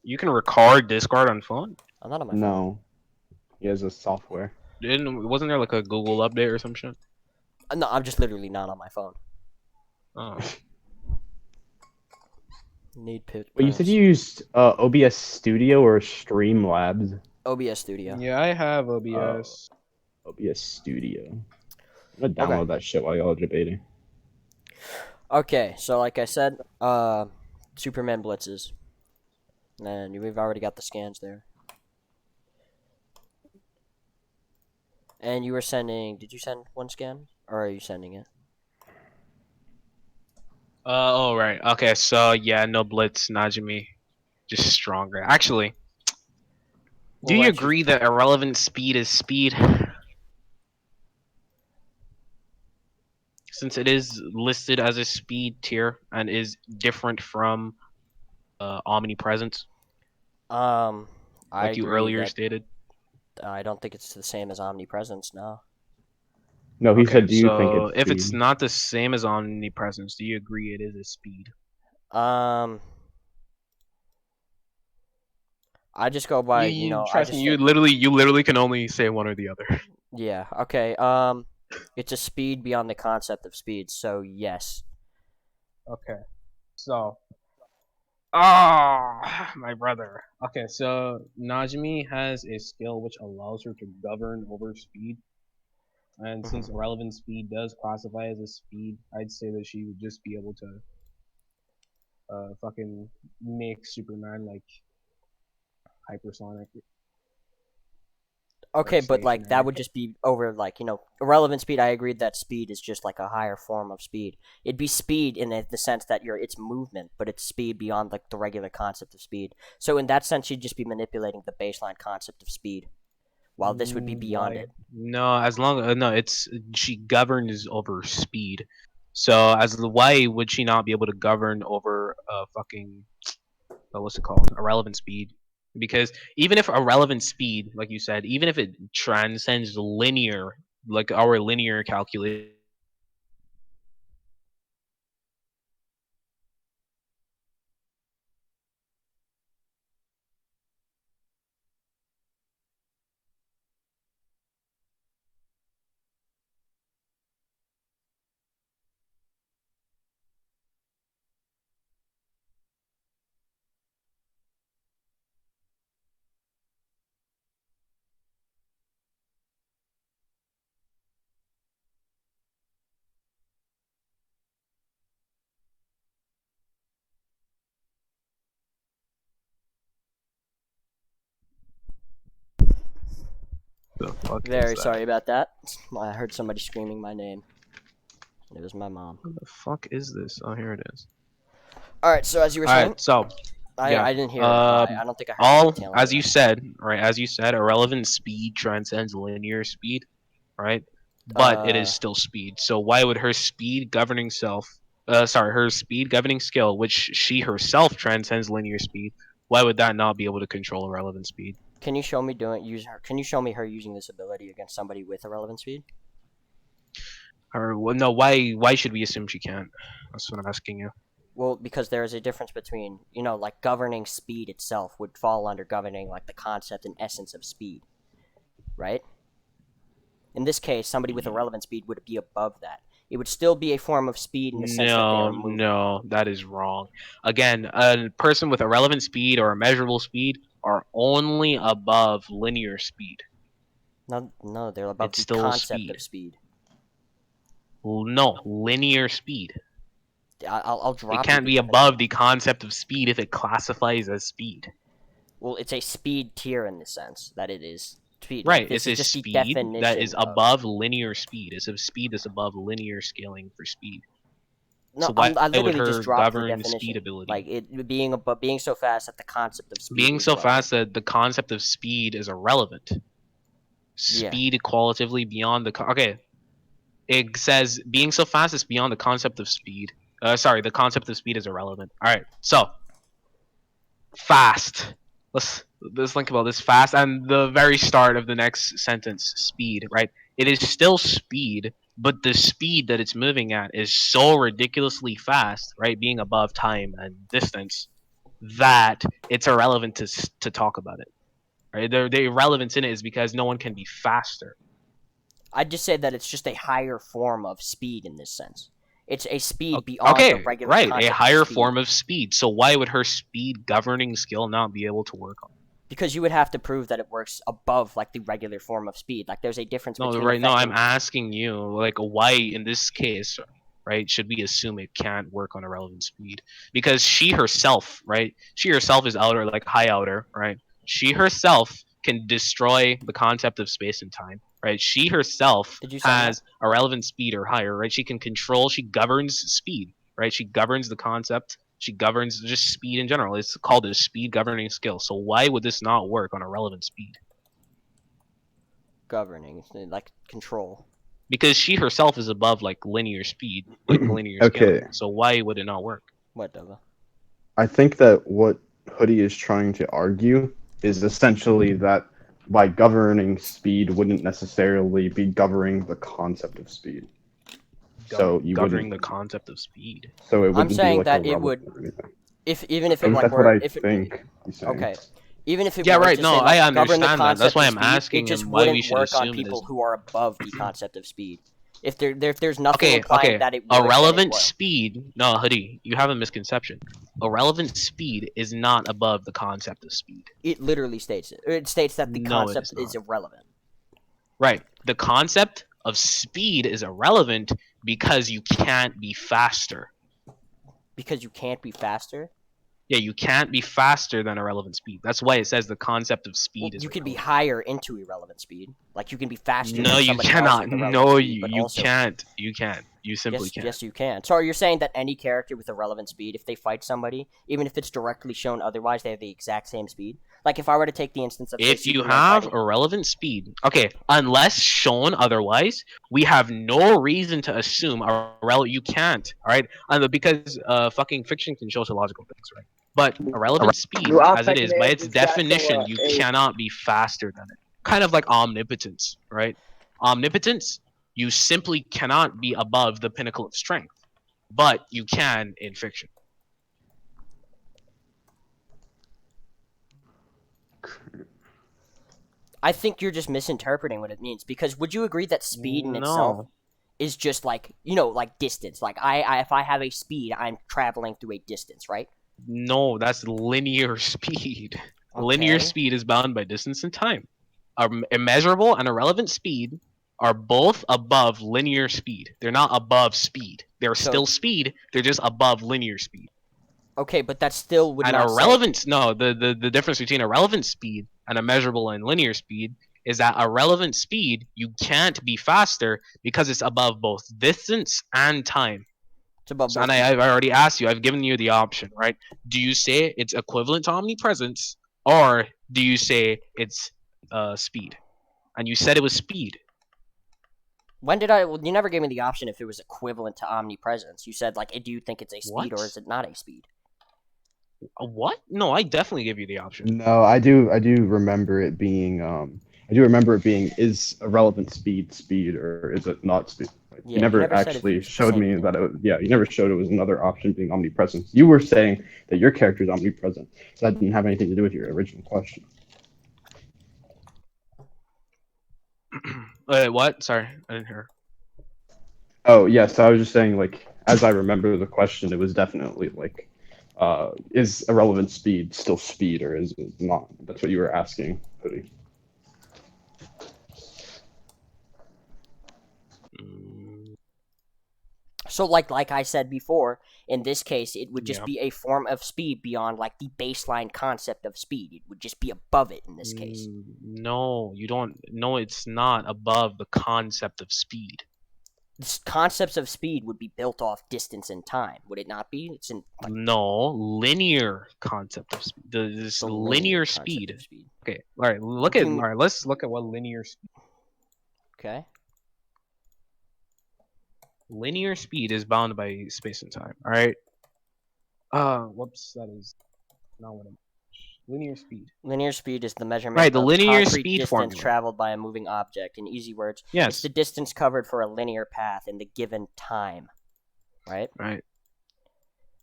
You can record Discord on phone. I'm not on my phone. No, he has a software. Wasn't there like a Google update or some shit? No, I'm just literally not on my phone. Oh. Need pit. But you said you used OBS Studio or Streamlabs? OBS Studio. Yeah, I have OBS. OBS Studio. I'm gonna download that shit while y'all are debating. Okay, so like I said, Superman blitzes. And we've already got the scans there. And you were sending... Did you send one scan? Or are you sending it? Oh, right. Okay, so yeah, no blitz, Najimi. Just stronger. Actually, do you agree that irrelevant speed is speed? Since it is listed as a speed tier and is different from omnipresence, I like you agree earlier that stated. I don't think it's the same as omnipresence, no. No, he said, do you think So it's if speed? it's not the same as omnipresence, do you agree it is a speed? I just go by, Trust me, you literally can only say one or the other. Yeah, okay, it's a speed beyond the concept of speed, so yes. Okay, so... Ah, my brother. Okay, so Najimi has a skill which allows her to govern over speed. And since irrelevant speed does classify as a speed, I'd say that she would just be able to fucking make Superman like hypersonic. Okay, but like that would just be over like, irrelevant speed. I agreed that speed is just like a higher form of speed. It'd be speed in the sense that it's movement, but it's speed beyond like the regular concept of speed. So in that sense, you'd just be manipulating the baseline concept of speed, while this would be beyond it. No, as long no, it's she governs over speed. So why would she not be able to govern over fucking what's it called? Irrelevant speed? Because even if irrelevant speed, like you said, even if it transcends linear, like our linear calculation. The fuck Very is that? sorry about that. I heard somebody screaming my name. It was my mom. What the fuck is this? Oh, here it is. All right, so as you were saying, so yeah, I didn't hear it. I don't think I heard all the as you said, right? As you said, irrelevant speed transcends linear speed, right? But it is still speed. So why would her speed governing her speed governing skill, which she herself transcends linear speed, why would that not be able to control irrelevant speed? Can you show me Can you show me her using this ability against somebody with irrelevant speed? Well, no. Why should we assume she can't? That's what I'm asking you. Well, because there is a difference between, like governing speed itself would fall under governing like the concept and essence of speed, right? In this case, somebody with irrelevant speed would be above that. It would still be a form of speed in the sense that they are moving. No, that is wrong. Again, a person with irrelevant speed or a measurable speed are only above linear speed. No, they're above the concept of speed. No, linear speed. I'll drop it. Can't be above the concept of speed if it classifies as speed. Well, it's a speed tier in the sense that it is speed. Right, it's a speed that is above linear speed. It's a speed that's above linear scaling for speed. No, so why I literally would her just dropped the govern definition. Speed ability? Like it being so fast that the concept of speed. Being so fast that the concept of speed is irrelevant. Speed qualitatively beyond the okay. It says being so fast is beyond the concept of speed. Sorry, the concept of speed is irrelevant. All right, so fast. Let's think about this fast and the very start of the next sentence. Speed, right? It is still speed, but the speed that it's moving at is so ridiculously fast, right? Being above time and distance, that it's irrelevant to talk about it. Right? The irrelevance in it is because no one can be faster. I'd just say that it's just a higher form of speed in this sense. It's a speed beyond the Okay, regular right, concept a higher of speed. form of speed. So why would her speed governing skill not be able to work on? Because you would have to prove that it works above like the regular form of speed. Like there's a difference No, between right? No, I'm affecting... asking you, like, why in this case, right? Should we assume it can't work on irrelevant speed? Because she herself, right? She herself is outer, like high outer, right? She herself can destroy the concept of space and time, right? She herself Did you say that? has irrelevant speed or higher, right? She can control, she governs speed, right? She governs the concept. She governs just speed in general. It's called a speed governing skill. So why would this not work on irrelevant speed? Governing, like control. Because she herself is above like linear speed, like linear Okay. scaling. So why would it not work? What, Dova? I think that what Hoodie is trying to argue is essentially that by governing speed wouldn't necessarily be governing the concept of speed. So you Governing wouldn't. the concept of speed. So it wouldn't be saying like that it irrelevant would- or anything. Even if it like That's were, what I if it, think he's saying. okay, even if it Yeah, were right. to No, say, like, I govern the understand that. That's concept why of I'm speed, asking it just him why we wouldn't should work on assume people this. who are above the concept of speed. If there's nothing Okay, implying okay. that it would, Irrelevant speed. No, Hoodie, you have a misconception. Irrelevant speed is not above the concept of speed. it literally states it. It states that the No, it concept is is irrelevant. Right. The concept of speed is irrelevant because you can't be faster. Because you can't be faster. Yeah, you can't be faster than irrelevant speed. That's why it says the concept of speed is You could be irrelevant. higher into irrelevant speed. Like you can be faster No, than you somebody else cannot. with irrelevant No, speed, but you also... can't. You can't. You simply can't. Yes, you can. So you're saying that any character with irrelevant speed, if they fight somebody, even if it's directly shown otherwise, they have the exact same speed? Like if I were to take the instance of... say, If you Superman have fighting... irrelevant speed, okay, unless shown otherwise, we have no reason to assume you can't. All right, because fucking fiction can show us illogical things, right? But irrelevant speed, as it is, by its definition, you cannot be faster than it. Kind of like omnipotence, right? Omnipotence, you simply cannot be above the pinnacle of strength, but you can in fiction. I think you're just misinterpreting what it means, because would you agree that speed in itself is just like, like distance? Like if I have a speed, I'm traveling through a distance, right? No, that's linear speed. Okay. Linear speed is bound by distance and time. Immeasurable and irrelevant speed are both above linear speed. They're not above speed. They're still speed. They're just above linear speed. Okay, but that still would And not irrelevant, no, the difference between irrelevant speed and immeasurable and linear speed is that irrelevant speed, you can't be faster because it's above both distance and time. It's above both. And I've already asked you, I've given you the option, right? Do you say it's equivalent to omnipresence, or do you say it's speed? And you said it was speed. When did I... Well, you never gave me the option if it was equivalent to omnipresence. You said, like, do you think it's a speed or is it not a speed? What? No, I definitely gave you the option. No, I do remember it being is irrelevant speed or is it not speed? Like, Yeah, you never actually showed me that you never showed it was another option being omnipresence. You were saying that your character is omnipresent. So that didn't have anything to do with your original question. What? Sorry, I didn't hear. Oh, yes, I was just saying, like, as I remember the question, it was definitely like is irrelevant speed still speed or is it not? That's what you were asking, Hoodie. So, like I said before, in this case, it would just be a form of speed beyond, like, the baseline concept of speed. It would just be above it in this case. No, you don't. No, it's not above the concept of speed. Concepts of speed would be built off distance and time, would it not be? It's in no linear concept of speed. This linear speed. Okay, all right. All right. Let's look at what linear speed. Okay. Linear speed is bound by space and time. All right. Whoops. That is not what I'm. Linear speed. Linear speed is the measurement right, the of linear concrete speed distance formula. traveled by a moving object. In easy words, yes, it's the distance covered for a linear path in the given time. Right? Right.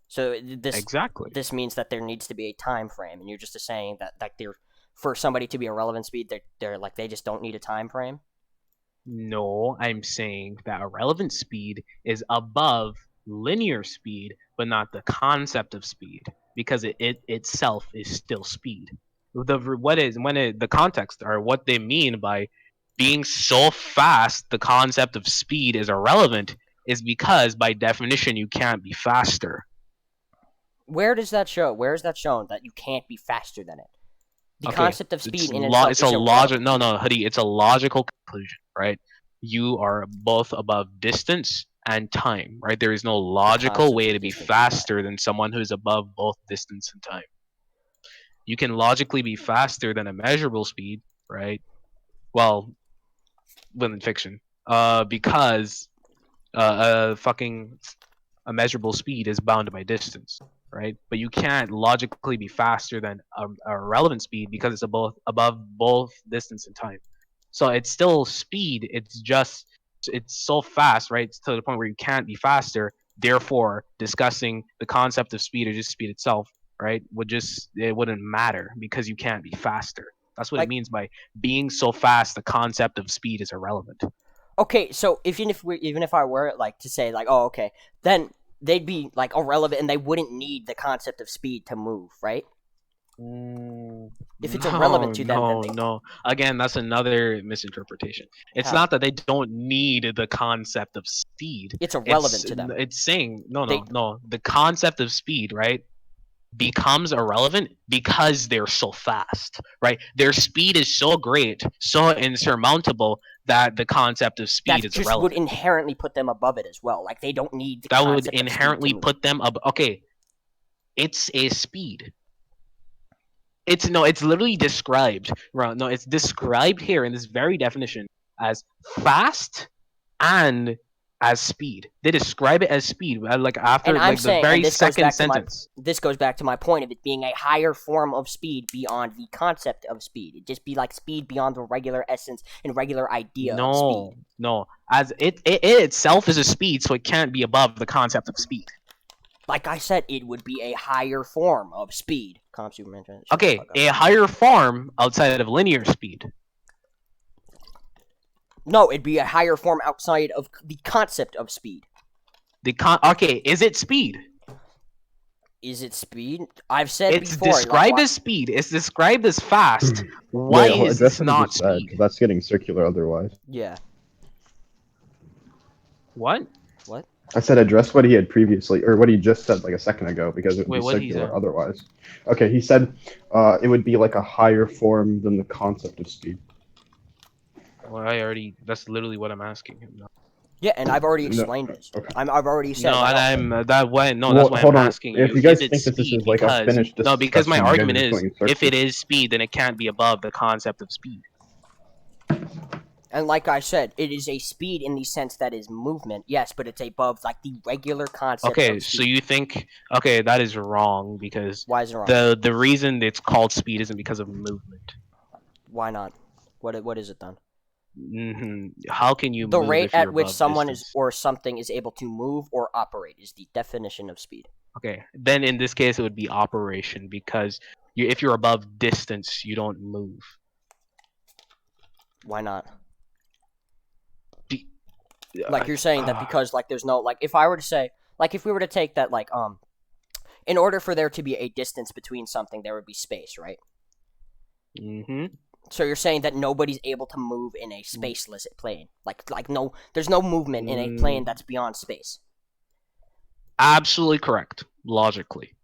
So Exactly. this means that there needs to be a time frame, and you're just saying that like for somebody to be a relevant speed, they're like they just don't need a time frame. No, I'm saying that a relevant speed is above linear speed, but not the concept of speed, because it itself is still speed. The context or what they mean by being so fast, the concept of speed is irrelevant, is because by definition you can't be faster. Where does that show? Where is that shown that you can't be faster than it? The Okay, concept of speed in itself it's is a logic. irrelevant. No, Hoodie. It's a logical conclusion, right? You are both above distance and time, right? There is no logical concept way of to be distance and time. faster than someone who's above both distance and time. You can logically be faster than a measurable speed, right? Well, within fiction, because fucking a measurable speed is bounded by distance, right? But you can't logically be faster than a relevant speed because it's above both distance and time. So it's still speed. It's so fast, right? It's to the point where you can't be faster. Therefore, discussing the concept of speed or just speed itself, right, it wouldn't matter because you can't be faster. That's what it Like, means by being so fast. The concept of speed is irrelevant. okay, so even if I were like to say like, oh, okay, then they'd be like irrelevant and they wouldn't need the concept of speed to move, right? If it's irrelevant to them, then No. Again, that's another misinterpretation. It's how? not that they don't need the concept of speed. It's irrelevant to them. It's saying They- no. The concept of speed, right, becomes irrelevant because they're so fast, right? Their speed is so great, so insurmountable that the concept of speed that is just irrelevant. would inherently put them above it as well. Like they don't need the That would concept of speed inherently to move. put them up. Okay, it's a speed. It's literally described. No, it's described here in this very definition as fast and as speed. They describe it as speed, like after And I'm like the saying, very and this goes second back to my sentence. this goes back to my point of it being a higher form of speed beyond the concept of speed. It just be like speed beyond the regular essence and regular idea of speed. No, as it itself is a speed, so it can't be above the concept of speed. Like I said, it would be a higher form of speed. Calm Superman. Shut the Okay, fuck up. a higher form outside of linear speed. No, it'd be a higher form outside of the concept of speed. Okay, is it speed? Is it speed? I've said It's before. described like, as speed. It's described as fast. Why Wait, is address this what you not just said, speed? 'cause that's getting circular otherwise. Yeah. What? What? I said address what he had previously, or what he just said like a second ago, because it would Wait, be what did he circular say? otherwise. Okay, he said it would be like a higher form than the concept of speed. Well, that's literally what I'm asking him. Yeah, and I've already No, explained this. okay. I've already said. No, like, and I'm that's why Well, I'm hold on. asking If you. you guys Is it think that this speed? is like a finished Because my discussion, you guys argument are is going in if it circles. is speed, then it can't be above the concept of speed. And like I said, it is a speed in the sense that is movement, yes, but it's above like the regular concept. Okay, of so speed. you think that is wrong because Why is it wrong? the reason it's called speed isn't because of movement. Why not? What is it then? How can you The move rate if you're at which above someone distance? is or something is able to move or operate is the definition of speed. Okay, then in this case it would be operation because if you're above distance, you don't move. Why not? Like you're saying that because like there's no like if I were to say like if we were to take that like in order for there to be a distance between something there would be space, right? So you're saying that nobody's able to move in a spaceless plane. Like no there's no movement in a plane that's beyond space. Absolutely correct, logically.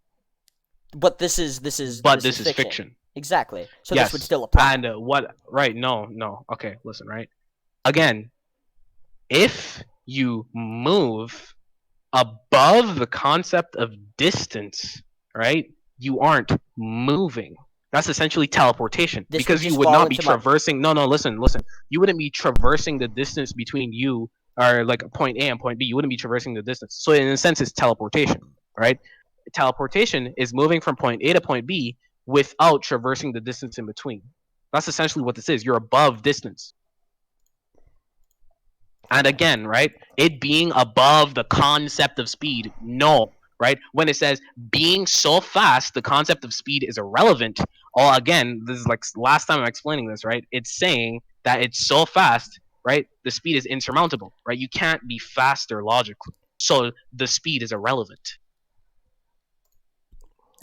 But this is fiction. Exactly. So yes. this would still apply. And what? Right? No. Okay, listen. Right. Again, if you move above the concept of distance, right, you aren't moving. That's essentially teleportation This because would you just would fall not be into my- traversing. No, listen. You wouldn't be traversing the distance between you or like point A and point B. You wouldn't be traversing the distance. So in a sense, it's teleportation, right? Teleportation is moving from point A to point B without traversing the distance in between. That's essentially what this is. You're above distance. And again, right? It being above the concept of speed, no. right? When it says being so fast, the concept of speed is irrelevant. Oh, again, this is like last time I'm explaining this, right? It's saying that it's so fast, right? The speed is insurmountable, right? You can't be faster logically. So the speed is irrelevant.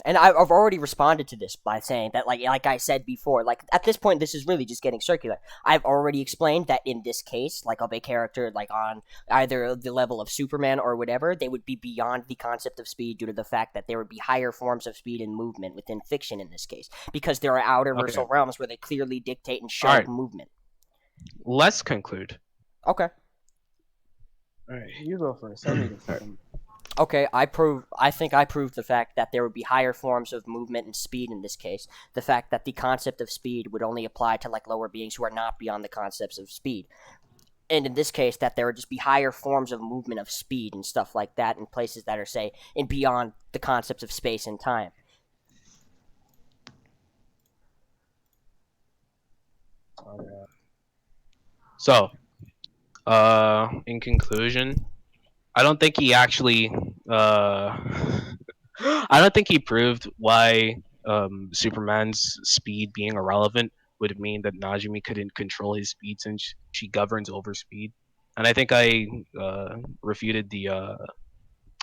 And I've already responded to this by saying that, like I said before, like at this point, this is really just getting circular. I've already explained that in this case, like of a character like on either the level of Superman or whatever, they would be beyond the concept of speed due to the fact that there would be higher forms of speed and movement within fiction in this case, because there are outerversal realms where they clearly dictate and show movement. Let's conclude. Okay. All right, you go first. I need to Okay, I think I proved the fact that there would be higher forms of movement and speed in this case. The fact that the concept of speed would only apply to like lower beings who are not beyond the concepts of speed. And in this case, that there would just be higher forms of movement of speed and stuff like that in places that are, say, in beyond the concepts of space and time. So, in conclusion, I don't think he actually. I don't think he proved why Superman's speed being irrelevant would mean that Najimi couldn't control his speed since she governs over speed. And I think I refuted the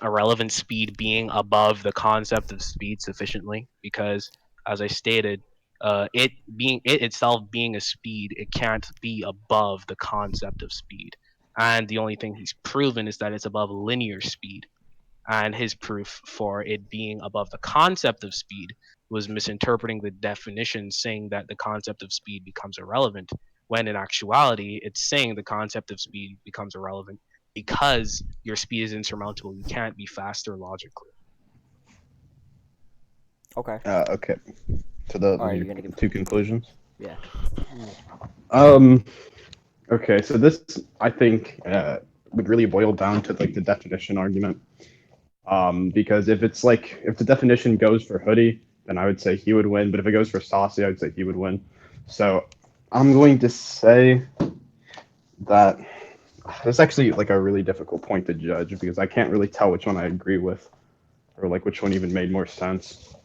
irrelevant speed being above the concept of speed sufficiently because, as I stated, it itself being a speed, it can't be above the concept of speed. And the only thing he's proven is that it's above linear speed. And his proof for it being above the concept of speed was misinterpreting the definition, saying that the concept of speed becomes irrelevant, when in actuality, it's saying the concept of speed becomes irrelevant because your speed is insurmountable. You can't be faster logically. Okay. Okay. To the Alright, you're gonna give... two conclusions. Yeah. Okay, so this I think would really boil down to like the definition argument. Because if the definition goes for Hoodie, then I would say he would win. But if it goes for Saucy, I would say he would win. So I'm going to say that it's actually like a really difficult point to judge because I can't really tell which one I agree with or like which one even made more sense.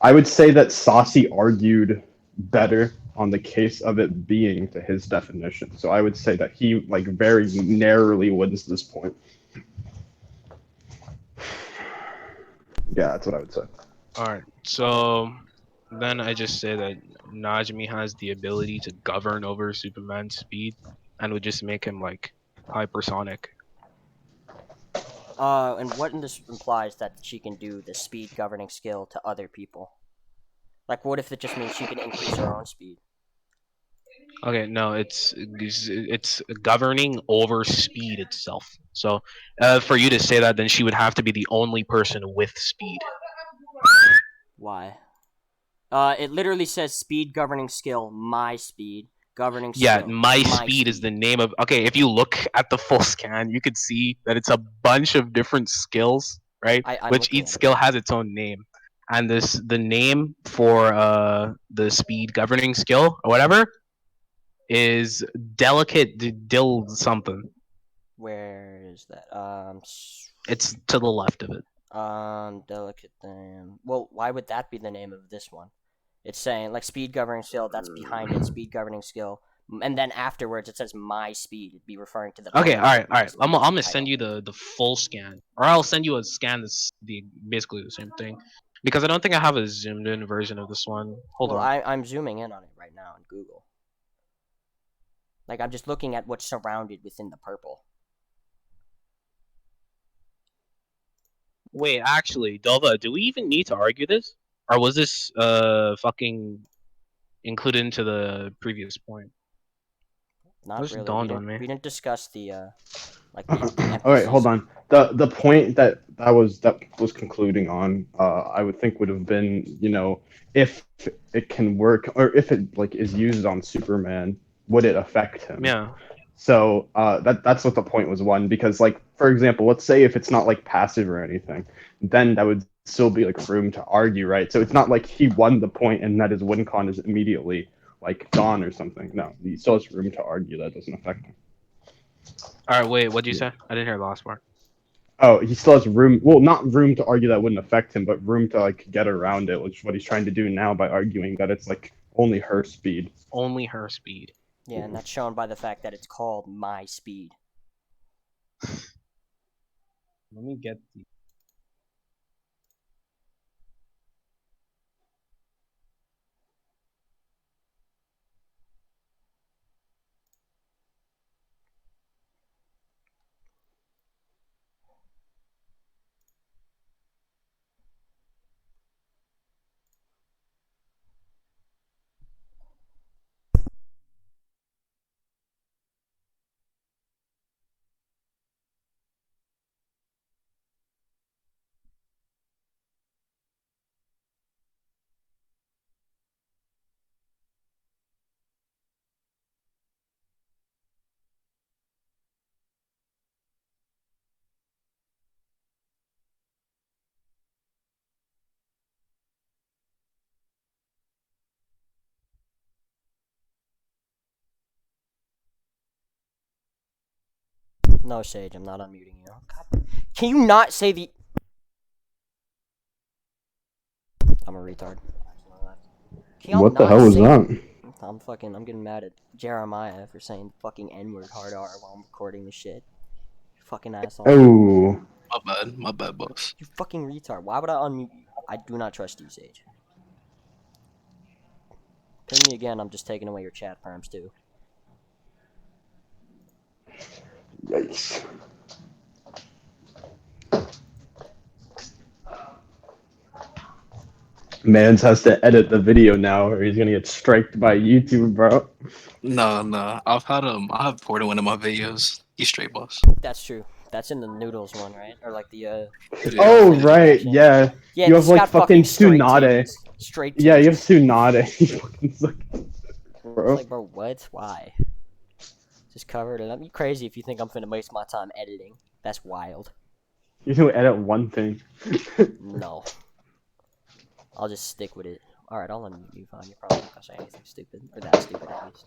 I would say that Saucy argued better on the case of it being to his definition. So I would say that he like very narrowly wins this point. Yeah, that's what I would say. Alright, so then I just say that Najimi has the ability to govern over Superman's speed and would just make him like hypersonic. And what in this implies that she can do the speed governing skill to other people? Like, what if it just means she can increase her own speed? Okay, no, it's governing over speed itself. So, for you to say that, then she would have to be the only person with speed. Why? It literally says speed governing skill, my speed. Governing skill. Yeah, my speed is the name of... Okay, if you look at the full scan, you could see that it's a bunch of different skills, right? Which each skill has its own name. And the name for the speed governing skill, or whatever, is delicate dill something. Where is that? It's to the left of it. Delicate thing. Well, why would that be the name of this one? It's saying like speed governing skill. That's behind it. Speed governing skill, and then afterwards it says my speed. It'd be referring to the. Okay, all right. I'm gonna send you the full scan, or I'll send you a scan that's basically the same thing, because I don't think I have a zoomed in version of this one. Hold on. I'm zooming in on it right now on Google. Like I'm just looking at what's surrounded within the purple. Wait, actually, Dova, do we even need to argue this? Or was this fucking included into the previous point? Not this really. Dawned on me. We didn't discuss the All right, hold on. The point that was concluding on, I would think would have been, you know, if it can work or if it like is used on Superman, would it affect him? Yeah. So that's what the point was, one, because like for example, let's say if it's not like passive or anything, then that would still be like room to argue, right? So it's not like he won the point and that his win con is immediately like gone or something. No, he still has room to argue that doesn't affect him. All right, wait, what'd you say? I didn't hear the last part. Oh, he still has room. Well, not room to argue that wouldn't affect him, but room to like get around it, which is what he's trying to do now by arguing that it's like only her speed. Only her speed. Yeah, and that's shown by the fact that it's called my speed. Let me get the. No, Sage, I'm not unmuting you. God. Can you not say the... I'm a retard. Can y'all What the not hell was say... that? I'm getting mad at Jeremiah for saying fucking N-word hard R while I'm recording this shit. You fucking asshole. Oh. My bad, boss. You fucking retard. Why would I unmute you? I do not trust you, Sage. Ping me again, I'm just taking away your chat perms too. Yikes. Mans has to edit the video now, or he's gonna get striked by YouTube, bro. Nah. I have poured in one of my videos. He's straight, boss. That's true. That's in the noodles one, right? Or like the Oh Yeah. right, yeah. Yeah, You have he's like got fucking straight Tsunade. titties. Straight titties. Yeah, you have Tsunade. You fucking suck. Bro. It's like, bro, what? Why? Just covered it up. You crazy if you think I'm finna waste my time editing. That's wild. You can edit one thing. No. I'll just stick with it. Alright, I'll unmute you, fine. You're probably not gonna say anything stupid. Or that stupid, at least.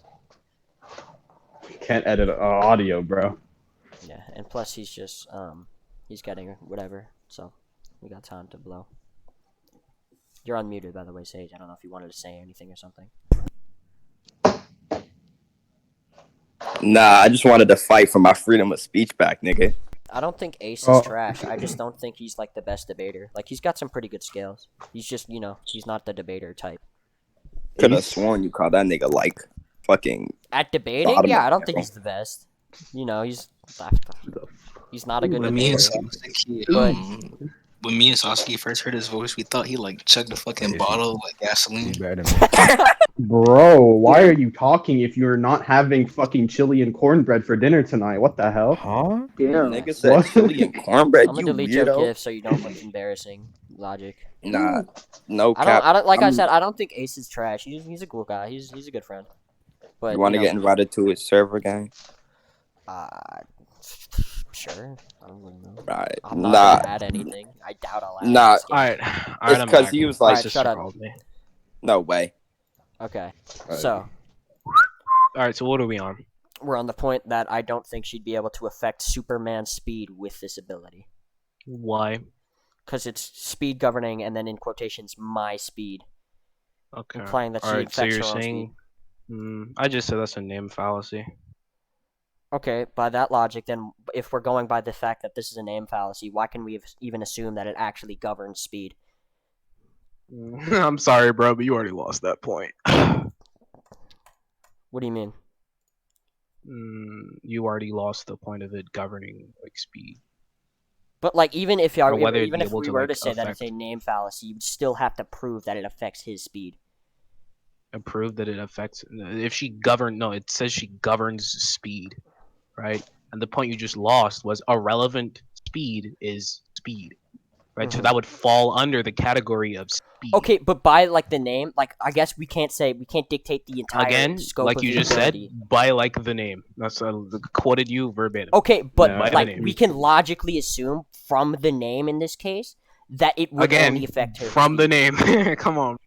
Can't edit audio, bro. Yeah, and plus he's just, he's getting whatever, so we got time to blow. You're unmuted, by the way, Sage. I don't know if you wanted to say anything or something. Nah, I just wanted to fight for my freedom of speech back, nigga. I don't think Ace is trash. I just don't think he's like the best debater. Like, he's got some pretty good skills. He's just, you know, he's not the debater type. Could have sworn you called that nigga like fucking. At debating, Bottom yeah, of I don't the think barrel. he's the best. You know, he's not a good When me debater. and Saucy, But when me and Saucy first heard his voice, we thought he like chugged a fucking bottle of like gasoline. Bro, why are you talking if you're not having fucking chili and cornbread for dinner tonight? What the hell? Huh? Damn. Nigga said What? chili and cornbread. I'm You gonna delete your weirdo. GIF so you don't look embarrassing. Logic. Nah, no I cap. don't. Like I I'm- said, I don't think Ace is trash. He's a cool guy. He's a good friend. But You want to know, get invited to his server, gang? Sure. I don't really know. Right. I'm not Nah, gonna add anything. I doubt I'll add. Nah. this game. Alright. It's I'm because back. he was My like, Alright, sister shut up. called me. no way. Okay. Alright. So Alright, so what are we on? we're on the point that I don't think she'd be able to affect Superman's speed with this ability. Why? Because it's speed governing, and then in quotations, my speed, Okay. implying that she Alright, so affects you're her own saying. I just said that's a name fallacy. Okay, by that logic, then if we're going by the fact that this is a name fallacy, why can we even assume that it actually governs speed? I'm sorry, bro, but you already lost that point. What do you mean? You already lost the point of it governing like speed. But like, even if Or whether it'd even be if able we to, were like, to say that it's a affect- name fallacy, you'd still have to prove that it affects his speed. And prove that it affects. If she govern, no, it says she governs speed, right? And the point you just lost was irrelevant speed is speed, right? So Mhm. that would fall under the category of speed. Okay, but by like the name, like I guess we can't dictate the entire Again, scope like of you the just ability. said, by like the name. That's quoted you verbatim. Okay, but Yeah, by the like name. we can logically assume from the name in this case that it would Again, only affect her from the speed. name. Come on.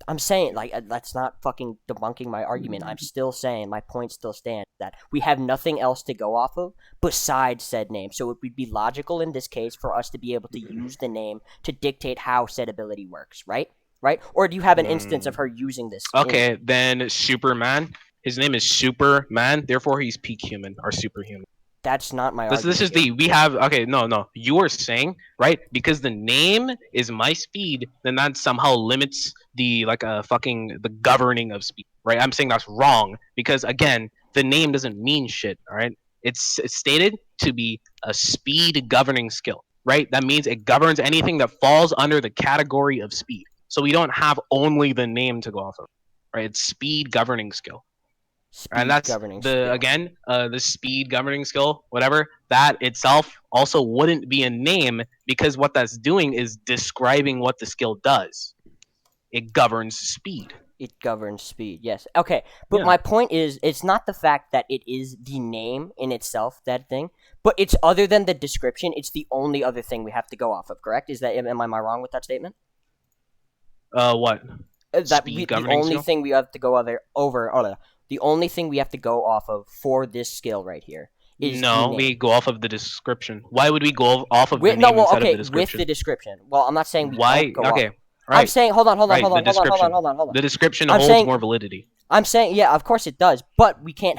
I'm saying, like, that's not fucking debunking my argument. I'm still saying my point still stands that we have nothing else to go off of besides said name. So it would be logical in this case for us to be able to use the name to dictate how said ability works, right? Right? Or do you have an instance of her using this? Okay, then Superman. His name is Superman. Therefore, he's peak human or superhuman. That's not my This argument. is the we have okay no you are saying right because the name is my speed, then that somehow limits the the governing of speed, right? I'm saying that's wrong because again the name doesn't mean shit. All right, it's stated to be a speed governing skill, right? That means it governs anything that falls under the category of speed. So we don't have only the name to go off of, right? It's speed governing skill. And Speed that's governing the skill. again the speed governing skill, whatever, that itself also wouldn't be a name because what that's doing is describing what the skill does. It governs speed. It governs speed, yes. Okay, but Yeah. my point is, it's not the fact that it is the name in itself, that thing, but it's other than the description, it's the only other thing we have to go off of, correct? Am I wrong with that statement? What? The only thing we have to go the only thing we have to go off of for this skill right here is No, the we name. go off of the description. Why would we go off of the name instead of the description? With the description. Well, I'm not saying we Why? don't go Okay. off. Right. I'm saying, hold on. The description I'm holds saying- more validity. I'm saying, yeah, of course it does, but we can't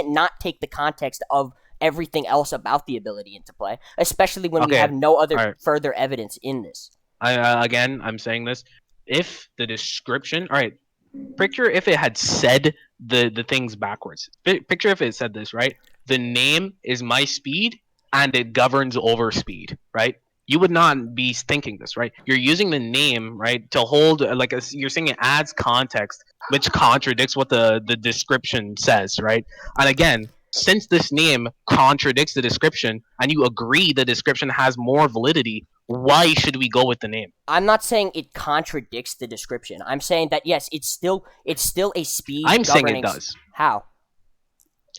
not take the context of everything else about the ability into play, especially when we Okay, have no other alright. further evidence in this. Again, I'm saying this. If the description, all right, picture if it had said the things backwards. Picture if it said this, right? The name is my speed, and it governs over speed, right? You would not be thinking this, right? You're using the name, right, to hold you're saying it adds context, which contradicts what the description says, right? And again, since this name contradicts the description, and you agree the description has more validity, why should we go with the name? I'm not saying it contradicts the description. I'm saying that yes, it's still a speed. I'm saying it governing does. How?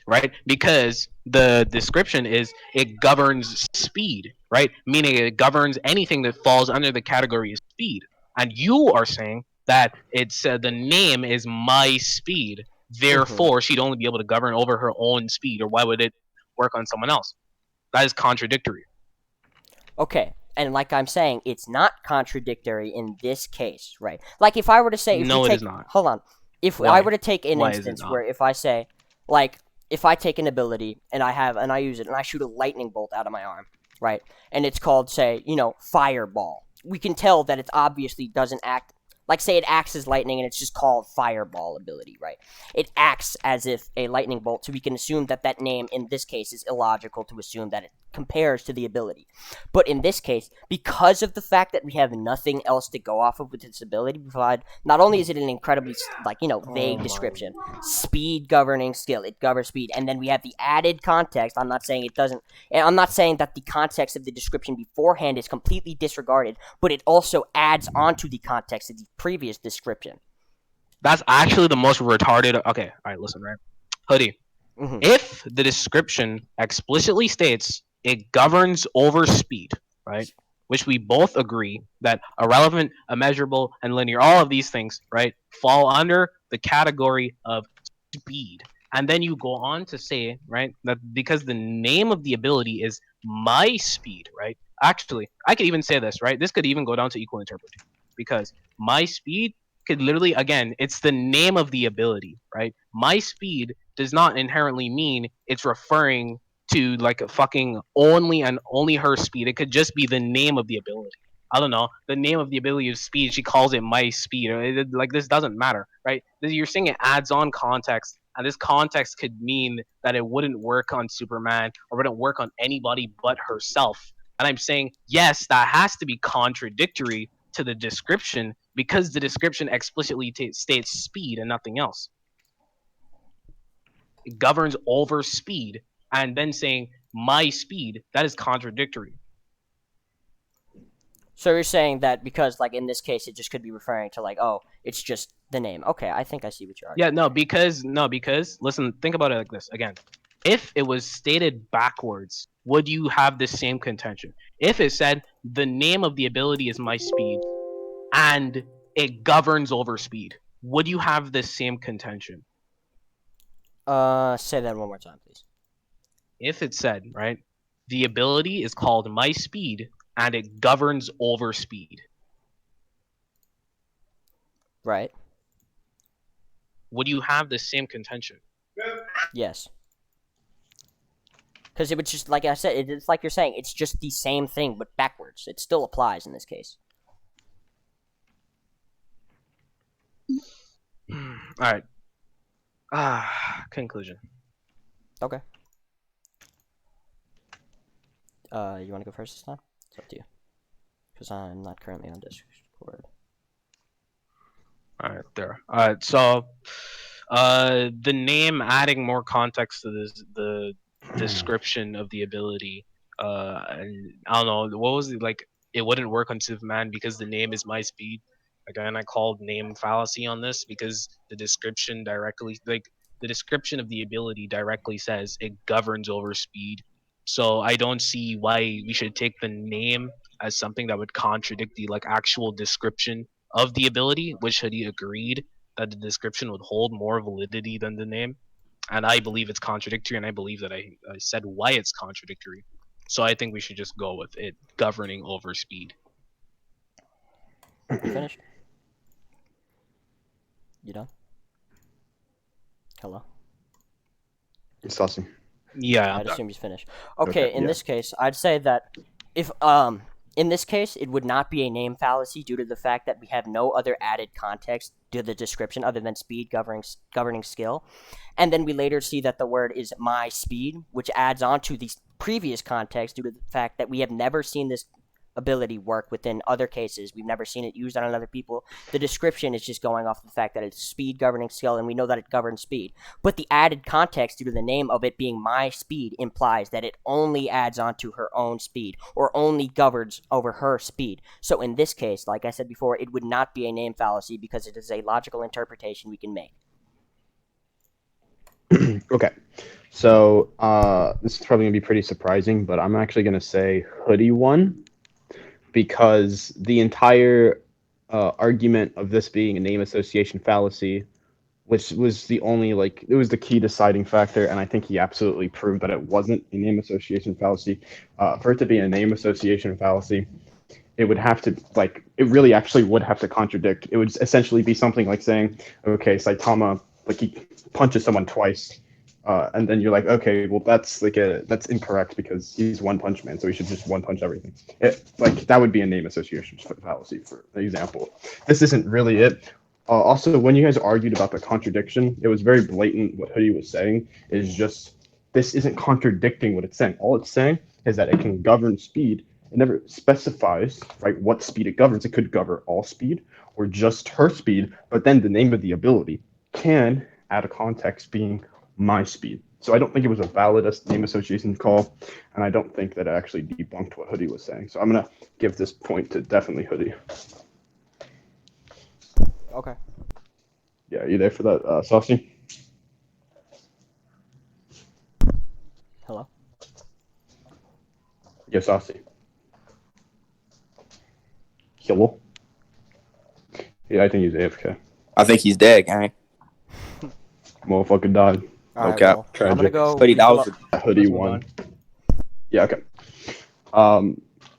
Right? Because the description is it governs speed, right? Meaning it governs anything that falls under the category of speed. And you are saying that it's the name is my speed, therefore she'd only be able to govern over her own speed, or why would it work on someone else? That is contradictory. Okay, and like I'm saying, it's not contradictory in this case, right? Like if I were to say, No, it is not. Hold on. If Why? I were to take an Why is it instance not? where if I say, like, if I take an ability and I use it and I shoot a lightning bolt out of my arm, right? And it's called, say, fireball. We can tell that it obviously doesn't act like, say it acts as lightning and it's just called fireball ability, right? It acts as if a lightning bolt, so we can assume that that name in this case is illogical to assume that it compares to the ability. But in this case, because of the fact that we have nothing else to go off of with its ability provide, not only is it an incredibly vague description, speed governing skill, it governs speed, and then we have the added context. I'm not saying it doesn't, and I'm not saying that the context of the description beforehand is completely disregarded, but it also adds onto the context of the previous description. That's actually the most retarded. Okay, all right, listen, right? Hoodie. If the description explicitly states it governs over speed, right? Which we both agree that irrelevant, immeasurable, and linear, all of these things, right, fall under the category of speed. And then you go on to say, right, that because the name of the ability is my speed, right? Actually, I could even say this, right? This could even go down to equal interpretation. Because my speed could literally, again, it's the name of the ability, right? My speed does not inherently mean it's referring to like a fucking only and only her speed. It could just be the name of the ability. I don't know. The name of the ability of speed, she calls it my speed. Like, this doesn't matter, right? You're saying it adds on context, and this context could mean that it wouldn't work on Superman or wouldn't work on anybody but herself. And I'm saying, yes, that has to be contradictory to the description because the description explicitly states speed and nothing else. It governs over speed, and then saying my speed, that is contradictory. So you're saying that because, like, in this case, it just could be referring to, like, oh, it's just the name. Okay, I think I see what you're arguing. Yeah, because listen, think about it like this again. If it was stated backwards, would you have the same contention? If it said the name of the ability is my speed, and it governs over speed. Would you have the same contention? Say that one more time, please. If it said, right, the ability is called my speed and it governs over speed, Right. would you have the same contention? Yes. Because it would just, like I said, it's like you're saying, it's just the same thing, but backwards. It still applies in this case. Alright. Conclusion. Okay. You want to go first this time? It's up to you. Because I'm not currently on Discord. Alright, there. Alright, so the name adding more context to this the description of the ability. And I don't know, what was it like it wouldn't work on Superman because the name is my speed. Again, I called name fallacy on this because the description directly the description of the ability directly says it governs over speed. So I don't see why we should take the name as something that would contradict the actual description of the ability, which Hoodie agreed that the description would hold more validity than the name. And I believe it's contradictory, and I believe that I said why it's contradictory. So I think we should just go with it governing over speed. You finished? You done? Hello? Saucy. Yeah, I'd I'm assume he's finished. Okay, in yeah. this case, I'd say that if in this case, it would not be a name fallacy due to the fact that we have no other added context to the description other than speed governing skill. And then we later see that the word is my speed, which adds on to the previous context due to the fact that we have never seen this ability work within other cases. We've never seen it used on other people. The description is just going off the fact that it's speed governing skill, and we know that it governs speed. But the added context due to the name of it being my speed implies that it only adds on to her own speed, or only governs over her speed. So in this case, like I said before, it would not be a name fallacy because it is a logical interpretation we can make. Okay. So this is probably gonna be pretty surprising, but I'm actually gonna say Hoodie won because the entire argument of this being a name association fallacy, which was the only it was the key deciding factor, and I think he absolutely proved that it wasn't a name association fallacy. For it to be a name association fallacy, it would have to it really actually would have to contradict. It would essentially be something like saying, okay, Saitama he punches someone twice. And then you're like, okay, well that's that's incorrect because he's One Punch Man, so he should just one punch everything. That would be a name association fallacy, for example. This isn't really it. Also, when you guys argued about the contradiction, it was very blatant. What Hoodie was saying is just this isn't contradicting what it's saying. All it's saying is that it can govern speed. It never specifies what speed it governs. It could govern all speed or just her speed, but then the name of the ability can add a context being my speed. So I don't think it was a valid name association call, and I don't think that it actually debunked what Hoodie was saying. So I'm gonna give this point to definitely Hoodie. Okay. Yeah, you there for that, Saucy? Hello? Yeah, Saucy. Hello? Yeah, I think he's AFK. I think he's dead, gang. Motherfucker died. All right, Okay. well, I'm gonna Tragic. go. Hoodie, that refill was up- Hoodie Let's move won. on. Yeah, okay.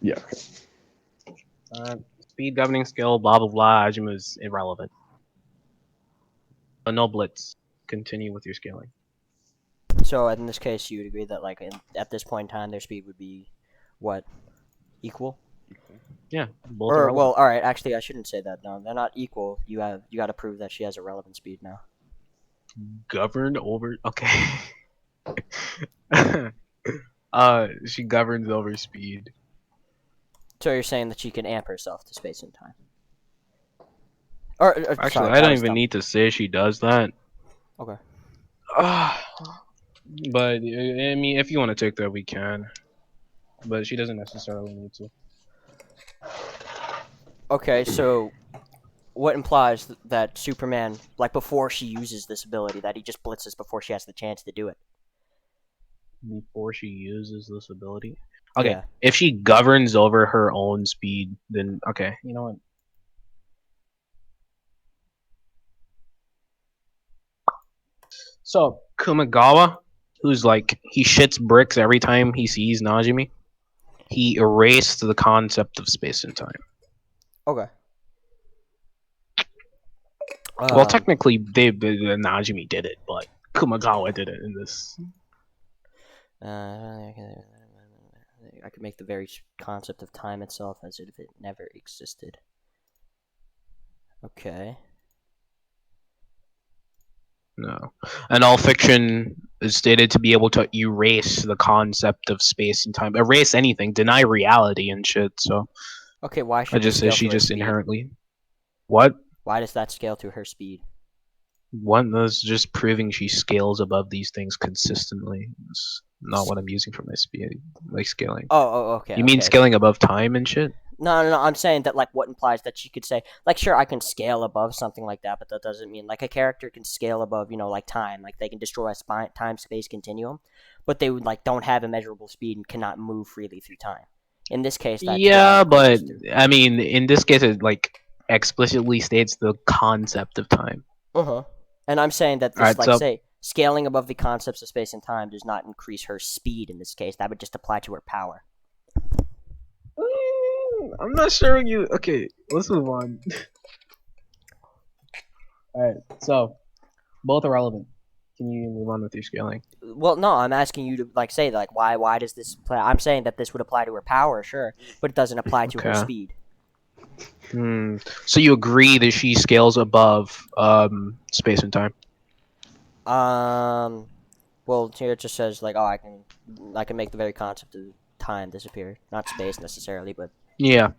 Yeah. Okay. Speed governing skill, blah blah blah. Ajimu is irrelevant. No blitz. Continue with your scaling. So in this case, you would agree that at this point in time, their speed would be what? Equal? Yeah, both Or irrelevant. well, all right. Actually, I shouldn't say that. No, they're not equal. You got to prove that she has a relevant speed now. Governed over. Okay. She governs over speed. So you're saying that she can amp herself to space and time. Or Actually, sorry, I that don't was even dumb. need to say she does that. Okay. But I mean, if you want to take that, we can. But she doesn't necessarily need to. Okay, so what implies that Superman, before she uses this ability, that he just blitzes before she has the chance to do it? Before she uses this ability. Okay, Yeah. if she governs over her own speed, then okay, you know what? So Kumagawa, who's like he shits bricks every time he sees Najimi, he erased the concept of space and time. Okay. Well, technically, Najimi did it, but Kumagawa did it in this. I could make the very concept of time itself as if it never existed. Okay. No. And all fiction is stated to be able to erase the concept of space and time. Erase anything, deny reality and shit, so Okay, why I should just it say scale she to her just speed? inherently. What? Why does that scale to her speed? One that's just proving she scales above these things consistently. It's not what I'm using for my speed, like scaling. Okay. You mean okay. scaling above time and shit? No. I'm saying that, like, what implies that she could say, like, sure, I can scale above something like that, but that doesn't mean, like, a character can scale above, like, time. Like, they can destroy a time-space continuum, but they would, like, don't have immeasurable speed and cannot move freely through time. In this case, that's Yeah, but to. I mean, in this case, it like explicitly states the concept of time. And I'm saying that this, Alright, like, so say, scaling above the concepts of space and time does not increase her speed in this case. That would just apply to her power. I'm not sure you. Okay, let's move on. Alright, so both are relevant. Can you move on with your scaling? Well, no, I'm asking you to, like, say, like, why does this apply? I'm saying that this would apply to her power, sure, but it doesn't apply to her Okay. speed. So you agree that she scales above space and time? Well, here it just says, like, oh, I can make the very concept of time disappear. Not space necessarily, but Yeah.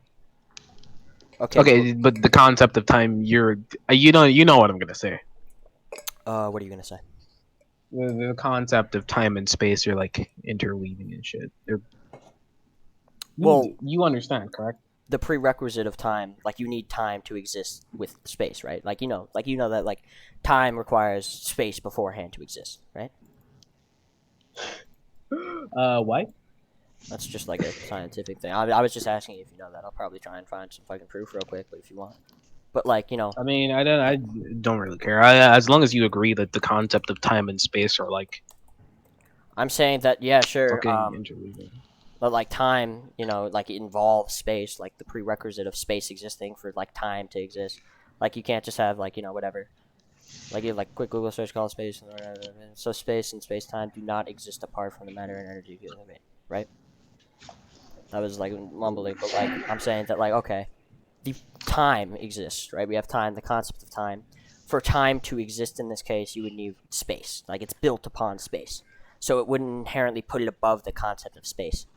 Okay, but the concept of time, you know what I'm gonna say. What are you gonna say? The concept of time and space are like interweaving and shit. Well, you understand, correct? the prerequisite of time, like, you need time to exist with space, right? Like, you know that, like, time requires space beforehand to exist, right? Why? That's just like a scientific thing. I was just asking if you know that. I'll probably try and find some fucking proof real quick, but if you want. But, like, I mean, I don't really care. As long as you agree that the concept of time and space are like I'm saying that, yeah, sure. fucking interweaving. But, like, time, like, it involves space, like the prerequisite of space existing for, like, time to exist. Like, you can't just have, like, whatever. Like, you have, like, quick Google search called space. So space and space-time do not exist apart from the matter and energy field, right? That was, like, mumbling, but, like, I'm saying that, like, okay, the time exists, right? We have time, the concept of time. For time to exist in this case, you would need space. Like, it's built upon space. So it wouldn't inherently put it above the concept of space.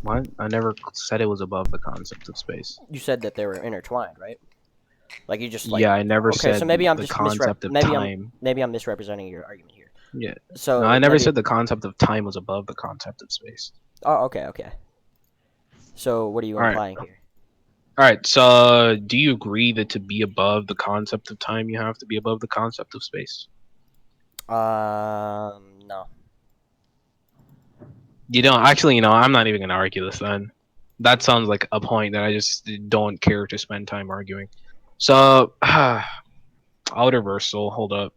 What? I never said it was above the concept of space. You said that they were intertwined, right? Like, you just, like... Yeah, I never said so maybe I'm the just concept of time. maybe I'm misrepresenting your argument here. Yeah. So No, I never said the concept of time was above the concept of space. Oh, okay. So what are you implying here? Alright, so do you agree that to be above the concept of time, you have to be above the concept of space? No. You don't actually, I'm not even gonna argue this then. That sounds like a point that I just don't care to spend time arguing. So, outer reversal. Hold up.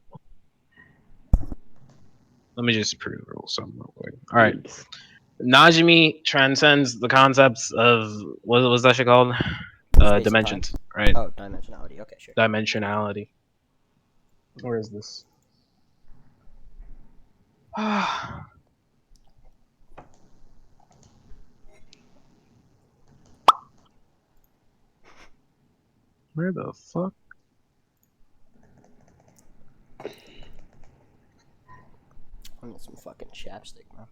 Let me just prove something real quick. All right, Najimi transcends the concepts of what was that shit called? Dimensions, right? Oh, dimensionality. Okay, sure. Dimensionality. Where is this? Where the fuck? I need some fucking chapstick, man.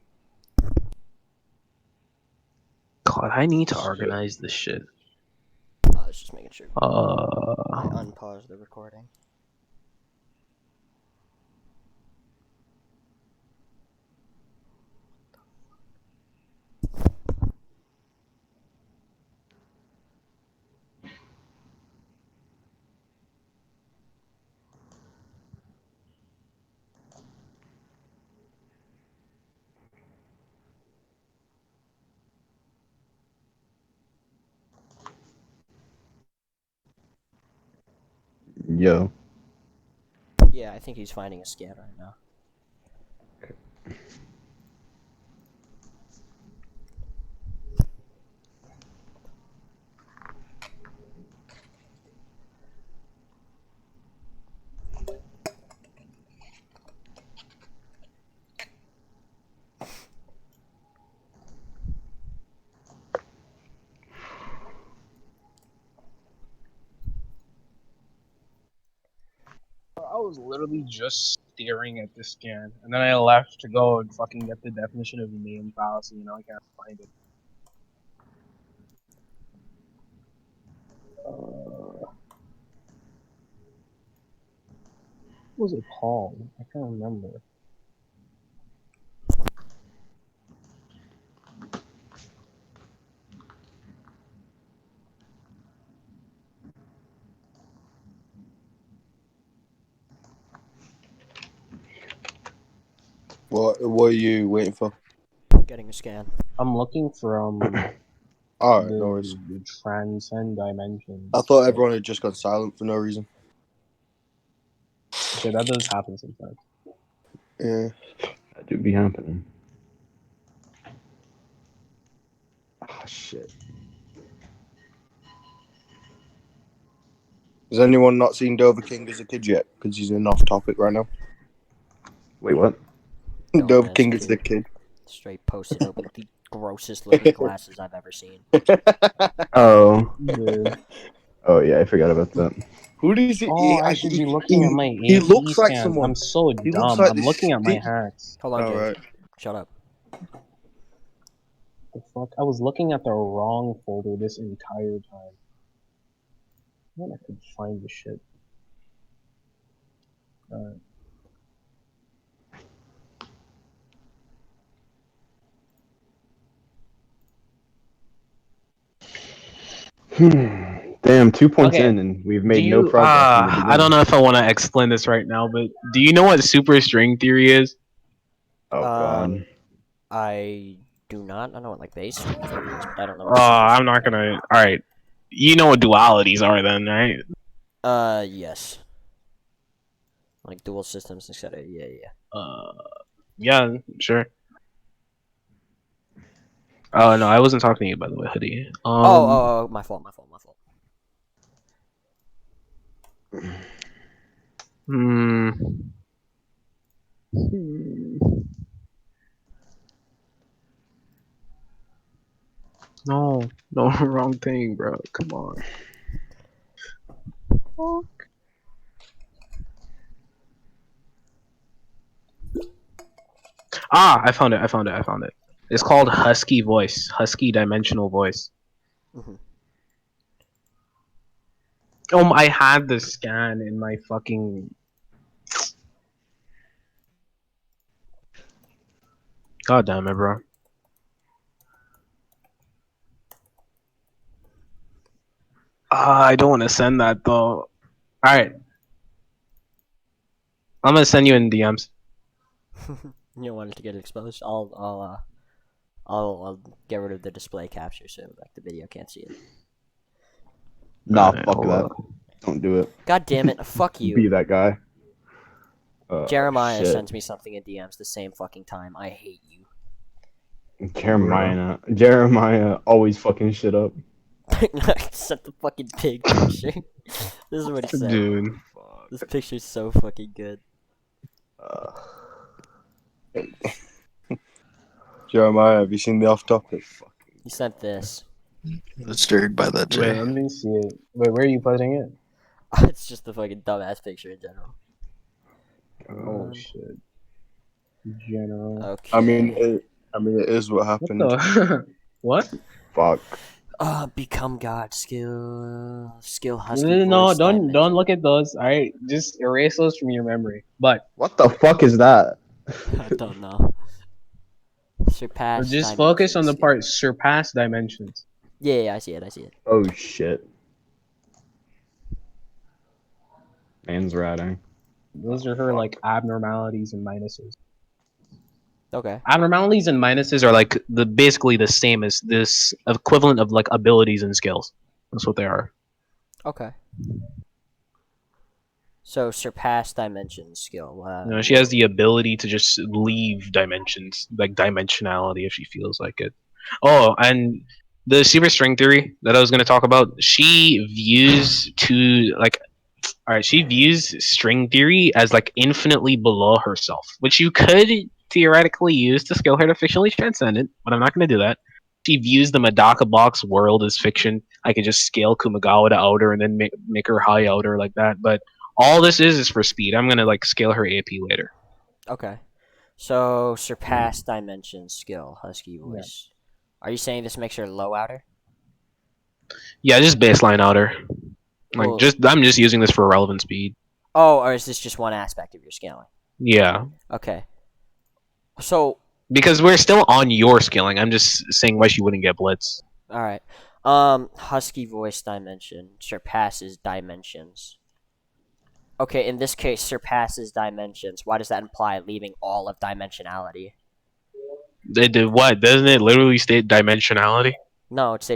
God, I need to organize this shit. I was just making sure. I unpaused the recording. Yo. Yeah, I think he's finding a scan right now. I was literally just staring at this scan, and then I left to go and fucking get the definition of name fallacy, and now I can't find it. What was it called? I can't remember. What are you waiting for? Getting a scan. I'm looking for Alright, no worries. the transcend dimension. I thought everyone had just gone silent for no reason. Okay, that does happen sometimes. Yeah. That do be happening. Ah, shit. Has anyone not seen Dover King as a kid yet? Because he's an off topic right now. Wait, what? No, Dover that's King is cute. the kid. Straight posted open the grossest looking glasses I've ever seen. Oh. Dude. Oh, yeah, I forgot about that. Who does he? Oh, I should be looking at my He AFE looks like scans. someone. I'm so He looks dumb. like I'm this looking at my stick- hacks. Hold on, Jake. Alright. Shut up. The fuck? I was looking at the wrong folder this entire time. Man, I could find the shit. Damn, 2 points Okay. in, and we've made no progress from the beginning. I don't know if I want to explain this right now, but do you know what superstring theory is? Oh, God. I do not. I know what like base string theory is, but I don't know. Oh, What I'm not gonna. All right, you know what dualities are, then, right? Yes. Like dual systems, etc. Yeah, yeah. Yeah, sure. Oh no, I wasn't talking to you, by the way, Hoodie. Oh, my fault. Hmm. No, wrong thing, bro. Come on. Fuck. Ah, I found it. It's called Husky Voice. Husky Dimensional Voice. Mhm. I had the scan in my fucking... God damn it, bro. I don't want to send that, though. Alright. I'm gonna send you in DMs. You don't want it to get exposed. I'll get rid of the display capture so like the video can't see it. Nah, Alright, fuck hold that. up. Don't do it. God damn it! Fuck Be you. that guy. Jeremiah shit. sends me something in DMs the same fucking time. I hate you. Jeremiah always fucking shit up. Sent the fucking pig picture. This is what he said. Dude. This picture's so fucking good. Jeremiah, have you seen the off topic? He sent this. That's stirred by that, Wait, Jay. let me see it. Wait, where are you putting it? It's just a fucking dumbass picture in general. Oh shit. General. Okay. I mean, it is what What happened. the? What? Fuck. Become God. Skill husky. No, voice don't dimension. look at those. Alright, just erase those from your memory. But What the fuck is that? I don't know. Surpass. just focus on the dimensions. part surpass dimensions. Yeah, I see it. Oh shit. Man's ratting. Those are her like abnormalities and minuses. Okay. Abnormalities and minuses are like basically the same as this equivalent of like abilities and skills. That's what they are. Okay. So surpass dimension skill. Wow. You know, she has the ability to just leave dimensions, like dimensionality, if she feels like it. Oh, and the super string theory that I was going to talk about, she views she views string theory as like infinitely below herself, which you could theoretically use to scale her to fictionally transcendent, but I'm not going to do that. She views the Medaka box world as fiction. I could just scale Kumagawa to outer and then make her high outer like that, but all this is for speed. I'm gonna like scale her AP later. Okay. So surpass dimension skill. Husky voice. Are you saying this makes her low outer? Yeah, just baseline outer. Like Well- I'm just using this for relevant speed. Oh, or is this just one aspect of your scaling? Yeah. Okay. So Because we're still on your scaling. I'm just saying why she wouldn't get blitz. all right. Husky voice dimension surpasses dimensions. Okay, in this case, surpasses dimensions. Why does that imply leaving all of dimensionality? They did what? Doesn't it literally state dimensionality? No, it's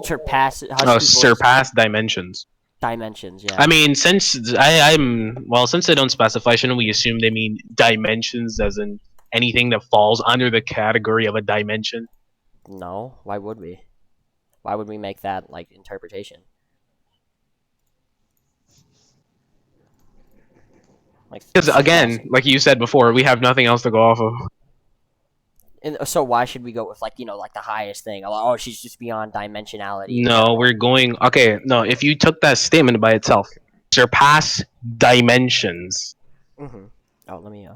surpasses. Oh, surpass dimensions. Dimensions. Yeah. I mean, since since they don't specify, shouldn't we assume they mean dimensions as in anything that falls under the category of a dimension? No. Why would we? Why would we make that like interpretation? Like, Because again, like you said before, we have nothing else to go off of. and so why should we go with like like the highest thing? Oh, she's just beyond dimensionality. No, we're going. Okay, no. If you took that statement by itself, surpass dimensions. Mm-hmm. Oh, let me.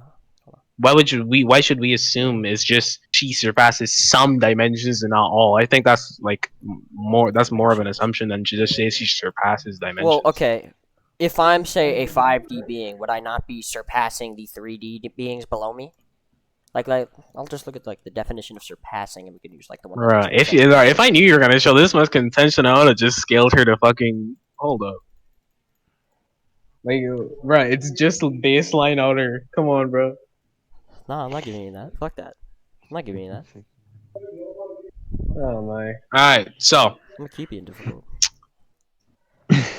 Why should we assume it's just she surpasses some dimensions and not all? I think that's like more. That's more of an assumption than to just say she surpasses dimensions. Well, okay. If I'm say a 5D being, would I not be surpassing the 3D beings below me? Like I'll just look at like the definition of surpassing, and we can use like the one. Right. If I knew you were gonna show this much contention, I would have just scaled her to fucking hold up. Like, right? It's just baseline outer. Come on, bro. No, I'm not giving you that. Fuck that. I'm not giving you that. Oh my. All right. So I'm gonna keep you in difficult.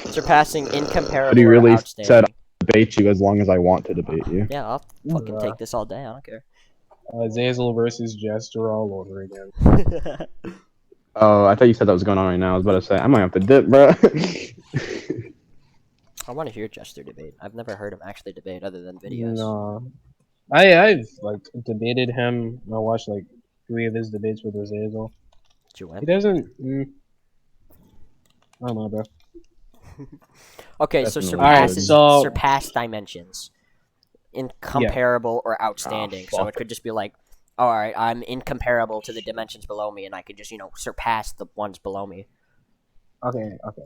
Surpassing incomparable. But he really or outstanding. said, I'll debate you as long as I want to debate you. Yeah, I'll fucking take this all day. I don't care. Zazel versus Jester all over again. Oh, I thought you said that was going on right now. I was about to say, I might have to dip, bro. I want to hear Jester debate. I've never heard him actually debate other than videos. No. I've like debated him. I watched like 3 of his debates with Zazel. Did you win? He doesn't. I don't know, bro. Okay, so Definitely. surpasses Alright, so- surpass dimensions. Incomparable or outstanding. So fuck. it could just be like, all right, I'm incomparable to the dimensions below me, and I could just surpass the ones below me. Okay. All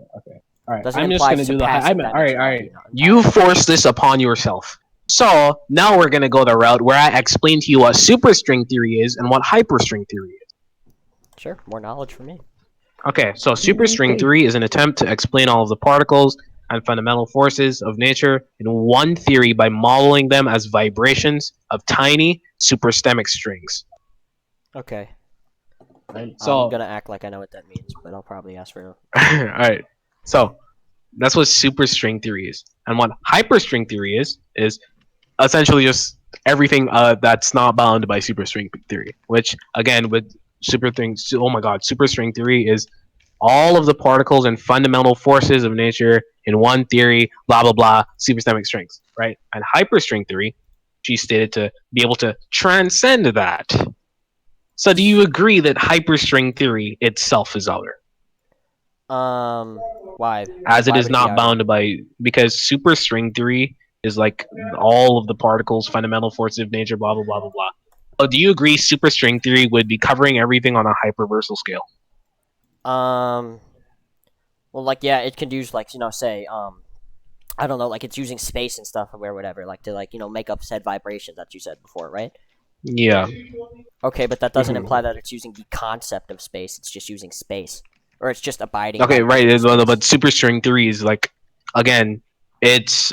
right. Doesn't I'm just imply gonna do the. surpassing All right. dimensionality, not You forced this upon yourself. So now we're gonna go the route where I explain to you what superstring theory is and what hyperstring theory is. Sure, more knowledge for me. Okay, so superstring theory is an attempt to explain all of the particles and fundamental forces of nature in one theory by modeling them as vibrations of tiny superstemic strings. Okay, Right? So, I'm gonna act like I know what that means, but I'll probably ask for. all right. So that's what superstring theory is, and what hyperstring theory is essentially just everything that's not bound by superstring theory. Which again, with superstring theory is all of the particles and fundamental forces of nature in one theory, blah blah blah, superstemic strings, right? And hyperstring theory, she stated to be able to transcend that. So do you agree that hyperstring theory itself is outer? Why? As it Why is would it be not outer? bound by, because superstring theory is like all of the particles, fundamental forces of nature, blah blah blah blah blah. So do you agree superstring theory would be covering everything on a hyperversal scale? Well, like, yeah, it can use, like, say, I don't know, like, it's using space and stuff or whatever, like, to, like, make up said vibrations that you said before, right? Yeah. Okay, but that doesn't imply that it's using the concept of space, it's just using space. Or it's just abiding. Okay, by right. space. But superstring theory is like, again, it's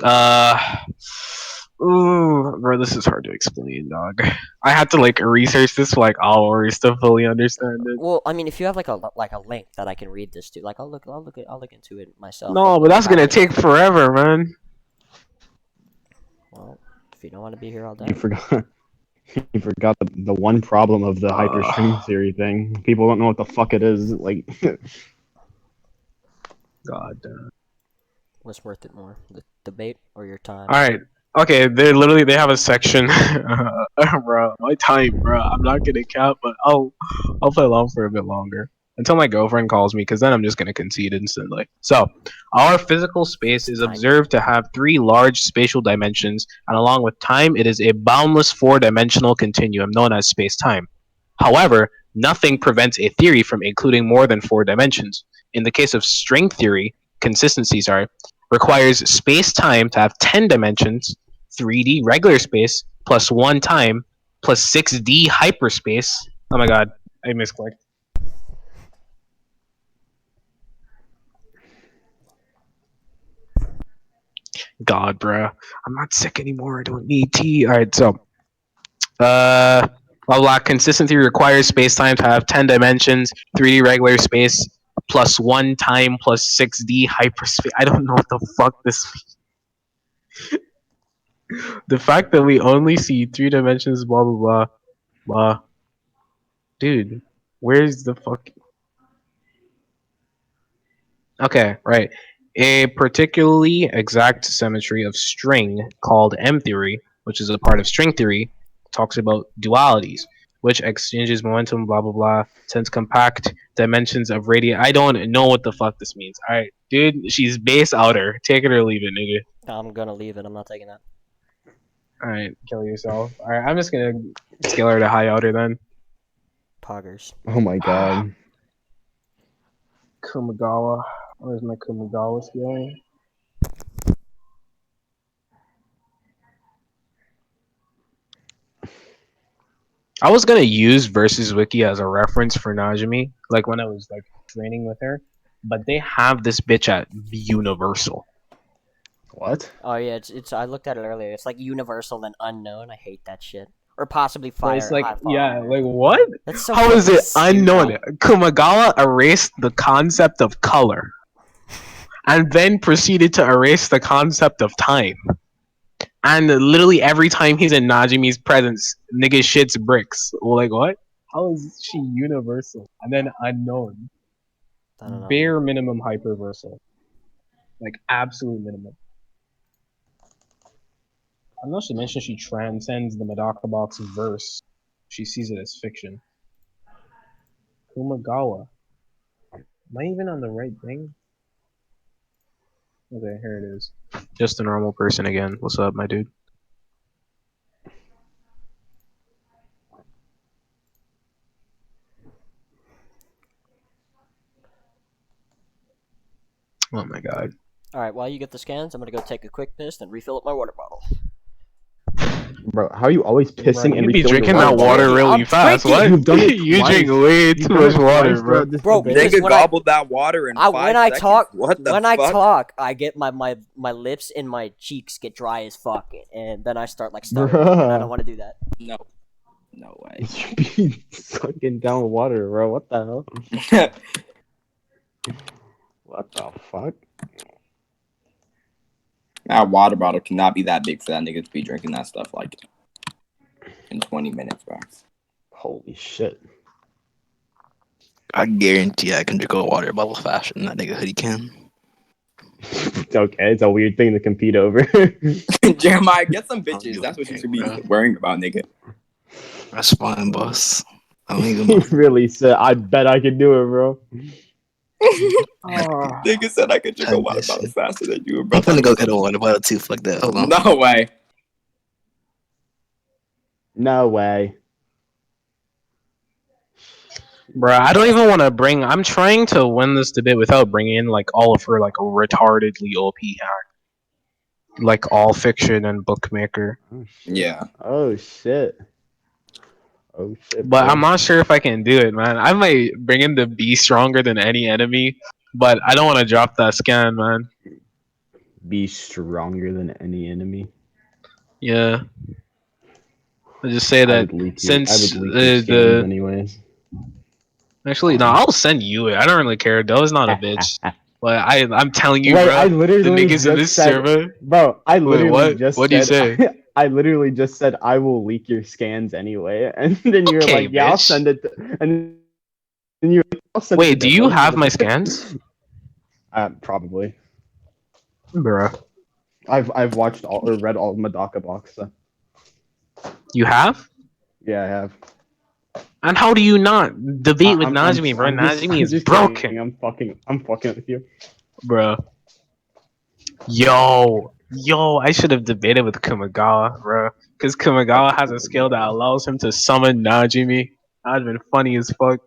ooh, bro, this is hard to explain, dog. I had to like research this for like hours to fully understand it. Well, I mean, if you have like a link that I can read this to, like I'll look into it myself. No, but that's gonna take forever, man. If you don't want to be here all day. You forgot. You forgot the one problem of the hyperstring theory thing. People don't know what the fuck it is. Like, God damn. What's worth it more, the debate or your time? All right. Okay, they have a section. Bro, my time, bro. I'm not gonna count, but I'll play along for a bit longer until my girlfriend calls me, because then I'm just gonna concede instantly. So, our physical space is observed to have 3 large spatial dimensions, and along with time, it is a boundless 4-dimensional continuum known as space-time. However, nothing prevents a theory from including more than 4 dimensions. In the case of string theory, consistency, requires space-time to have 10 dimensions, 3D regular space plus 1 time plus 6D hyperspace. Oh my god, I misclicked. God, bruh. I'm not sick anymore. I don't need tea. Alright, so. Blah, blah. Consistency requires space-time to have 10 dimensions, 3D regular space, plus 1 time plus 6D hyperspace. I don't know what the fuck this means. The fact that we only see 3 dimensions, blah, blah, blah, blah. Dude, where's the fuck? Okay, right. A particularly exact symmetry of string called M theory, which is a part of string theory, talks about dualities, which exchanges momentum, blah blah blah, since compact dimensions of radii. I don't know what the fuck this means. Alright, dude, she's base outer. Take it or leave it, nigga. I'm gonna leave it. I'm not taking that. Alright, kill yourself. Alright, I'm just gonna scale her to high outer then. Poggers. oh my god. Kumagawa. Where's my Kumagawa scaling? I was gonna use Versus Wiki as a reference for Najimi, like when I was like training with her, but they have this bitch at Universal. What? Oh yeah, it's. I looked at it earlier. It's like universal and unknown. I hate that shit. Or possibly So fire. it's like, high fall. yeah, like what? That's so How is fucking it unknown? stupid. Kumagawa erased the concept of color, and then proceeded to erase the concept of time. And literally every time he's in Najimi's presence, nigga shits bricks. Like what? How is she universal and then unknown? I don't know. Bare minimum hyperversal. Like absolute minimum. I'm not to mention she transcends the Medaka box verse. She sees it as fiction. Kumagawa. Am I even on the right thing? Okay, here it is. Just a normal person again. What's up, my dude? Oh my god. Alright, while you get the scans, I'm gonna go take a quick piss and refill up my water bottle. Bro, how are you always pissing Bro, and you be refilling drinking your that water drinking, really I'm fast. drinking. What? You've done it You twice. drink way You've too done much it water, twice bro. throughout this Bro, debate. because Nigga when I- gobbled that water in 5 when I seconds. talk, What the when fuck? I talk, I get my lips and my cheeks get dry as fuck, and then I start like stuttering. And I don't want to do that. No. No way. You be sucking down water, bro. What the hell? What the fuck? That water bottle cannot be that big for that nigga to be drinking that stuff like in 20 minutes, bro. Holy shit. I guarantee I can drink a water bottle faster than that nigga Hoodie can. It's okay. It's a weird thing to compete over. Jeremiah, get some I'll bitches. do That's what you it, should be bro. worrying about, nigga. That's fine, boss. I don't He even really said, I bet I can do it, bro. Nigga said I could drink a Chug water that bottle shit. faster than you, bro. I'm gonna go get a water bottle too. Fuck that. Hold on. No way. No way. Bruh, I don't even want to bring. I'm trying to win this debate without bringing in like all of her like retardedly OP hack, like all fiction and bookmaker. Oh, shit. Yeah. Oh, shit. Oh, shit. But bro. I'm not sure if I can do it, man. I might bring in the be stronger than any enemy, but I don't want to drop that scan, man. Be stronger than any enemy. Yeah. I just say I that would leak your, since I would leak your scans anyways. actually, no, I'll send you it. I don't really care. Doe's not a bitch. But I'm telling you, Wait, bro, I the literally niggas in just this said, server. bro, I literally what? just What'd you said, say? I literally just said I will leak your scans anyway, and then you're Okay, like, yeah, I'll bitch. send it, and then you're like, I'll send it. Wait, to do you Dylan. have my scans? Probably. Bruh. I've watched all or read all of Madaka box. So. You have? Yeah, I have. And how do you not debate with I'm Najimi, bro? Najimi I'm is just broken, kidding. I'm fucking with you. bro. Yo, I should have debated with Kumagawa, bro. Because Kumagawa has a skill that allows him to summon Najimi. That'd been funny as fuck.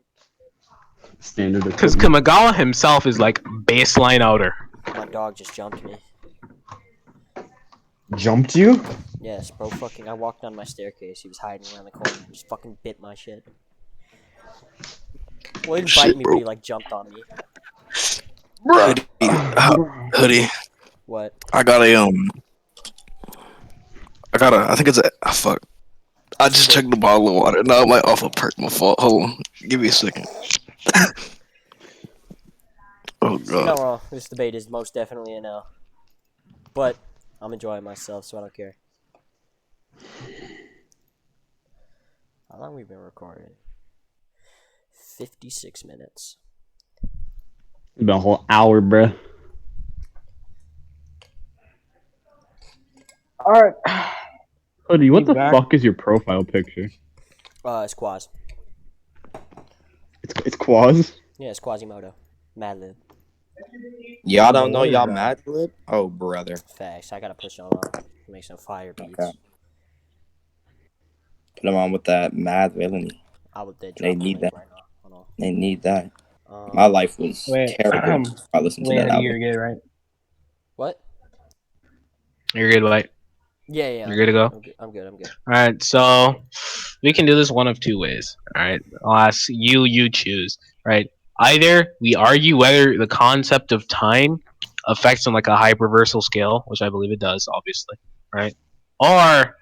Standard Because equipment. Kumagawa himself is like baseline outer. My dog just jumped me. Jumped you? Yes, bro. Fucking, I walked down my staircase. He was hiding around the corner. Just fucking bit my shit. Well, he didn't bite Shit, me, bro. but he like jumped on me. Hoodie, Hoodie. What? I got a I think it's a fuck. I just checked the bottle of water. Now I might off a perk. My fault. Hold on. Give me a second. Oh No, god. wrong. This debate is most definitely a no. But I'm enjoying myself, so I don't care. How long have we been recording? 56 minutes. It's been a whole hour, bruh. Alright. Hoodie, what the fuck is your profile picture? It's Quaz. It's Quaz? Yeah, it's Quasimodo. Madlib. Y'all don't know What is y'all that? mad lib? Oh, brother. Facts. I gotta push y'all on. Make some fire beats. Okay. Put them on with that mad villainy. I would dead They drop the need link that. right now. Hold They need that. on. My life was Wait, terrible. I listened to wait, that Hoodie, you're album. good, right? What? You're good, right? Yeah. You're good to go? I'm good. Alright, so we can do this one of two ways. Alright, I'll ask you, you choose. Right? Either we argue whether the concept of time affects on like a hyperversal scale, which I believe it does, obviously. Right? Or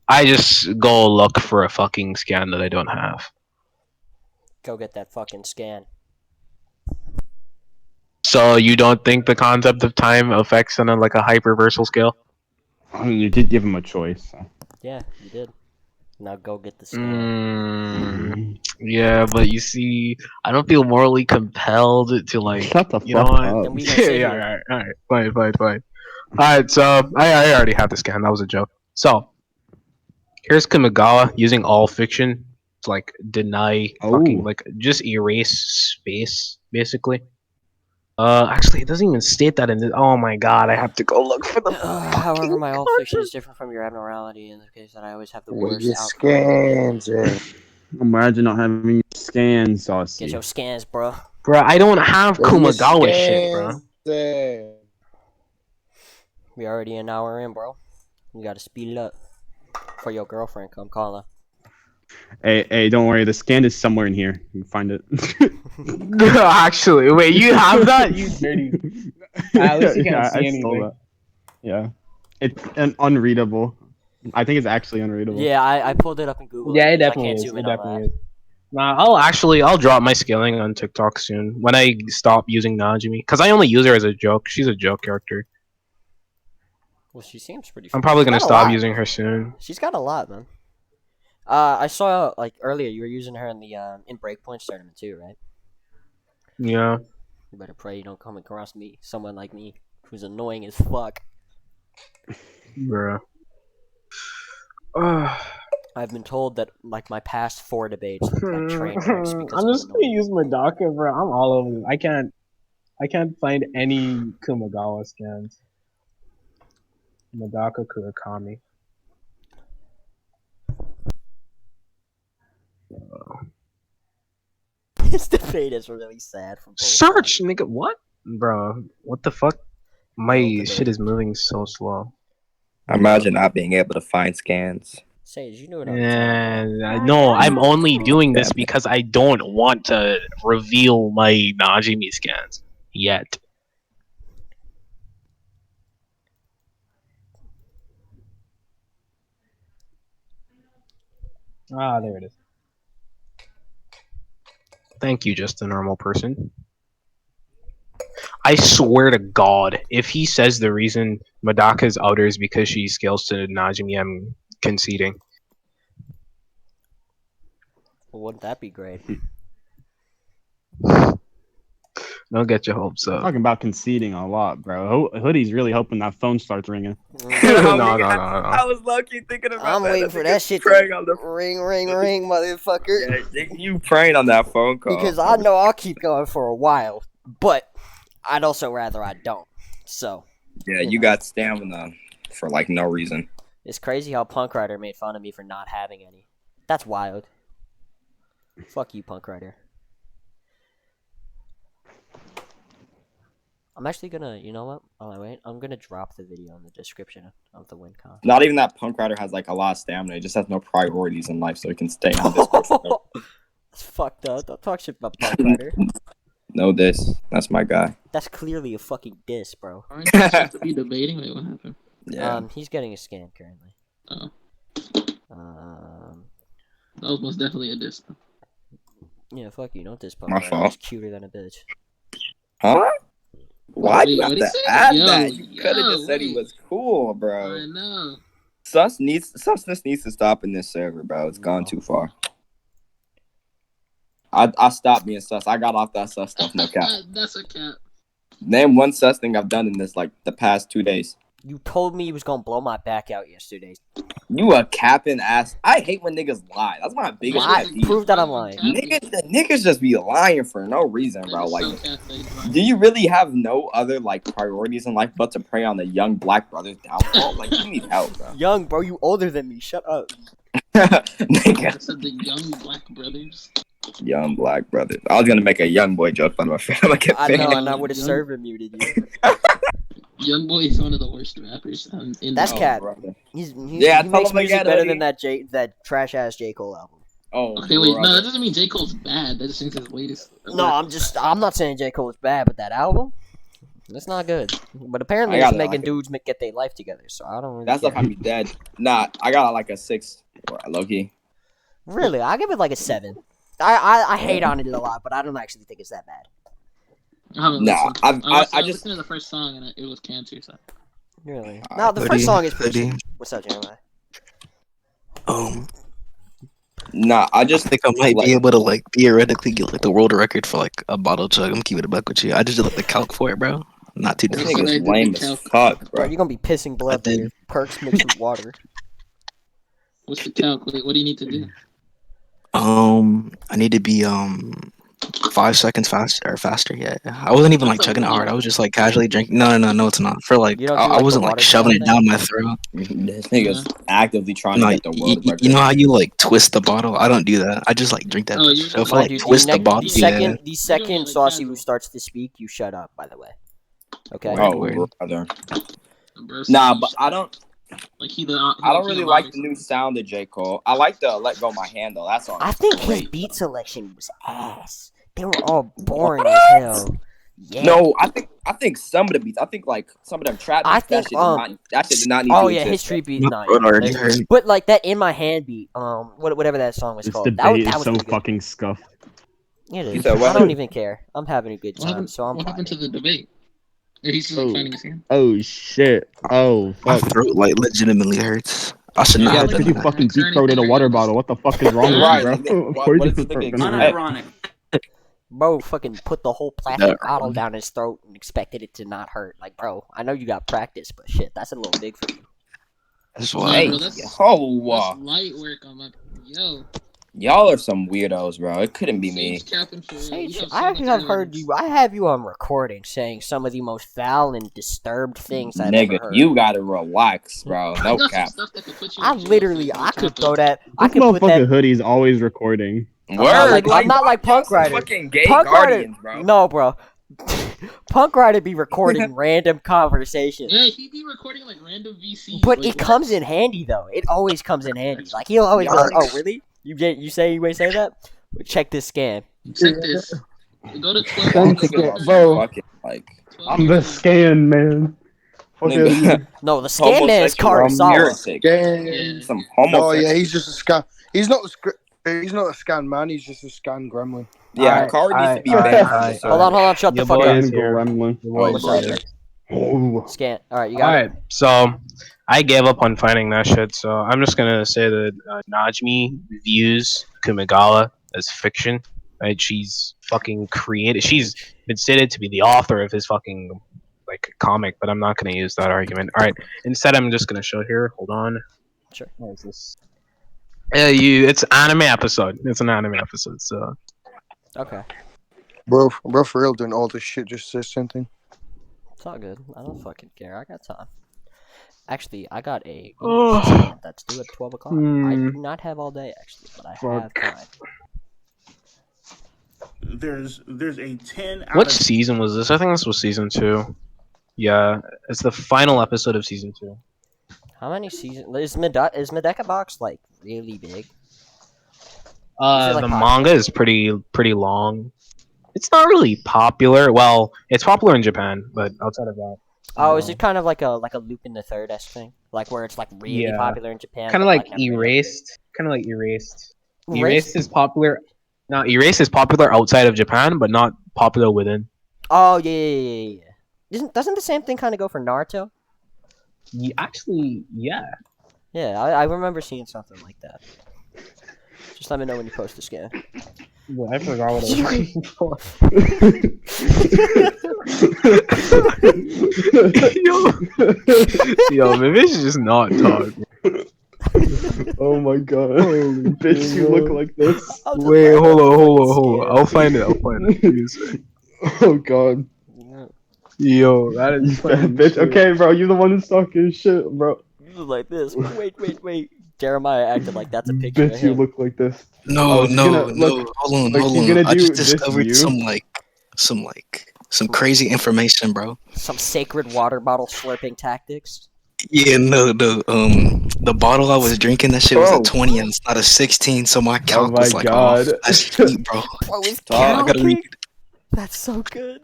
I just go look for a fucking scan that I don't have. Go get that fucking scan. So you don't think the concept of time affects on a, like a hyperversal scale? I mean, you did give him a choice. So. Yeah, you did. Now go get the scan. Yeah, but you see, I don't feel morally compelled to like. Shut the You know fuck what? up. Then we gonna sit Yeah, here. alright, fine. Alright, so I already have the scan. That was a joke. So here's Kamigawa using all fiction to like deny fucking Oh. like just erase space basically. Actually, it doesn't even state that in the. Oh my god, I have to go look for the. However, my all fiction content. is different from your abnormality in the case that I always have the Where worst your outcome. scans at? Imagine not having scans, Saucy. Get your scans, bro. Bro, I don't have Where your Kumagawa shit, bro. scans at? We already an hour in, bro. You gotta speed it up. For your girlfriend, come call her. Hey, don't worry. The scan is somewhere in here. You can find it. Actually, wait, you have that? You dirty. At least you can't see I stole anything. that. Yeah. It's an unreadable. I think it's actually unreadable. Yeah, I pulled it up in Google. Yeah, it because I definitely can't is. zoom It in on definitely that. is. Nah, I'll drop my scaling on TikTok soon when I stop using Najimi, because I only use her as a joke. She's a joke character. Well, she seems pretty. I'm probably she's gonna got a stop lot. using her soon. She's got a lot, man. I saw like earlier you were using her in the in Breakpoints tournament too, right? Yeah. You better pray you don't come across me, someone like me, who's annoying as fuck. Bruh. I've been told that like my past 4 debates look like train wrecks because I'm of just I'm gonna annoying. use Madaka, bro. I'm all over it. I can't find any Kumagawa scans. Madaka Kurakami. This debate is really sad for both Search, sides. nigga. What? Bro, what the fuck? Well, My debate. shit is moving so slow. Imagine not being able to find scans. Sage, you knew it on the time. And no, I'm only doing this because I don't want to reveal my Najimi scans yet. Ah, there it is. Thank you, just a normal person. I swear to God, if he says the reason Madaka's outer is because she scales to Najimi, I'm conceding. Well, wouldn't that be great? Don't get your hopes up. Talking about conceding a lot, bro. Hoodie's really hoping that phone starts ringing. No. I was low-key thinking about I'm that. waiting for that shit to ring, motherfucker. Yeah, you praying on that phone call. Because I know I'll keep going for a while, but I'd also rather I don't. So. Yeah, you got stamina for like no reason. It's crazy how Punk Rider made fun of me for not having any. That's wild. Fuck you, Punk Rider. I'm actually gonna, you know what? Oh, wait. I'm gonna drop the video in the description of the win con. Not even that Punk Rider has like a lot of stamina. He just has no priorities in life, so he can stay on this. That's fucked up. Don't talk shit about Punk Rider. No, that's my guy. That's clearly a fucking diss, bro. Aren't you supposed to be debating? Wait, what happened? Yeah. He's getting a scan currently. Oh. That was most definitely a diss. Yeah, fuck you. Don't diss Punk My Rider. fault. He's cuter than a bitch. Huh? Why do you have What'd he to say? add Yo, that? You could have yo, just said he wait. was cool, bro. I know. Susness needs to stop in this server, bro. It's gone too far. I stopped being sus. I got off that sus stuff, no cap. That's a cap. Name one sus thing I've done in this like the past 2 days. You told me you was gonna blow my back out yesterday. You a capping ass. I hate when niggas lie. That's my biggest Lie. pet peeve. Prove that I'm lying. Niggas just be lying for no reason, bro. Like, do you really have no other like priorities in life but to prey on the young black brother's downfall? Like, you need help, bro. Young, bro, you older than me. Shut up. Nigga. I said the young black brothers. Young black brothers. I was gonna make a young boy joke, but I'm like, I know, and I would have server muted you. Young Boy is one of the worst rappers. That's cat. He makes music better than that trash ass J. Cole album. Oh, okay, wait, no, that doesn't mean J. Cole's bad. That just means his latest. No, I'm not saying J. Cole is bad, but that album, that's not good. But apparently, it's making dudes get their life together. So I don't really. That stuff care. might be dead. Nah, I got like a 6, low key. Really, I give it like a 7. I hate on it a lot, but I don't actually think it's that bad. Nah, I just listened to the first song and it was Cancer. So. Really? No, the first song is pretty. What's up, Jeremiah? Nah, I just think I might be able to like theoretically get like the world record for like a bottle chug. I'm keeping it back with you. I just did like the calc for it, bro. Not too difficult. I think it's lame as fuck, bro. You're gonna be pissing blood with your perks mixed with water. What's the calc? What do you need to do? I need to be 5 seconds faster. Yeah, I wasn't even like chugging it hard. I was just like casually drinking. No, it's not. For like, I wasn't like shoving it down my throat. This nigga's actively trying to get the world record. You know how you like twist the bottle? I don't do that. I just like drink that. So if I like twist the bottle, the second Saucy who starts to speak, you shut up. By the way. Okay. Oh, brother. Nah, but I don't. Like I don't really like the new sound of J. Cole. I like the Let Go My Hand though. That song. I think his beat selection was ass. They were all boring as hell. Yeah. No, I think some of the beats. I think like some of them trap beats. That shit did not need. Oh yeah, his street beats not. But like that In My Hand beat, whatever that song was called. That was so really fucking scuffed. It is. I don't even care. I'm having a good time. What happened to the debate? He's just like finding his hand. Oh shit! Oh fuck! My throat like legitimately hurts. I should not. Yeah, because you fucking deep throated a water bottle. What the fuck is wrong with you, bro? Unironic. Bro, fucking put the whole plastic bottle down his throat and expected it to not hurt. Like, bro, I know you got practice, but shit, that's a little big for you. That's why. That's light work on my Y'all are some weirdos, bro. It couldn't be me. Sage, I have heard you. I have you on recording saying some of the most foul and disturbed things I've ever heard. You gotta relax, bro. No cap. I could throw that. I could put that. Hoodie's always recording. Word. I'm not like Punk Rider. Fucking gay guardians, bro. No, bro. Punk Rider be recording random conversations. Yeah, he be recording like random VCs. But it comes in handy though. It always comes in handy. Like he'll always be like, "Oh, really? You say you may say that? Well, check this scan. Check this. Go to 12. Bro, I'm the scan man. No, the scan man is Karasawa. Some homosexual. Oh yeah, he's just a scan. He's not a scan man. He's just a scan gremlin. Yeah, Car needs to be banned. Hold on. Shut the fuck up. Oh. Scan. All right, you got it. Alright, so I gave up on finding that shit, so I'm just gonna say that Najimi views Kamigawa as fiction. Right? She's fucking created. She's been stated to be the author of his fucking like comic, but I'm not gonna use that argument. Alright, instead I'm just gonna show here. Hold on. Sure. What is this? It's anime episode. It's an anime episode, so. Okay. Bro, for real, doing all this shit just says something. It's all good. I don't fucking care. I got time. Actually, I got a Oh. assignment that's due at 12 o'clock. I Hmm. do not have all day, actually, but I Fuck. have time. There's a 10 out What of season was this? I think this was season 2. Yeah, it's the final episode of season 2. How many seasons? Is Medeka Box, like, really big? The like manga is pretty long. It's not really popular. Well, it's popular in Japan, but outside of that, Oh, is it kind of like a Lupin the Third-esque thing? Like, where it's, like, really Yeah. popular in Japan? kind of but, like never really- Erased. Kind of like Erased. Erased? Erased is popular. No, Erased is popular outside of Japan, but not popular within. Oh, yeah. Doesn't the same thing kind of go for Naruto? Actually, yeah. Yeah, I remember seeing something like that. Just let me know when you post the scan. Well, I forgot what I was looking for. Yo, maybe I should just not talk. Oh my god. Bitch, you look like this. Wait, hold on. I'll find it. Give me a sec. Oh god. Yo, that is You funny fat bitch. shit. Okay, bro, you the one who's talking shit, bro. You look like this. Wait. Jeremiah acted like that's a picture of Bitch, you him. look like this. No, Oh, no, you're gonna- no. look, Hold like, on. you're gonna I just do this discovered view? some crazy information, bro. Some sacred water bottle slurping tactics. Yeah, no. The bottle I was drinking, that shit was Bro. a 20 and it's not a 16, so my Oh calc my was like, god. oh, that's cheap, bro. Bro, it's I gotta read it. That's so good.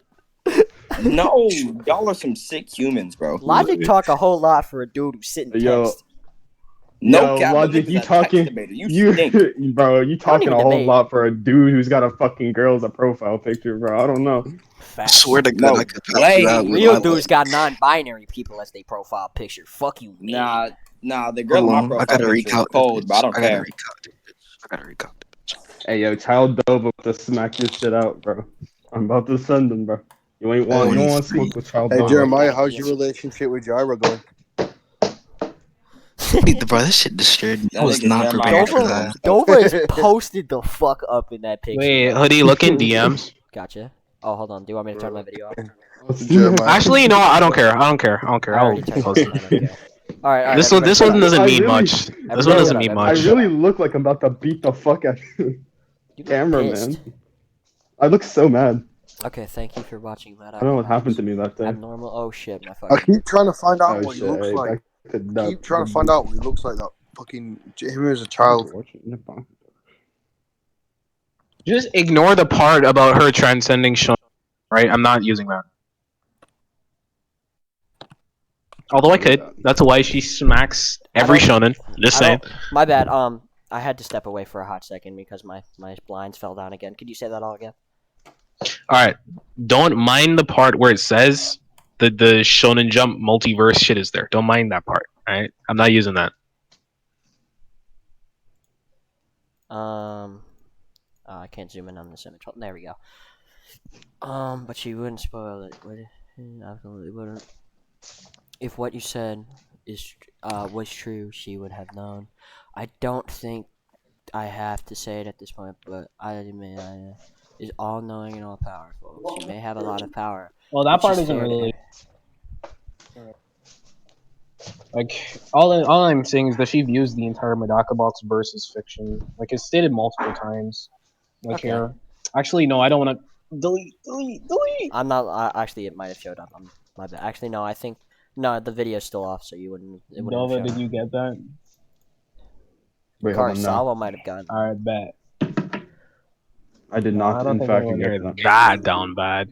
No, y'all are some sick humans, bro. Logic talk a whole lot for a dude who's sitting Yo. text. No, Yo, cap, Logic, this is you a text talking? debater. You stink. Bro, you talking even a whole debate. lot for a dude who's got a fucking girl as a profile picture, bro. I don't know. I Facts. swear to God, No I could help way. you out with Real my dudes life. got non-binary people as their profile picture. Fuck you, man. Nah, the girl in Hold my on, I profile gotta picture is recount cold, but I don't care. I gotta recount it. Hey, yo, child Dove up to smack your shit out, bro. I'm about to send him, bro. You don't want to smoke with child Hey, Dove. Jeremiah, how's your relationship with Jaira going? Bro, that shit disturbed me. I was nigga not Jeremiah prepared for Dova, that. Dova is posted the fuck up in that picture. Wait, bro. Hoodie, look in DMs. Gotcha. Oh, hold on. Do you want me to turn my video off? Jeremiah. Actually, no, I don't care. I I I'll already turned post it it. on. Okay. All right. This everybody shut one up. doesn't I mean really- much. This Everybody one shut doesn't up, mean I much. really look like I'm about to beat the fuck out of you. You look Cameraman. pissed. I look so mad. Okay, thank you for watching that. I don't know what happened to me that day. Abnormal. Oh shit, my I fucking. keep trying to find out Oh what he shit, looks hey, like. back to I that- keep trying to find out what he looks like. That fucking him as a child. Just ignore the part about her transcending shonen, right? I'm not using that. Although I could. That's why she smacks every shonen. Just I saying. don't- My bad. I had to step away for a hot second because my blinds fell down again. Could you say that all again? Alright. Don't mind the part where it says the Shonen Jump multiverse shit is there. Don't mind that part. Alright? I'm not using that. I can't zoom in on this image. Oh, there we go. But she wouldn't spoil it. Absolutely wouldn't. If what you said was true, she would have known. I don't think I have to say it at this point, but I admit is all knowing and all powerful. She may have a lot of power. Well, that but part she's isn't scared of really. her. Like, all I'm saying is that she views the entire Medaka box versus fiction. Like, it's stated multiple times. Like, Okay. here. Actually, no, I don't want to. Delete. I'm not. Actually, it might have showed up. My bad. Actually, no. I think no. The video's still off, so you wouldn't. It wouldn't have Nova, shown did up. you get that? Wait, hold on, no. Karasawa might have gotten. Alright, bet. I did I not, don't in think fact, anyone get here that. that down bad.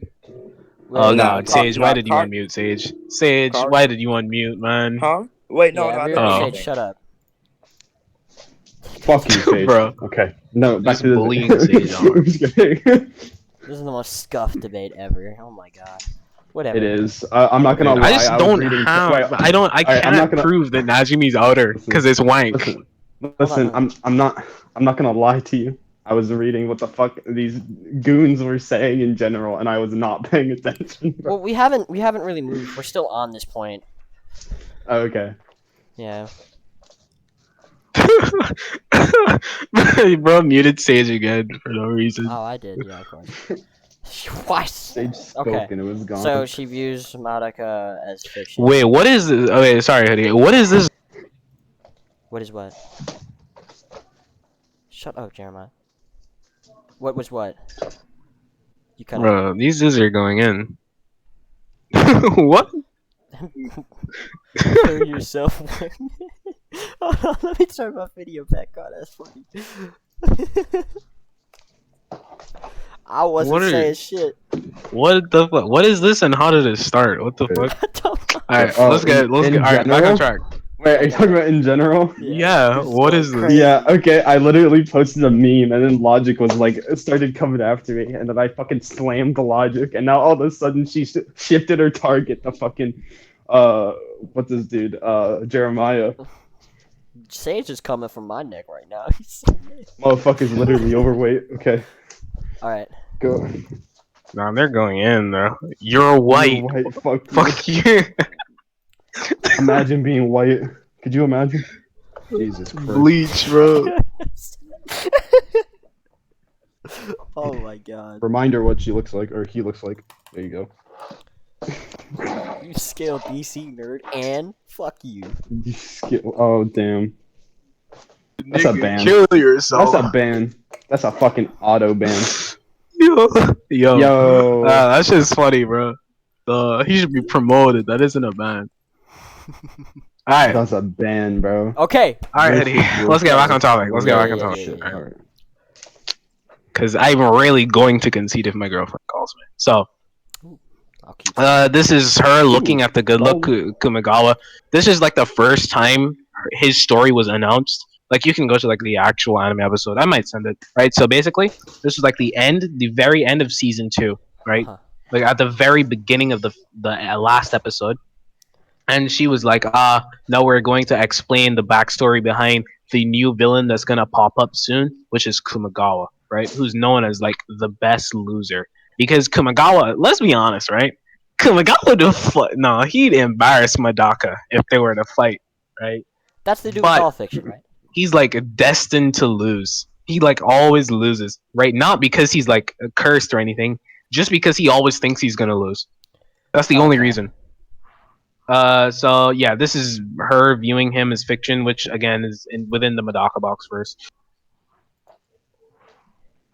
Well, Oh no, god, Sage, why did you Car- unmute, Sage? Sage, Car- why did you unmute, man? Huh? Wait, no, yeah, no, I everybody didn't Oh. say Sage, shut up. Fuck you, Sage. Bro. Okay. No, back Just to the bullying Sage on. I'm just kidding. This is the most scuffed debate ever. Oh my god. Whatever. It is. I'm not gonna lie. I just don't have. Wait, I can't prove that Najimi's outer because it's wank. Listen. I'm not gonna lie to you. I was reading what the fuck these goons were saying in general, and I was not paying attention. Well, we haven't really moved. We're still on this point. Oh, okay. Yeah. Bro muted Sage again for no reason. Oh, I did. Yeah, of course. What? Sage spoke Okay. and it was gone. So she views Madoka as fiction. Wait, what is this? Okay, sorry, Hoodie. What is this? What is what? Shut up, Jeremiah. What was what? You cut out. Bro, these are going in. What? Show yourself. Hold on, let me turn my video back on. That's funny. I wasn't saying shit. What the fuck? What is this and how did it start? What the fuck? I don't know. Alright, let's get alright, back on track. Wait, are you talking about in general? Yeah, what is this? Yeah, okay, I literally posted a meme and then Logic was like, started coming after me and then I fucking slammed the Logic and now all of a sudden she shifted her target to fucking, what's this dude, Jeremiah. Sage is coming from my neck right now. Motherfucker's literally overweight, okay. Alright. Go. Nah, they're going in though. You're white. You're white. Fuck you. Imagine being white. Could you imagine? Jesus Christ. Bleach, bro. Oh my god. Remind her what she looks like, or he looks like. There you go. You scale DC nerd, and fuck you. Oh, damn. That's a ban. Kill yourself. That's a ban. That's a fucking auto ban. Yo. That's just funny, bro. He should be promoted. That isn't a ban. Alright. That's a ban, bro. Okay. Alright, Eddie. Let's get back on topic. Because I'm really going to concede if my girlfriend calls me. So, this is her looking at the good look Kumigawa. This is like the first time his story was announced. Like, you can go to like the actual anime episode. I might send it. Right. So basically, this was like the very end of season 2. Right. Like at the very beginning of the last episode. And she was like, now we're going to explain the backstory behind the new villain that's going to pop up soon, which is Kumigawa, right? Who's known as, like, the best loser. Because Kumigawa, let's be honest, right? Kumigawa, he'd embarrass Madoka if they were to fight, right? That's the dude with all fiction, right? He's, like, destined to lose. He, like, always loses, right? Not because he's, like, cursed or anything, just because he always thinks he's going to lose. That's the only reason. So yeah, this is her viewing him as fiction, which again is within the Madoka box verse.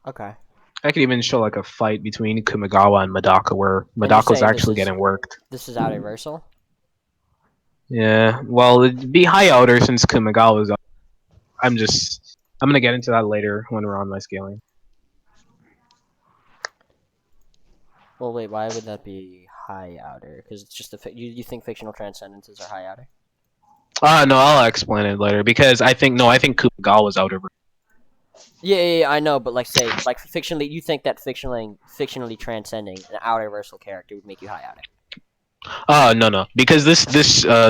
Okay. I could even show like a fight between Kumigawa and Madoka where Madoka's actually getting worked. This is out universal? Yeah, well, it'd be high outer since Kumigawa's out. I'm gonna get into that later when we're on my scaling. Well, wait, why would that be high outer? Because it's just you think fictional transcendences are high outer? No, I'll explain it later because I think Kumigawa's outer. Yeah, I know, but like say fictionally, you think that fictionally transcending an outer versal character would make you high outer? No, because this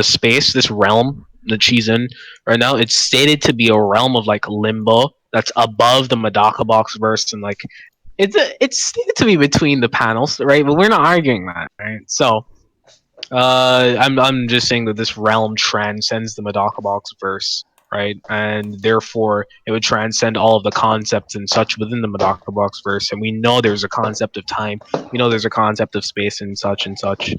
space, this realm that she's in right now, it's stated to be a realm of like limbo that's above the Madoka box verse and like. It's stated to be between the panels, right? But we're not arguing that, right? So, I'm just saying that this realm transcends the Madoka box verse, right? And therefore, it would transcend all of the concepts and such within the Madoka box verse. And we know there's a concept of time. We know there's a concept of space and such and such.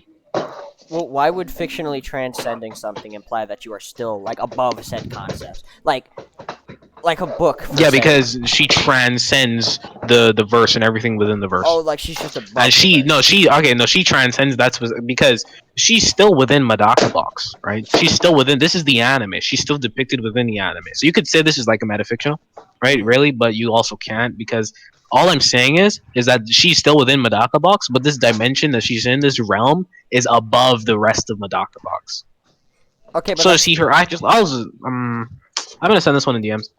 Well, why would fictionally transcending something imply that you are still like above said concepts? Like a book. Yeah, because she transcends the verse and everything within the verse. Oh, like she's just above. And she transcends. That's because she's still within Madoka box, right? She's still within. This is the anime. She's still depicted within the anime. So you could say this is like a metafictional, right? Really, but you also can't because all I'm saying is that she's still within Madoka box, but this dimension that she's in, this realm, is above the rest of Madoka box. Okay, but so to see her, I'm gonna send this one in DMs.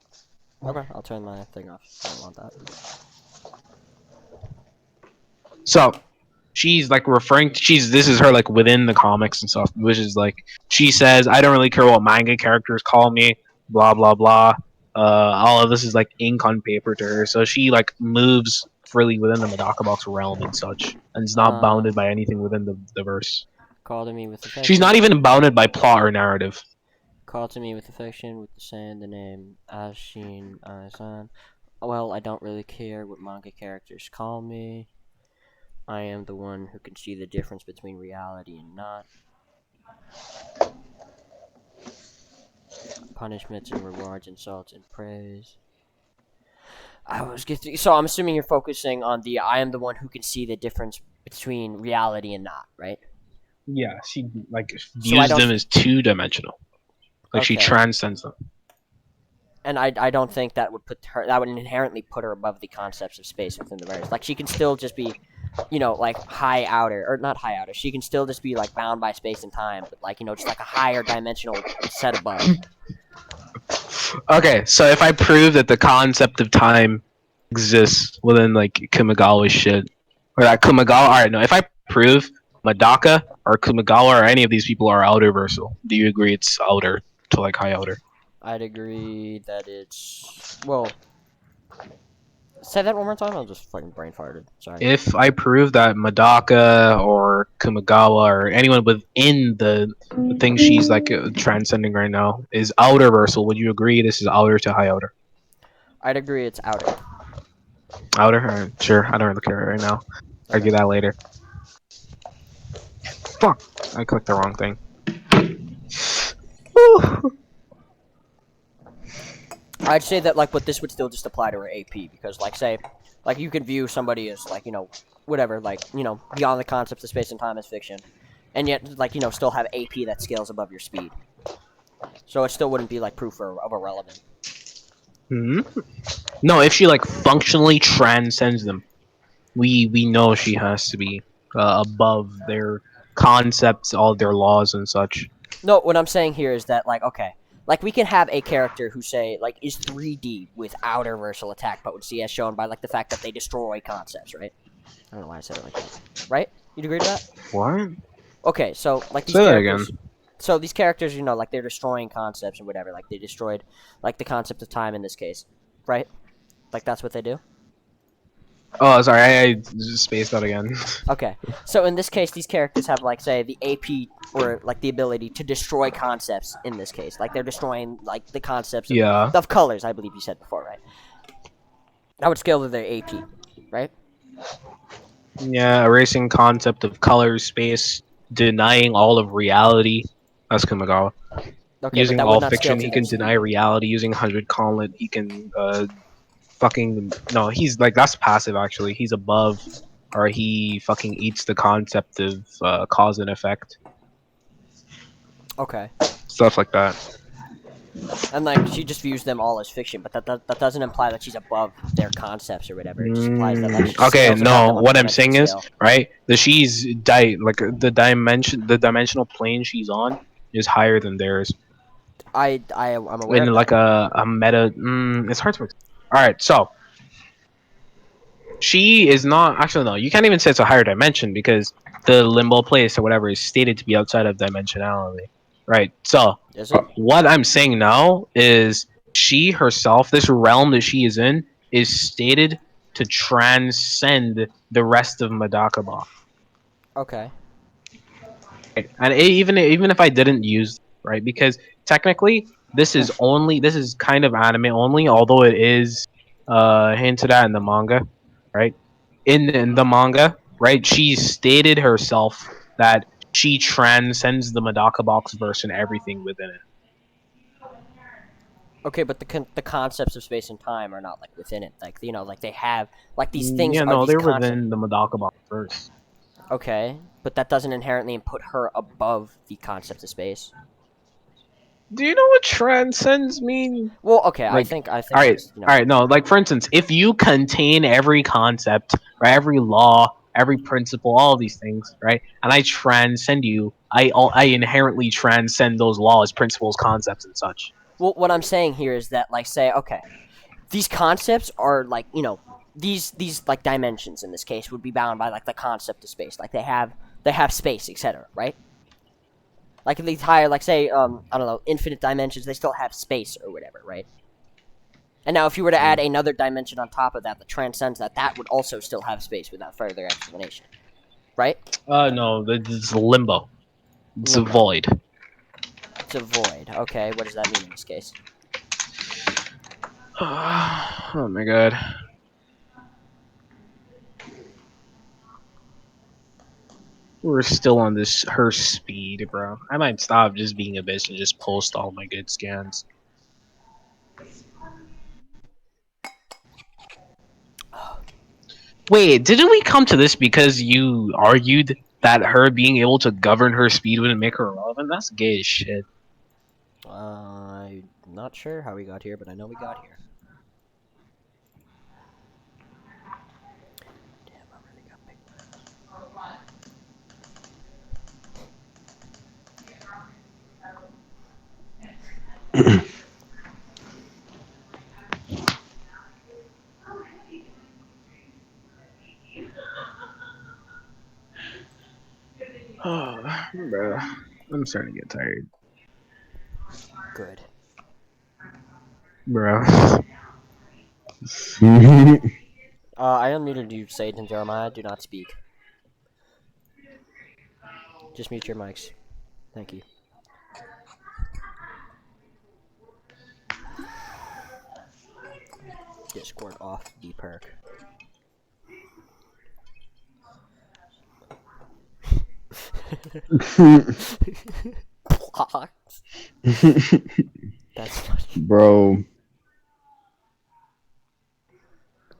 Okay, I'll turn my thing off. I don't want that. So, she's like referring to this is her like within the comics and stuff, which is like she says, I don't really care what manga characters call me, blah blah blah. All of this is like ink on paper to her, so she like moves freely within the Medaka box realm and such, and is not bounded by anything within the verse. Call to me with affection. She's not even bounded by plot or narrative. Call to me with affection, with the saying the name Ashin Aisan. Well, I don't really care what manga characters call me. I am the one who can see the difference between reality and not. Punishments and rewards, insults and praise. So I'm assuming you're focusing on the I am the one who can see the difference between reality and not, right? Yeah, she like views them as two-dimensional. Like she transcends them. And I don't think that would inherently put her above the concepts of space within the verse. Like she can still just be, like high outer or not high outer. She can still just be like bound by space and time, but like just like a higher dimensional set above. Okay, so if I prove that the concept of time exists within like Kamigawa's shit, or that Kamigawa, alright, no, if I prove Madaka or Kamigawa or any of these people are outer-versal, do you agree it's outer to like high outer? I'd agree that it's say that one more time. I'm just fucking brain farted. Sorry. If I prove that Madaka or Kamigawa or anyone within the thing she's like transcending right now is outer-versal, would you agree this is outer to high outer? I'd agree it's outer. Outer? Alright, sure. I don't really care right now. Argue that later. Fuck! I clicked the wrong thing. I'd say that but this would still just apply to her AP because say you could view somebody as whatever beyond the concepts of space and time as fiction, and yet still have AP that scales above your speed. So it still wouldn't be proof of irrelevant. No, if she functionally transcends them, we know she has to be above their concepts, all their laws and such. No, what I'm saying here is that okay. We can have a character who, say, is 3D with outer-versal attack potency, as shown by, the fact that they destroy concepts, right? I don't know why I said it like that. Right? You'd agree to that? What? Okay, so, these Say that characters... again. So, these characters, they're destroying concepts and whatever. They destroyed, the concept of time in this case. Right? That's what they do? Oh, sorry, I spaced out again. Okay, so in this case, these characters have, say, the AP, or, the ability to destroy concepts in this case. They're destroying, the concepts of colors, I believe you said before, right? That would scale to their AP, right? Yeah, erasing concept of color, space, denying all of reality. That's Kamigawa. Okay, using all fiction, he can deny reality. Using 100 Collet, he can, no, he's that's passive actually. He's above, or he fucking eats the concept of cause and effect. Okay. Stuff like that. And she just views them all as fiction, but that doesn't imply that she's above their concepts or whatever. It just implies that okay, no, what I'm saying is, right, the dimensional plane she's on is higher than theirs. I'm aware in of that. a meta it's hard to Alright, so she is not actually no, you can't even say it's a higher dimension because the limbo place or whatever is stated to be outside of dimensionality. Right. So what I'm saying now is she herself, this realm that she is in, is stated to transcend the rest of Madakaba. Okay. And even if I didn't use right, because technically this is kind of anime only, although it is hinted at in the manga, right? In the manga, right? She stated herself that she transcends the Madaka box verse and everything within it. Okay, but the concepts of space and time are not within it. They have these things. Yeah, no, they're within the Madaka box verse. Okay, but that doesn't inherently put her above the concept of space. Do you know what transcends mean? Well, okay, I think. All right, no, for instance, if you contain every concept, or every law, every principle, all of these things, right, and I transcend you, I inherently transcend those laws, principles, concepts, and such. Well, what I'm saying here is that, say, okay, these concepts are these like dimensions in this case would be bound by like the concept of space. Like they have space, etc. Right? Like the entire like say I don't know, infinite dimensions, they still have space or whatever, right? And now if you were to add another dimension on top of that that transcends that, that would also still have space without further explanation. Right? No, it's limbo. It's Limbo. a void. It's a void. Okay, what does that mean in this case? Oh my god. We're still on this her speed, bro. I might stop just being a bitch and just post all my good scans. Wait, didn't we come to this because you argued that her being able to govern her speed wouldn't make her irrelevant? That's gay as shit. I'm not sure how we got here, but I know we got here. Damn, I really got picked. Oh, bro. I'm starting to get tired. Good. Bro. I unmuted you, Sage and Jeremiah. Do not speak. Just mute your mics. Thank you. Discord off the perk. Blocked. That's funny. Bro.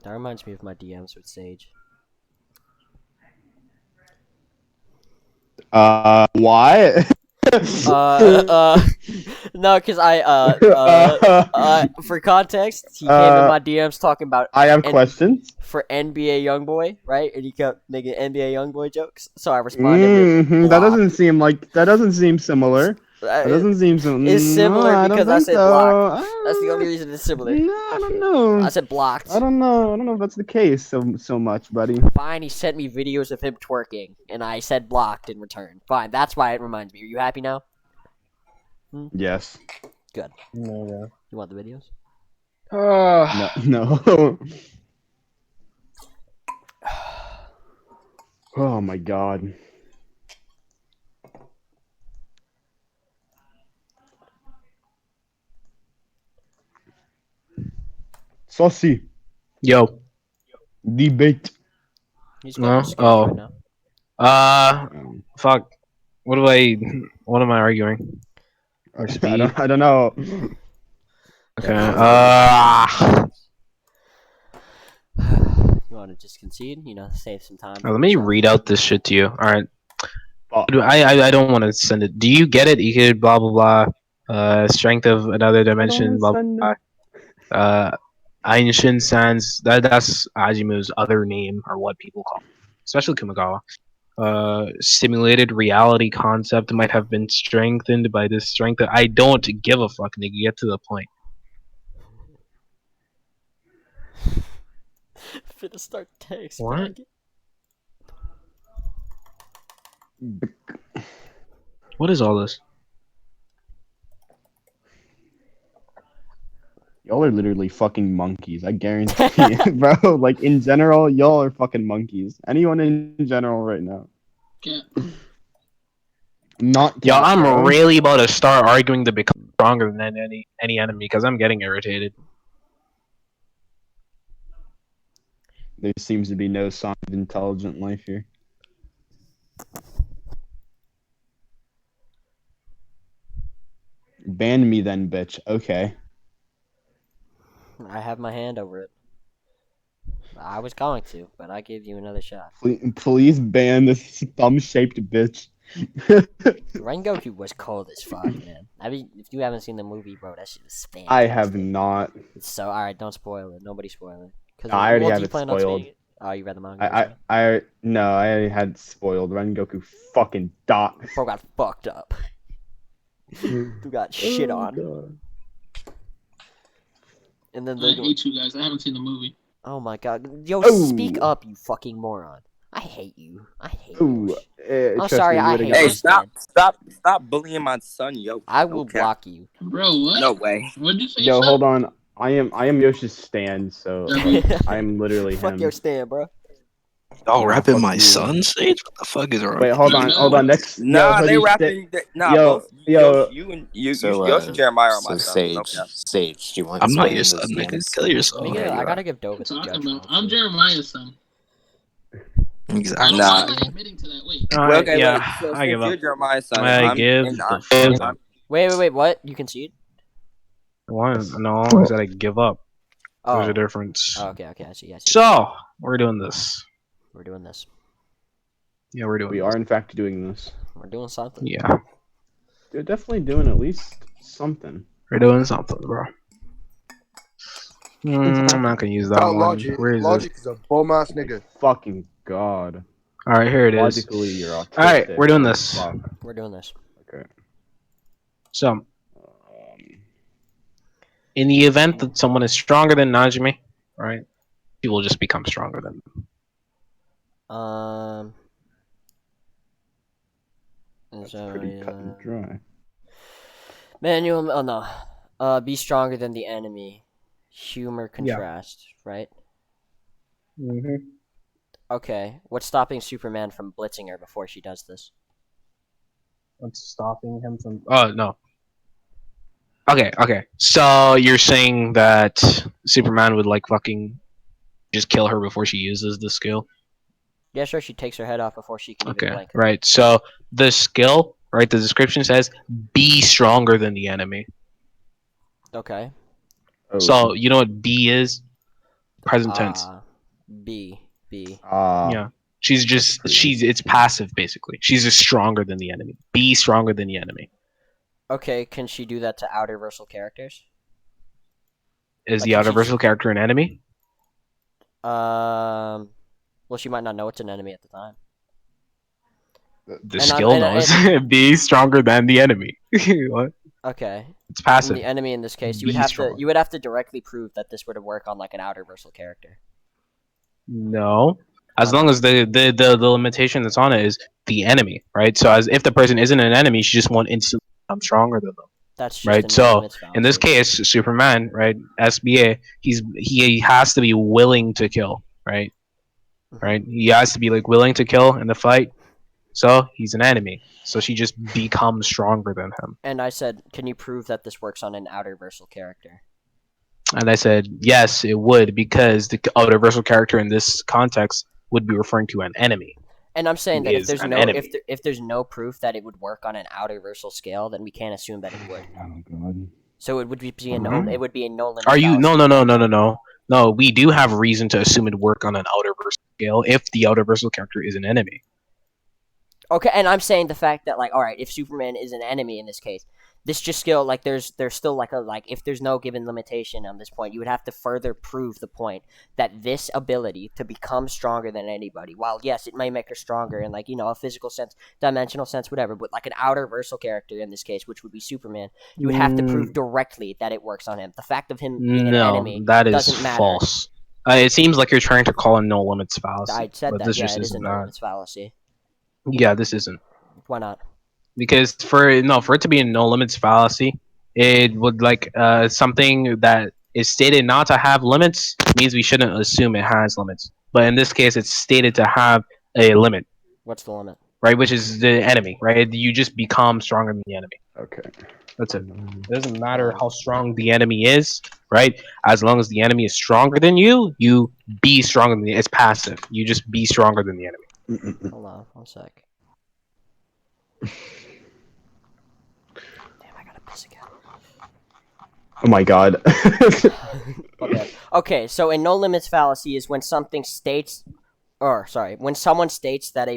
That reminds me of my DMs with Sage. Why? No, because for context, he came in my DMs talking about I have questions. for NBA Youngboy, right? And he kept making NBA Youngboy jokes, so I responded with That blocked. doesn't seem similar. That doesn't seem similar. It's similar No, because I said so. blocked. That's the only reason it's similar. No, I don't know. I said blocked. I don't know if that's the case so much, buddy. Fine, he sent me videos of him twerking, and I said blocked in return. Fine, that's why it reminds me. Are you happy now? Yes. Good. No. You want the videos? No. Oh my god. Saucy. Yo. Debate. He's going to sketch right now. Fuck. What am I arguing? Or speed? I don't know. Okay. You want to just concede? You know, save some time. Let me read out this shit to you. Alright. Oh. I don't want to send it. Do you get it? You could blah blah blah. Strength of another dimension. Blah blah blah. Ancient Sans. That's Ajimu's other name, or what people call him, especially Kumagawa. Simulated reality concept might have been strengthened by this strength. I don't give a fuck, nigga. Get to the point. Finna start text. What? What is all this? Y'all are literally fucking monkeys. I guarantee it, bro. Like, in general, y'all are fucking monkeys. Anyone in general right now. Yeah. Not Yo, I'm bro. really about to start arguing to become stronger than any enemy because I'm getting irritated. There seems to be no sign of intelligent life here. Ban me then, bitch. Okay. I have my hand over it. I was going to, but I gave you another shot. Please ban this thumb-shaped bitch. Rengoku was cold as fuck, man. I mean, if you haven't seen the movie, bro, that shit is fantastic. I have not. It's so alright. Don't spoil it. Nobody spoil it. I already have it spoiled. Oh, you read the manga? No, I had spoiled. Rengoku fucking dot. Bro got fucked up. Who got shit on. God. And then I hate you guys. I haven't seen the movie. Oh my god. Yo, Oh. speak up, you fucking moron. I hate you. I hate Ooh, you. I'm I'm sorry, I hate Hey, you. stop bullying my son, yo. I will block you. Bro, what? No way. What did you say? Yo, son? hold on. I am Yoshi's stand, so like, I am literally Fuck him. your stand, bro. Y'all Nah, rapping fuck my you. son stage? What the fuck is wrong? Wait, hold on. Next, Nah, yo, they Hoodie, rapping. Nah, yo, both yo. you and you, So, Yoshi Jeremiah are my so sons. No Sage, cap. Sage, do you want to I'm not explain your the son, nigga. stance? Kill yourself. I Yeah, you gotta are. give Dova What the you talking judgment. about? I'm Jeremiah's son. Exactly. Nah. I'm not admitting to that. Wait. Well, okay, yeah, wait. So I give since you're up. Jeremiah's son, I I'm give and the I'm, fuck up. Wait, what? You concede? No, I said I give up. There's Oh. a difference. Oh, okay, I see. So, we're doing this. We're doing this. Yeah, we're doing We this. are in fact doing this. We're doing something. Yeah, They're definitely doing at least something. we're doing something, bro. I'm not gonna use that That one. logic, Where is logic it? is a bum ass nigga. Fucking god. Alright, here it is. Logically, you're autistic. Alright, we're doing Holy this. fuck. We're doing this. Okay. So, in the event that someone is stronger than Najimi, right, he will just become stronger than them. That's So, pretty cut and dry. Manual. Oh no. Be stronger than the enemy. Humor contrast. Right. Mm-hmm. Okay. What's stopping Superman from blitzing her before she does this? What's stopping him from? Oh no. Okay. So you're saying that Superman would like fucking just kill her before she uses the skill? Yeah, sure. She takes her head off before she can even blink. Right. So the skill, right? The description says be stronger than the enemy. Okay. Oh. So you know what B is? Present tense. B. Yeah. It's passive basically. She's just stronger than the enemy. Be stronger than the enemy. Okay, can she do that to outer versal characters? Is Like, the outer versal character an enemy? Well, she might not know it's an enemy at the time. The skill knows. Be stronger than the enemy. What? Okay. It's passive. And the enemy in this case, you Be would have to directly prove that this would work on like an outer versal character. No. As long as the limitation that's on it is the enemy, right? So as if the person isn't an enemy, she just won't instantly become stronger than them. That's just right. So in this case, Superman, right? SBA, he has to be willing to kill, right? Right. He has to be like willing to kill in the fight. So he's an enemy. So she just becomes stronger than him. And I said, can you prove that this works on an outer versal character? And I said, yes, it would, because the outer versal character in this context would be referring to an enemy. And I'm saying that if there's no proof that it would work on an outer versal scale, then we can't assume that it would. Oh god. So it would be a no limit. Are you no? We do have reason to assume it work on an outer versal scale if the outer versal character is an enemy. Okay, and I'm saying the fact that, like, all right, if Superman is an enemy in this case, this just skill, like, there's still like if there's no given limitation on this point, you would have to further prove the point that this ability to become stronger than anybody, while yes, it may make her stronger in, like, you know, a physical sense, dimensional sense, whatever, but like an outer versal character in this case, which would be Superman, you would have to prove directly that it works on him. The fact of him being an enemy doesn't matter. False. It seems like you're trying to call a no limits fallacy. I said that. Yeah, it is a no limits fallacy. Yeah, this isn't. Why not? Because for it to be a no limits fallacy, it would like something that is stated not to have limits means we shouldn't assume it has limits. But in this case, it's stated to have a limit. What's the limit? Right, which is the enemy. Right, you just become stronger than the enemy. Okay. That's it. It doesn't matter how strong the enemy is, right? As long as the enemy is stronger than you, you be stronger than it's passive. You just be stronger than the enemy. Hold on, 1 sec. Damn, I gotta piss again. Oh my god. Okay, so a no limits fallacy is when something states, when someone states that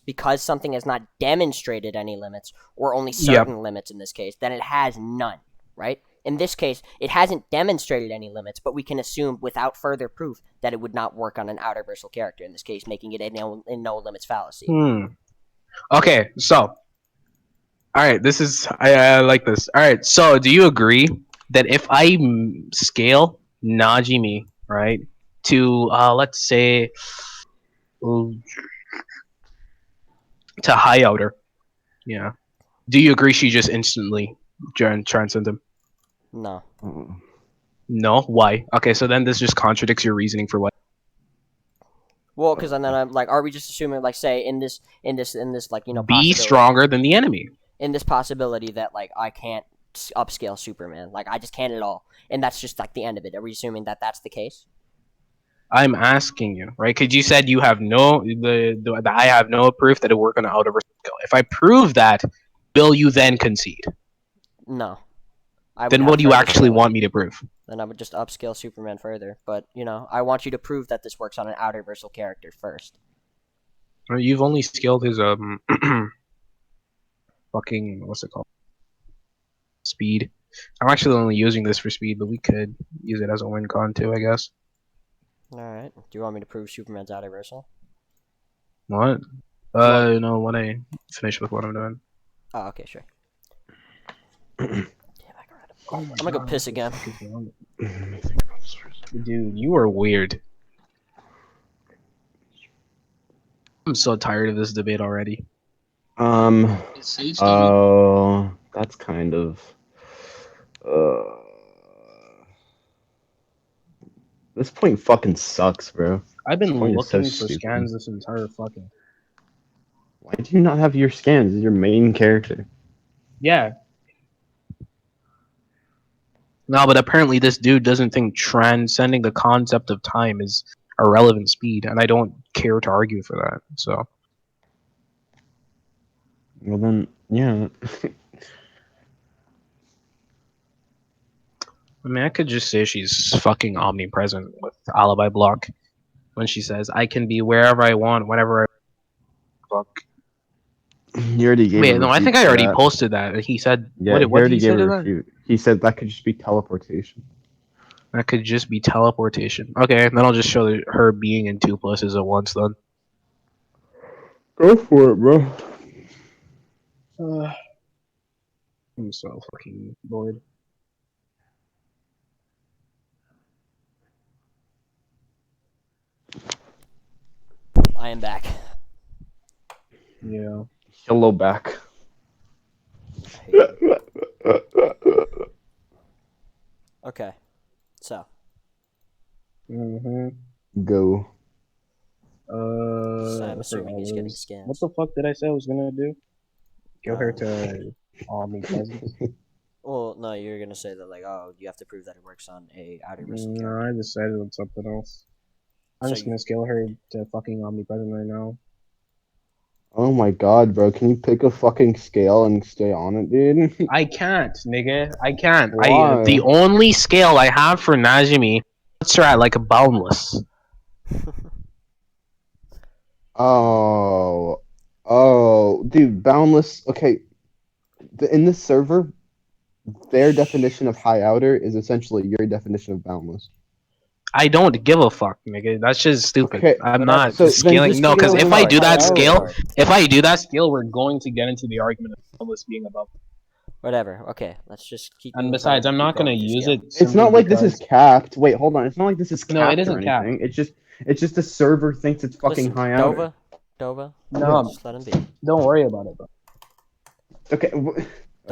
because something has not demonstrated any limits or only certain limits in this case, then it has none, right? In this case, it hasn't demonstrated any limits, but we can assume without further proof that it would not work on an outer versal character in this case, making it a no limits fallacy. Okay, so alright, I like this. Alright, so do you agree that if I scale Najimi, right, to let's say to high outer. Yeah. Do you agree she just instantly transcend him? No. No. Why? Okay, so then this just contradicts your reasoning for what. Well, because then I'm like, are we just assuming, like, say, in this, like, you know, Be possibility, stronger than the enemy. in this possibility that, like, I can't upscale Superman, like, I just can't at all, and that's just like the end of it. Are we assuming that that's the case? I'm asking you, right? Because you said you have no I have no proof that it work on an outer skill. If I prove that, will you then concede? No. I would Then have what do you further actually scaling. want me to prove? Then I would just upscale Superman further. But, you know, I want you to prove that this works on an outer versal character first. Well, you've only scaled his fucking what's it called? Speed. I'm actually only using this for speed, but we could use it as a win con too, I guess. Alright. Do you want me to prove Superman's outer versal? What? No, when I finish with what I'm doing. Oh, okay, sure. Damn, I'm gonna go piss again. Dude, you are weird. I'm so tired of this debate already. Oh, that's kind of. This point fucking sucks, bro. I've been Point is so looking for stupid. scans this entire fucking. Why do you not have your scans as your main character? Yeah. No, but apparently this dude doesn't think transcending the concept of time is a relevant speed, and I don't care to argue for that. So. Well then, yeah. I mean, I could just say she's fucking omnipresent with alibi block when she says, "I can be wherever I want, whenever I." Fuck. He already gave. Wait, a no, I think refute I for already that. posted that. He said, Yeah, "What? he What did already he gave say a to that?" refute. He said that could just be teleportation. That could just be teleportation. Okay, then I'll just show her being in two places at once. Then. Go for it, bro. I'm so fucking bored. I am back. Yeah. Hello back. Okay. So. Go. So I'm I assuming he's forgot getting what scans. the fuck did I say I was gonna do? Kill her to omnipresence. Well, no, you're gonna say that, like, oh, you have to prove that it works on a outer versal No, character. I decided on something else. I'm So just gonna scale her to fucking omnipresent right now. Oh my god, bro. Can you pick a fucking scale and stay on it, dude? I can't, nigga. I can't. Why? The only scale I have for Najimi puts her at like a boundless. Oh. Oh, dude, boundless. Okay. In this server, their definition of high outer is essentially your definition of boundless. I don't give a fuck, nigga. That's just stupid. Okay, I'm whatever. not So then scaling. just No, because scale if her I to do high that outer. scale, we're going to get into the argument of boundless being above. Whatever. Okay, let's just keep. And besides, I'm not gonna use it. It's not like this is capped. Wait, hold on. It's not like this is capped No, it or isn't anything. It's just the server thinks it's fucking Listen, high outer. Dova. No, Just let him be. don't worry about it, bro. Okay. All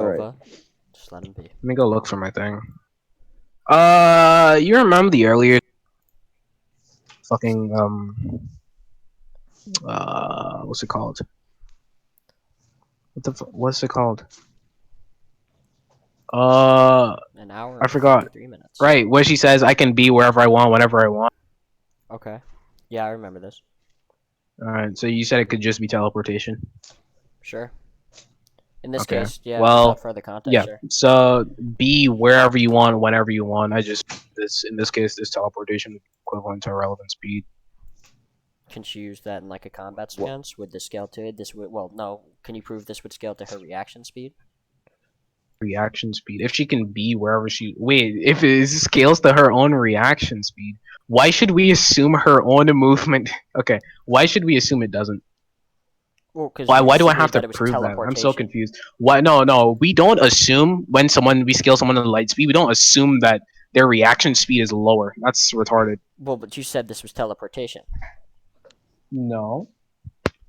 right. Dova. Just let him be. Let me go look for my thing. You remember the earlier fucking what's it called? What's it called? An hour. I forgot. 3 minutes. Right, where she says I can be wherever I want, whenever I want. Okay. Yeah, I remember this. Alright, so you said it could just be teleportation. Sure. In this Okay. case, yeah. Well, without further context, yeah. sure. So be wherever you want, whenever you want. In this case, this teleportation equivalent to relevant speed. Can she use that in like a combat stance? Would this scale to it? This would. Well, no. Can you prove this would scale to her reaction speed? Reaction speed. If she can be wherever she if it scales to her own reaction speed, why should we assume her own movement? Okay, why should we assume it doesn't? Well, because Why do I have to prove that? I'm so confused. Why? No, we don't assume when we scale someone to light speed. We don't assume that their reaction speed is lower. That's retarded. Well, but you said this was teleportation. No.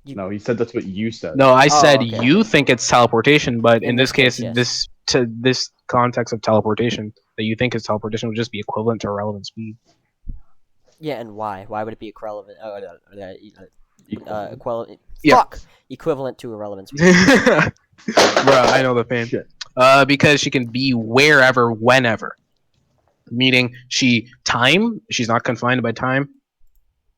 No, he said that's what you said. No, I said okay. you think it's teleportation, but in this case, yes. this context of teleportation that you think is teleportation would just be equivalent to irrelevant speed. Yeah, and why? Why would it be equivalent? Yeah. Equivalent to irrelevant speed. Bruh, I know the pain. Shit. Because she can be wherever, whenever. Meaning, she's not confined by time,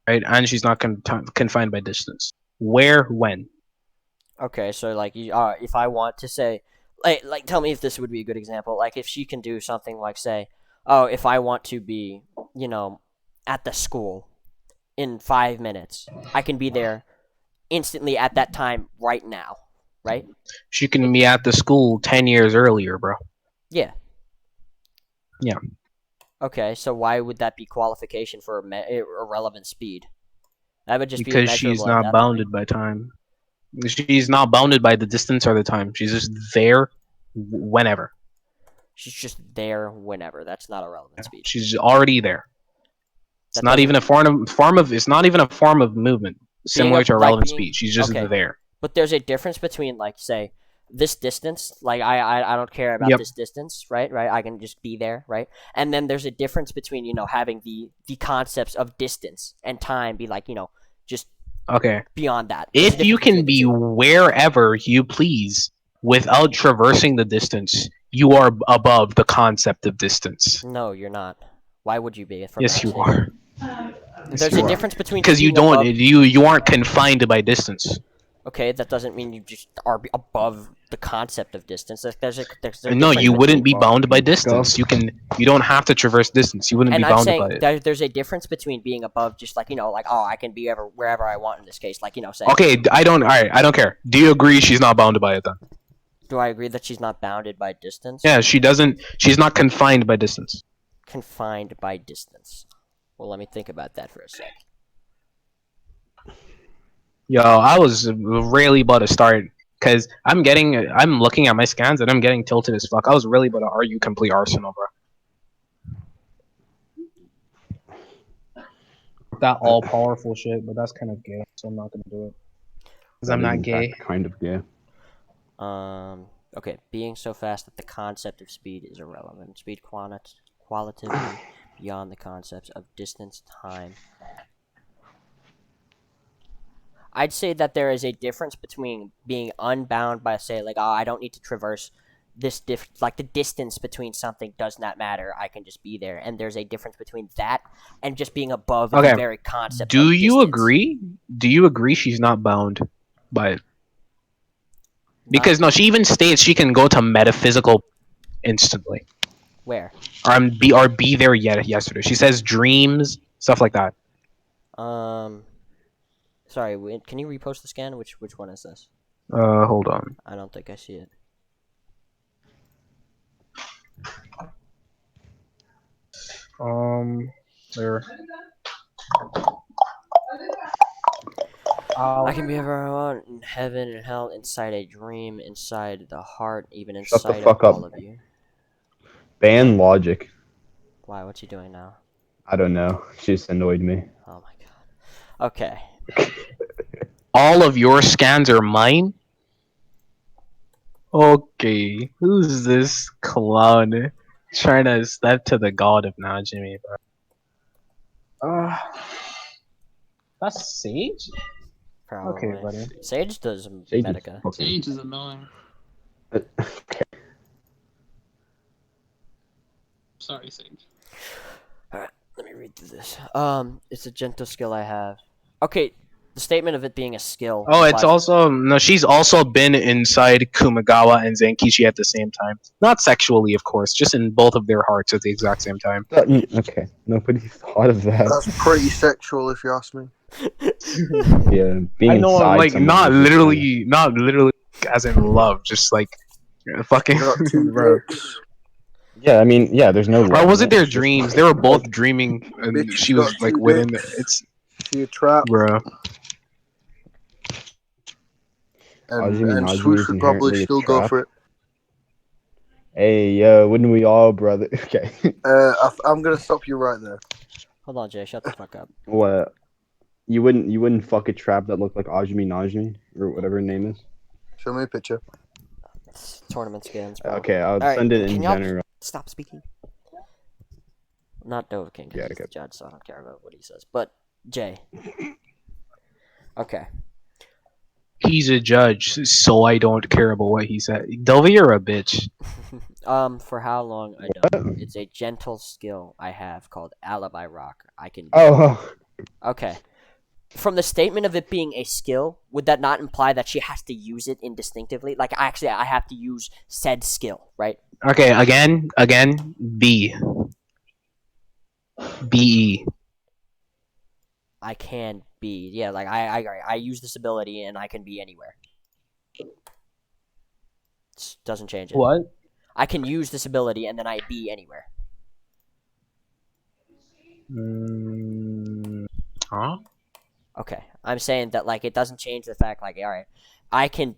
right? And she's not confined by distance. Where, when? Okay, so like, if I want to say, like, tell me if this would be a good example. Like, if she can do something like, say, oh, if I want to be, at the school in 5 minutes, I can be there instantly at that time right now, right? She can be at the school 10 years earlier, bro. Yeah. Yeah. Okay, so why would that be qualification for irrelevant speed? That would just because be she's not bounded by time. She's not bounded by the distance or the time. She's just there whenever. She's just there whenever. That's not irrelevant speed. She's already there. It's not even a form of. It's not even a form of movement similar to irrelevant speed. She's just there. But there's a difference between, like, say, this distance. Like, I don't care about this distance, right? I can just be there, right? And then there's a difference between having the concepts of distance and time be like just beyond that. If you can be wherever you please without traversing the distance, you are above the concept of distance. No, you're not. Why would you be? Yes, you are. There's a difference between because you don't you aren't confined by distance. Okay, that doesn't mean you just are above the concept of distance. No, you wouldn't be bound by distance. You don't have to traverse distance. You wouldn't be bound by it. There's a difference between being above, just like I can be wherever I want in this case, like say. Okay, I don't care. Do you agree she's not bounded by it then? Do I agree that she's not bounded by distance? Yeah, she's not confined by distance. Confined by distance. Well, let me think about that for a sec. Yo, I was really about to start because I'm looking at my scans and I'm getting tilted as fuck. I was really about to argue complete Arsenal, bro. That all powerful shit, but that's kind of gay, so I'm not gonna do it. Because I'm not gay. Kind of gay. Okay, being so fast that the concept of speed is irrelevant. Speed qualitatively beyond the concepts of distance, time. I'd say that there is a difference between being unbound by, say, like, I don't need to traverse this like the distance between something does not matter. I can just be there, and there's a difference between that and just being above the very concept. Do you agree? Do you agree she's not bound by it? Because no, she even states she can go to metaphysical instantly. Where? Or be there yesterday. She says dreams, stuff like that. Sorry, can you repost the scan? Which one is this? Hold on. I don't think I see it. There. I can be everywhere I want in heaven and hell, inside a dream, inside the heart, even inside of all of you. Ban logic. Why? What's he doing now? I don't know. She just annoyed me. Oh my god. Okay. All of your scans are mine? Okay. Who's this clown trying to step to the god of Najimi, bro? That's Sage? Probably. Okay, buddy. Sage does Medica. Sage is annoying. Sorry, Sage. Alright, let me read through this. It's a gentle skill I have. Okay, the statement of it being a skill. Oh, it's also no. She's also been inside Kumagawa and Zenkichi at the same time. Not sexually, of course, just in both of their hearts at the exact same time. Okay, nobody thought of that. That's pretty sexual, if you ask me. Yeah, being I know, inside like not literally as in love, just like fucking. Bro. Yeah, I mean, yeah. There's no. Or was it their dreams? They were both dreaming, and Bitch, she was like within. It's. She a trap. Bro. And Swoosh would probably still go for it. Hey, yo, wouldn't we all, brother? Okay. I'm gonna stop you right there. Hold on, Jay. Shut the fuck up. What? You wouldn't fuck a trap that looked like Ajimi Najimi or whatever her name is. Show me a picture. It's tournament skins, bro. Okay, I'll Alright, send it in can y'all general. stop speaking? Not Dove King, because Yeah, he's okay. the judge, so I don't care about what he says. But, Jay. Okay. He's a judge, so I don't care about what he said. Dove, you're a bitch. For how long, I don't know. It's a gentle skill I have called Alibi Rock. I can... Oh, Okay. From the statement of it being a skill, would that not imply that she has to use it indistinctively? Like, actually, I have to use said skill, right? Okay, again, B. B-E. I can be, yeah, like, I use this ability and I can be anywhere. Doesn't change it. What? I can use this ability and then I be anywhere. Huh? Okay, I'm saying that, like, it doesn't change the fact, like, alright, I can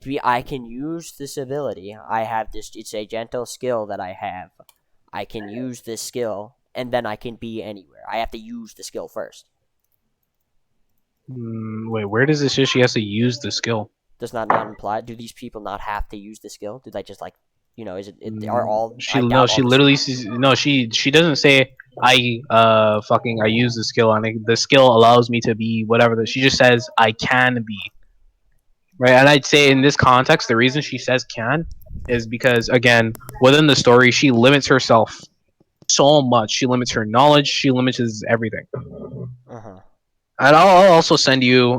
use this ability. I have this, it's a gentle skill that I have. I can use this skill, and then I can be anywhere. I have to use the skill first. Wait, where does this say she has to use the skill? Does not imply, do these people not have to use the skill? Do they just, like, is are all, She all she doesn't say I use the skill and the skill allows me to be whatever. She just says I can be. Right, and I'd say in this context, the reason she says can is because again, within the story, she limits herself so much. She limits her knowledge. She limits everything. Uh-huh. And I'll also send you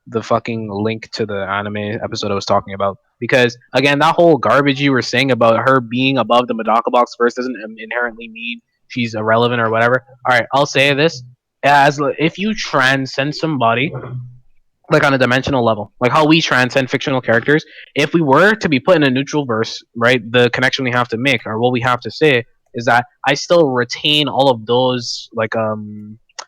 the fucking link to the anime episode I was talking about because again, that whole garbage you were saying about her being above the Medaka box first doesn't inherently mean she's irrelevant or whatever. All right, I'll say this: as if you transcend somebody like on a dimensional level, like how we transcend fictional characters. If we were to be put in a neutral verse, right, the connection we have to make or what we have to say is that I still retain all of those like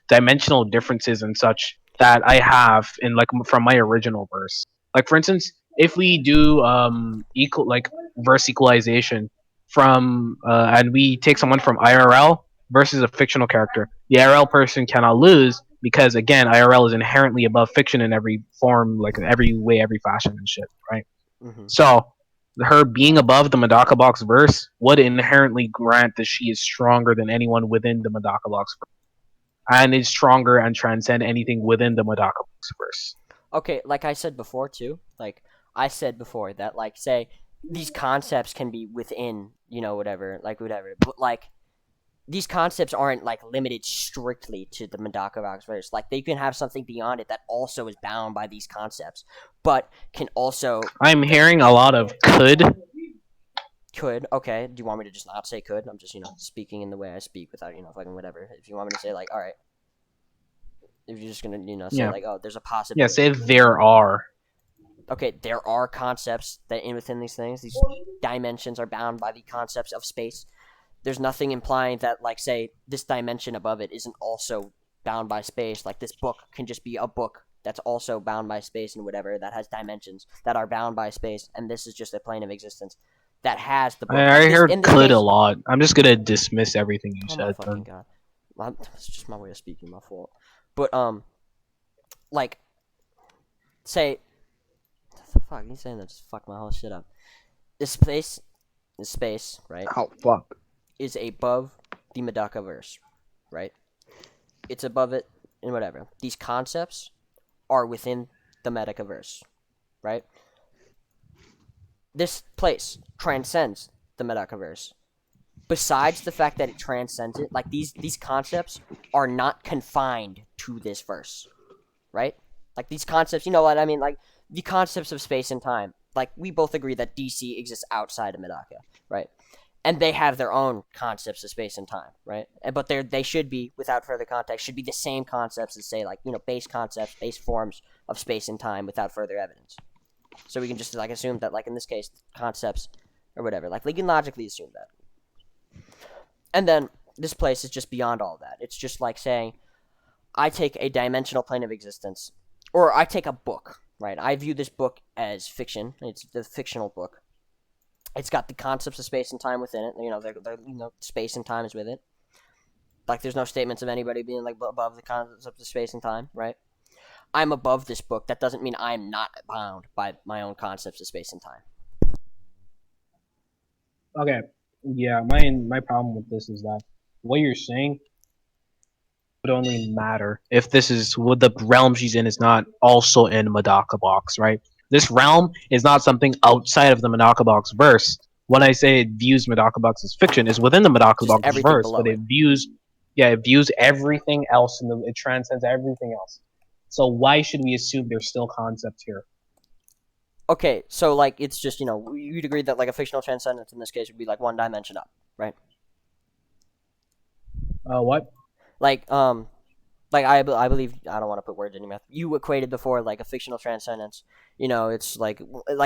dimensional differences and such that I have in like from my original verse. Like for instance, if we do equal like verse equalization from and we take someone from IRL versus a fictional character, the IRL person cannot lose because again, IRL is inherently above fiction in every form, like in every way, every fashion and shit, right? Mm-hmm. So her being above the Medaka box verse would inherently grant that she is stronger than anyone within the Medaka box verse, and is stronger and transcend anything within the Medaka box verse. Okay, like I said before too, like I said before that, like, say these concepts can be within, whatever, but like these concepts aren't like limited strictly to the Medaka box verse. Like they can have something beyond it that also is bound by these concepts, but can also. I'm hearing a lot of could. Could, okay. Do you want me to just not say could? I'm just, speaking in the way I speak without, fucking whatever. If you want me to say, like, alright. If you're just gonna, say, like, oh, there's a possibility. Yeah, say there are. Okay, there are concepts that within these things. These dimensions are bound by the concepts of space. There's nothing implying that, like, say, this dimension above it isn't also bound by space. Like, this book can just be a book that's also bound by space and whatever, that has dimensions that are bound by space, and this is just a plane of existence that has the book. I heard could a lot. I'm just gonna dismiss everything you said. Oh my fucking god. It's just my way of speaking, my fault. But, like, say, fuck, you saying that just fucked my whole shit up. This space, right? Oh, fuck. Is above the Medaka verse, right? It's above it and whatever. These concepts are within the Medaka verse, right? This place transcends the Medaka verse. Besides the fact that it transcends it, like these concepts are not confined to this verse, right? Like these concepts, you know what I mean? Like the concepts of space and time. Like we both agree that DC exists outside of Medaka, right? And they have their own concepts of space and time, right? But they should be, without further context, should be the same concepts as, say, like, base concepts, base forms of space and time without further evidence. So we can just, like, assume that, like, in this case, concepts or whatever. Like, we can logically assume that. And then this place is just beyond all that. It's just like saying, I take a dimensional plane of existence, or I take a book, right? I view this book as fiction. It's the fictional book. It's got the concepts of space and time within it. You know, they're space and time is with it. Like, there's no statements of anybody being like above the concepts of space and time, right? I'm above this book. That doesn't mean I'm not bound by my own concepts of space and time. Okay, yeah, my problem with this is that what you're saying would only matter if this is what the realm she's in is not also in Madaka box, right? This realm is not something outside of the Madaka box verse. When I say it views Madaka box as fiction, is within the Madaka Just box everything verse, below but it. it views everything else it transcends everything else. So why should we assume there's still concepts here? Okay, so like it's just you'd agree that like a fictional transcendence in this case would be like one dimension up, right? What? Like I believe, I don't want to put words in your mouth. You equated before like a fictional transcendence. It's like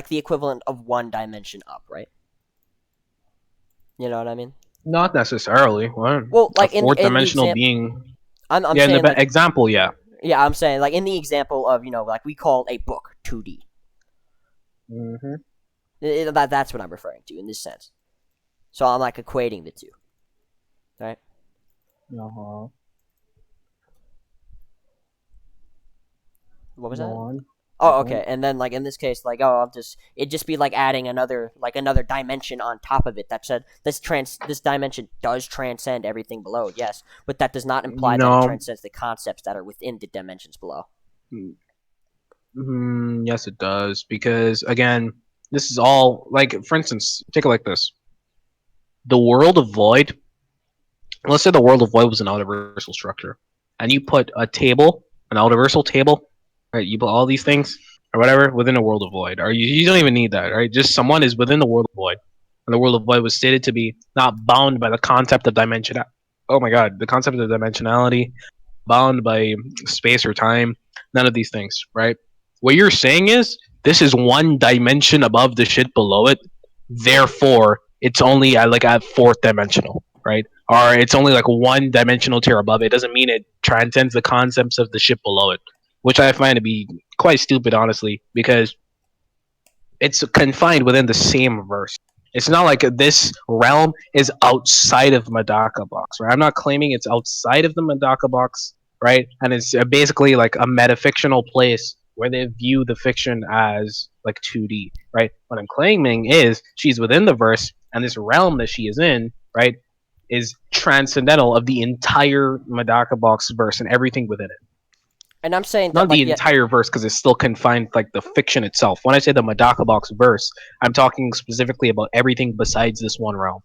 the equivalent of one dimension up, right? You know what I mean? Not necessarily. What? Well, like A fourth in the dimensional example, being. I'm Yeah, in saying the like example, yeah. yeah, I'm saying like in the example of like we call a book 2D. Mm-hmm. That's what I'm referring to in this sense. So I'm like equating the two, right? Uh-huh. What was Go that? on. Oh, okay. And then like in this case, like it'd just be like adding another dimension on top of it. That said, this dimension does transcend everything below, yes, but that does not imply that it No. transcends the concepts that are within the dimensions below. Yes, it does. Because, again, this is all, like, for instance, take it like this. The world of Void, let's say the world of Void was an universal structure. And you put a table, an universal table, right? You put all these things, or whatever, within a world of Void. Or you don't even need that, right? Just someone is within the world of Void. And the world of Void was stated to be not bound by the concept of dimension. Oh my god, the concept of dimensionality, bound by space or time, none of these things, right? What you're saying is this is one dimension above the shit below it, therefore it's only at fourth dimensional, right? Or it's only like one dimensional tier above it. It doesn't mean it transcends the concepts of the shit below it, which I find to be quite stupid, honestly, because it's confined within the same verse. It's not like this realm is outside of Madaka box, right? I'm not claiming it's outside of the Madaka box, right? And it's basically like a metafictional place where they view the fiction as like 2D, right? What I'm claiming is she's within the verse, and this realm that she is in, right, is transcendental of the entire Madaka box verse and everything within it. And I'm saying Not that the entire verse, because it's still confined like the fiction itself. When I say the Madaka box verse, I'm talking specifically about everything besides this one realm.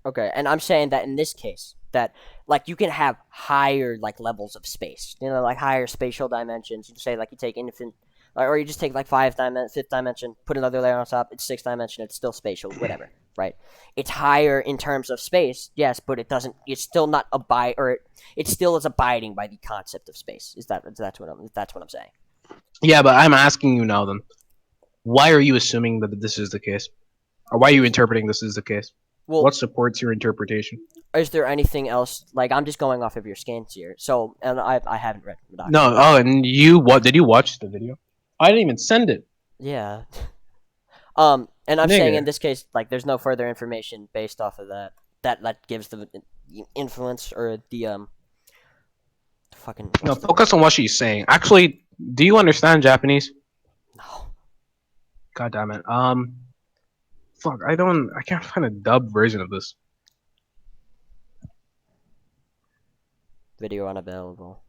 Okay, and I'm saying that in this case, that like you can have higher like levels of space, like higher spatial dimensions. You say like you take infinite, or you just take like fifth dimension, put another layer on top. It's sixth dimension. It's still spatial, whatever, right? It's higher in terms of space, yes, but it doesn't. It's still not it still is abiding by the concept of space. That's what I'm saying? Yeah, but I'm asking you now then, why are you assuming that this is the case, or why are you interpreting this as the case? Well, what supports your interpretation? Is there anything else? Like, I'm just going off of your scans here. So, and I haven't read the document. No. Oh, and did you watch the video? I didn't even send it. Yeah. And I'm saying in this case, like, there's no further information based off of that gives the influence or the fucking. No, focus on what she's saying. Actually, do you understand Japanese? No. God damn it. Fuck. I can't find a dubbed version of this. Video unavailable.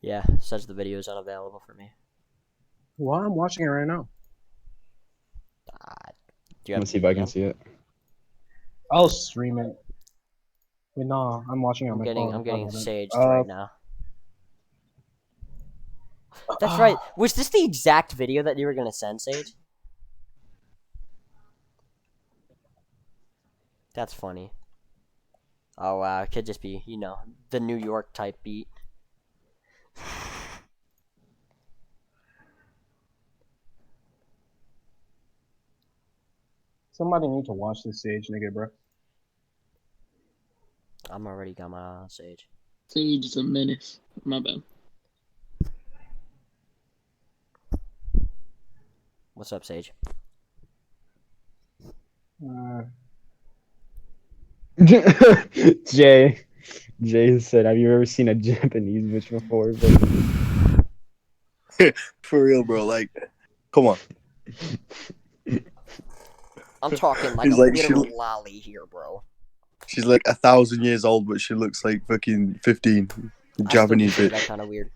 Yeah, says the video is unavailable for me. Well, I'm watching it right now. Do you want to see if I can see it? I'll stream it. Wait, no, I'm watching it on my phone. I'm getting saged right now. That's right. Was this the exact video that you were gonna send, Sage? That's funny. Oh wow, it could just be, the New York type beat. Somebody need to watch this Sage, nigga, bro. I'm already got my eye on Sage. Sage is a menace. My bad. What's up, Sage? Jay said, "Have you ever seen a Japanese bitch before?" For real, bro. Like, come on. I'm talking like He's a like, literal lolly here, bro. She's like 1,000 years old, but she looks like fucking 15. Japanese I still bitch. that kind of weird.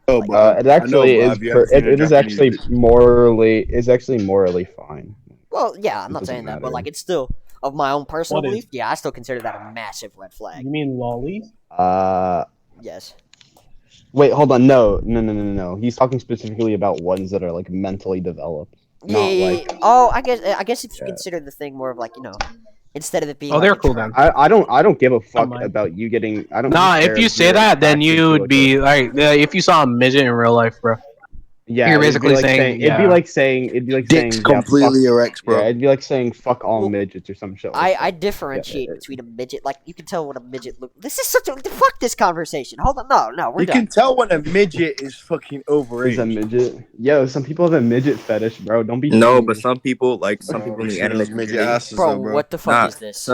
Oh, but It actually I know, but is. have you ever seen a It is Japanese actually bitch? morally fine. Well, yeah, I'm It not doesn't saying that, but matter. like it's still of my own personal What is- belief. Yeah, I still consider that a massive red flag. You mean lollies? Yes. Wait, hold on. No. He's talking specifically about ones that are like mentally developed, not like. Oh, I guess if you Yeah. consider the thing more of like instead of it being. Oh, like they're a cool trap- then. I don't give a fuck mind. about you getting. I don't. Nah, care if you say you're that, then attracted you to would a be girl. like, if you saw a midget in real life, bro. Yeah, You're it'd be basically like saying, it'd be yeah. like saying Dick's yeah, completely fuck, erect, bro. Yeah, it'd be like saying fuck all Well, midgets or some shit. Like I that. differentiate Yeah. between a midget. Like you can tell what a midget look. This is such a fuck this conversation. Hold on, no, we're You done. can tell when a midget is fucking Is a overage. midget? Yo, some people have a midget fetish, bro. Don't be. No, shady. but some people in Oh, the shit, anime those midget community, asses, Bro, though, bro. what the fuck Nah, is this?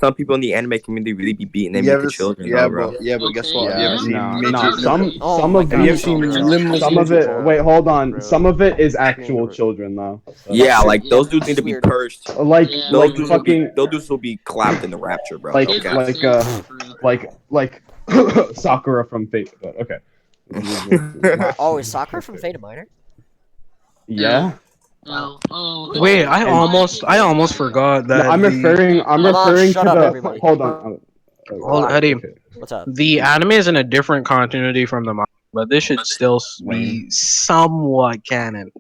some people in the anime community really be beating them You with ever the children, yeah, though, bro. but guess what? Have you Yeah, ever seen no, midget? some Oh some my of God, Have you ever these, seen bro. limbless some of midget? it. Wait, hold on. Bro. Some of it is actual children, though. So, Yeah, That's like those dudes This need to is be weird. purged. like Those dudes fucking will be clapped in the rapture, bro. like No cap. like Sakura from Fate. But okay. Oh, is Sakura from Fate Minor? Yeah. Wait, I almost forgot No, that. I'm referring Hold on, to shut up, the. everybody. Hold on. Hold, Eddie. Okay. What's up? The anime is in a different continuity from the manga, but this should still be somewhat canon.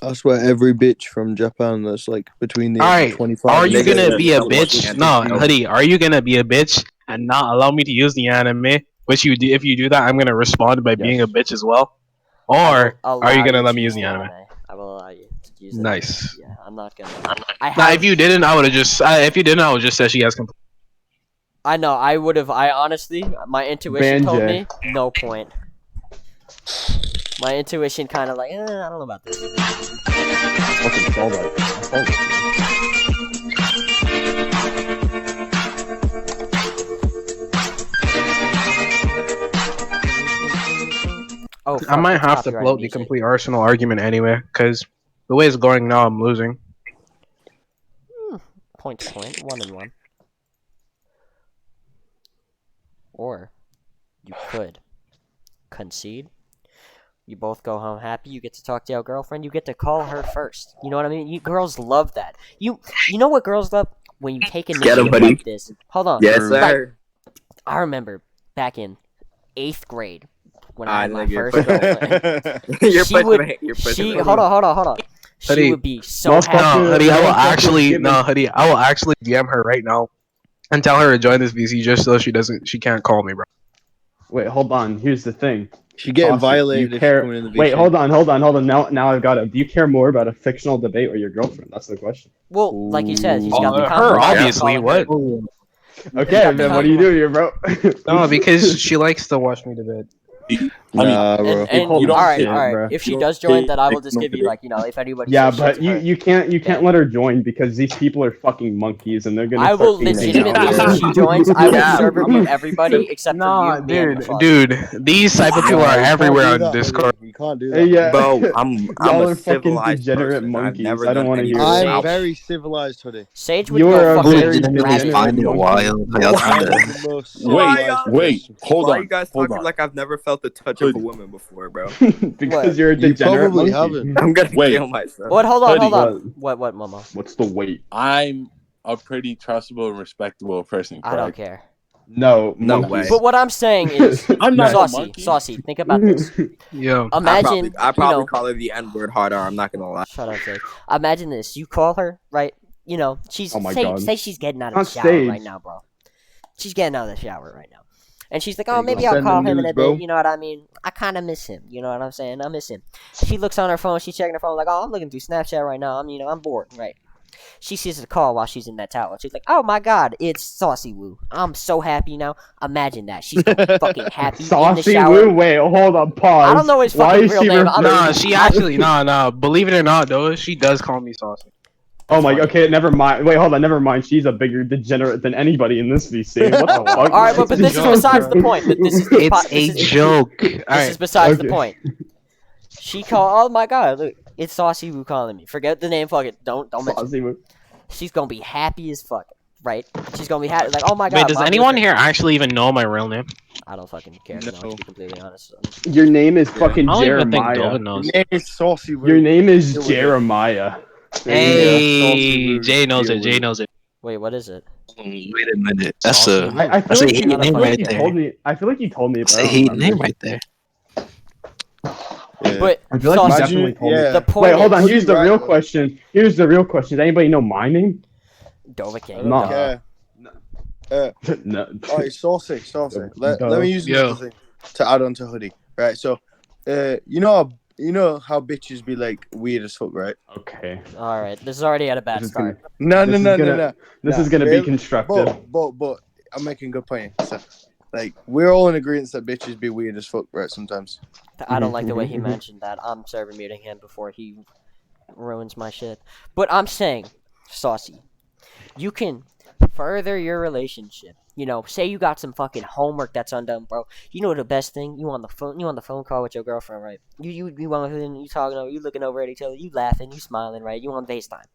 I swear, every bitch from Japan that's like between the All age of right, 25. are and you Niggas gonna are be a somewhat bitch? canon, No, you know? Hoodie, are you gonna be a bitch and not allow me to use the anime? Which you do, if you do that, I'm gonna respond by being a bitch as well. Or are you gonna let me use the anime? I will allow you to use the Nice. anime. Yeah, I'm not gonna. Nah, if you didn't, I would have just. If you didn't, I would just say she has complete. I know. I would have. I honestly, my intuition told me Banjay. no point. My intuition kind of like, I don't know about this. Fucking sold it. I sold it. Oh, I fuck, might it's have to copyrighted float the music. complete Arsenal argument anyway, because the way it's going now, I'm losing. Point to point, 1-1. Or you could concede. You both go home happy. You get to talk to your girlfriend. You get to call her first. You know what I mean? You girls love that. You know what girls love when you take initiative buddy. like this. Hold on. Yes, sir. I remember back in 8th grade when I had my nigga, first girlfriend. You're She pushing would. me. You're pushing She me. hold on. She Hoodie. would be so Motherfucker. happy. No, Hoodie, I will motherfucker's actually giving- Hoodie, I will actually DM her right now and tell her to join this VC just so she can't call me, bro. Wait, hold on. Here's the thing. She getting Saucy, violated you if care- she's coming in the VC. Wait, hold on. Now I've got it. Do you care more about a fictional debate or your girlfriend? That's the question. Well, like you said, he's got the Her, confidence. obviously. What? Okay, then what do you do here, bro? No, because she likes to watch me debate. Nah, bro. And You don't all right. bro. If she You does don't join, take then I will just no give you debate. like if anybody. Yeah, says shit but to her, you can't let her join because these people are fucking monkeys and they're gonna. I will start thinking legitimately, out. if she joins, I will Yeah. server mute everybody except Nah, for you, me, and dude, Mafalda. dude, these type of people Nah, are you can't everywhere do on that, Discord. Hoodie. You can't do that. Yeah, Bro, I'm y'all a are fucking civilized degenerate person. I've monkeys. never I don't done want to hear anything it. I'm Sage? very civilized, Hoodie. Sage would You go are a fucking very Legitimately rabbit. find it monkey. wild. Y'all I'm kinda. the most Why civilized y'all- person. hold Why on. are you guys hold talking on. like I've never felt the touch of a woman before, bro? Because What? you're a You degenerate probably monkey. haven't. I'm gonna Wait. kill myself. What? Hold Hoodie. on. What, Momo? What's the weight? I'm a pretty trustable and respectable person. I don't correct? care. No, No monkeys. way. But what I'm saying is, I'm not a Saucy, monkey. Saucy, think about this. Yo, Imagine, I probably you know, call her the N-word harder. I'm not gonna lie. shut up, Sage. Imagine this. You call her, right? You know, she's Oh my God. say she's getting out of On the shower stage. right now, bro. She's getting out of the shower right now. And she's like, There oh, you maybe go. I'll Send call them him in nudes, a bro. bit. You know what I mean? I kind of miss him. You know what I'm saying? I miss him. She looks on her phone. She's checking her phone like, oh, I'm looking through Snapchat right now. I'm bored, right? She sees the call while she's in that tower. She's like, "Oh my god, it's Saucy Woo! I'm so happy now. Imagine that. She's gonna be fucking happy in the Saucy shower." Woo? Wait, hold on, pause. I don't know his Why fucking is real she name. Nah, she actually, nah. Believe it or not, though, she does call me Saucy. Oh my, funny. okay, never mind. Wait, hold on, never mind. She's a bigger degenerate than anybody in this VC. What the fuck? All right, but this is besides the point. But this is It's a joke. This is besides the point. She called. Oh my god, look, it's Saucy Woo calling me. Forget the name. Fuck it. Don't mention. Saucy Woo. She's gonna be happy as fuck, right? She's gonna be happy. Like, oh my god. Wait, does Mom, anyone look here actually even know my real name? I don't fucking care. No. To be completely honest. Your name is fucking I don't even think Jeremiah. Dovan knows. Your name is Saucy Woo. Your name is Jeremiah. Hey, Jay knows it. Jay knows it. Wait, what is it? Wait a minute. That's Saucy. a I that's feel a like heat you, name right you there. told me. I feel like you told me. That's But a I don't heat remember. name right there. But I feel like you Saucy, definitely told me. the point Wait, hold on. is, Here's the Right, real though. question. Here's the real question. Does anybody know my name? Dova King. No. Okay. No. Alright, Saucy. Let Duh. me use Yo. another thing to add on to Hoodie. Right, so, you know how bitches be like weird as fuck, right? Okay. All right, this is already at a bad This is gonna- start. No. This Nah, is gonna be really? constructive. But I'm making a good point. So, like, we're all in agreement that bitches be weird as fuck, right? Sometimes. I don't like the way he mentioned that. I'm server muting him before he ruins my shit. But I'm saying, Saucy, you can further your relationship. You know, say you got some fucking homework that's undone, bro. You know the best thing? You on the phone call with your girlfriend, right? You on, you talking over, you looking over at each other, you laughing, you smiling, right? You on FaceTime.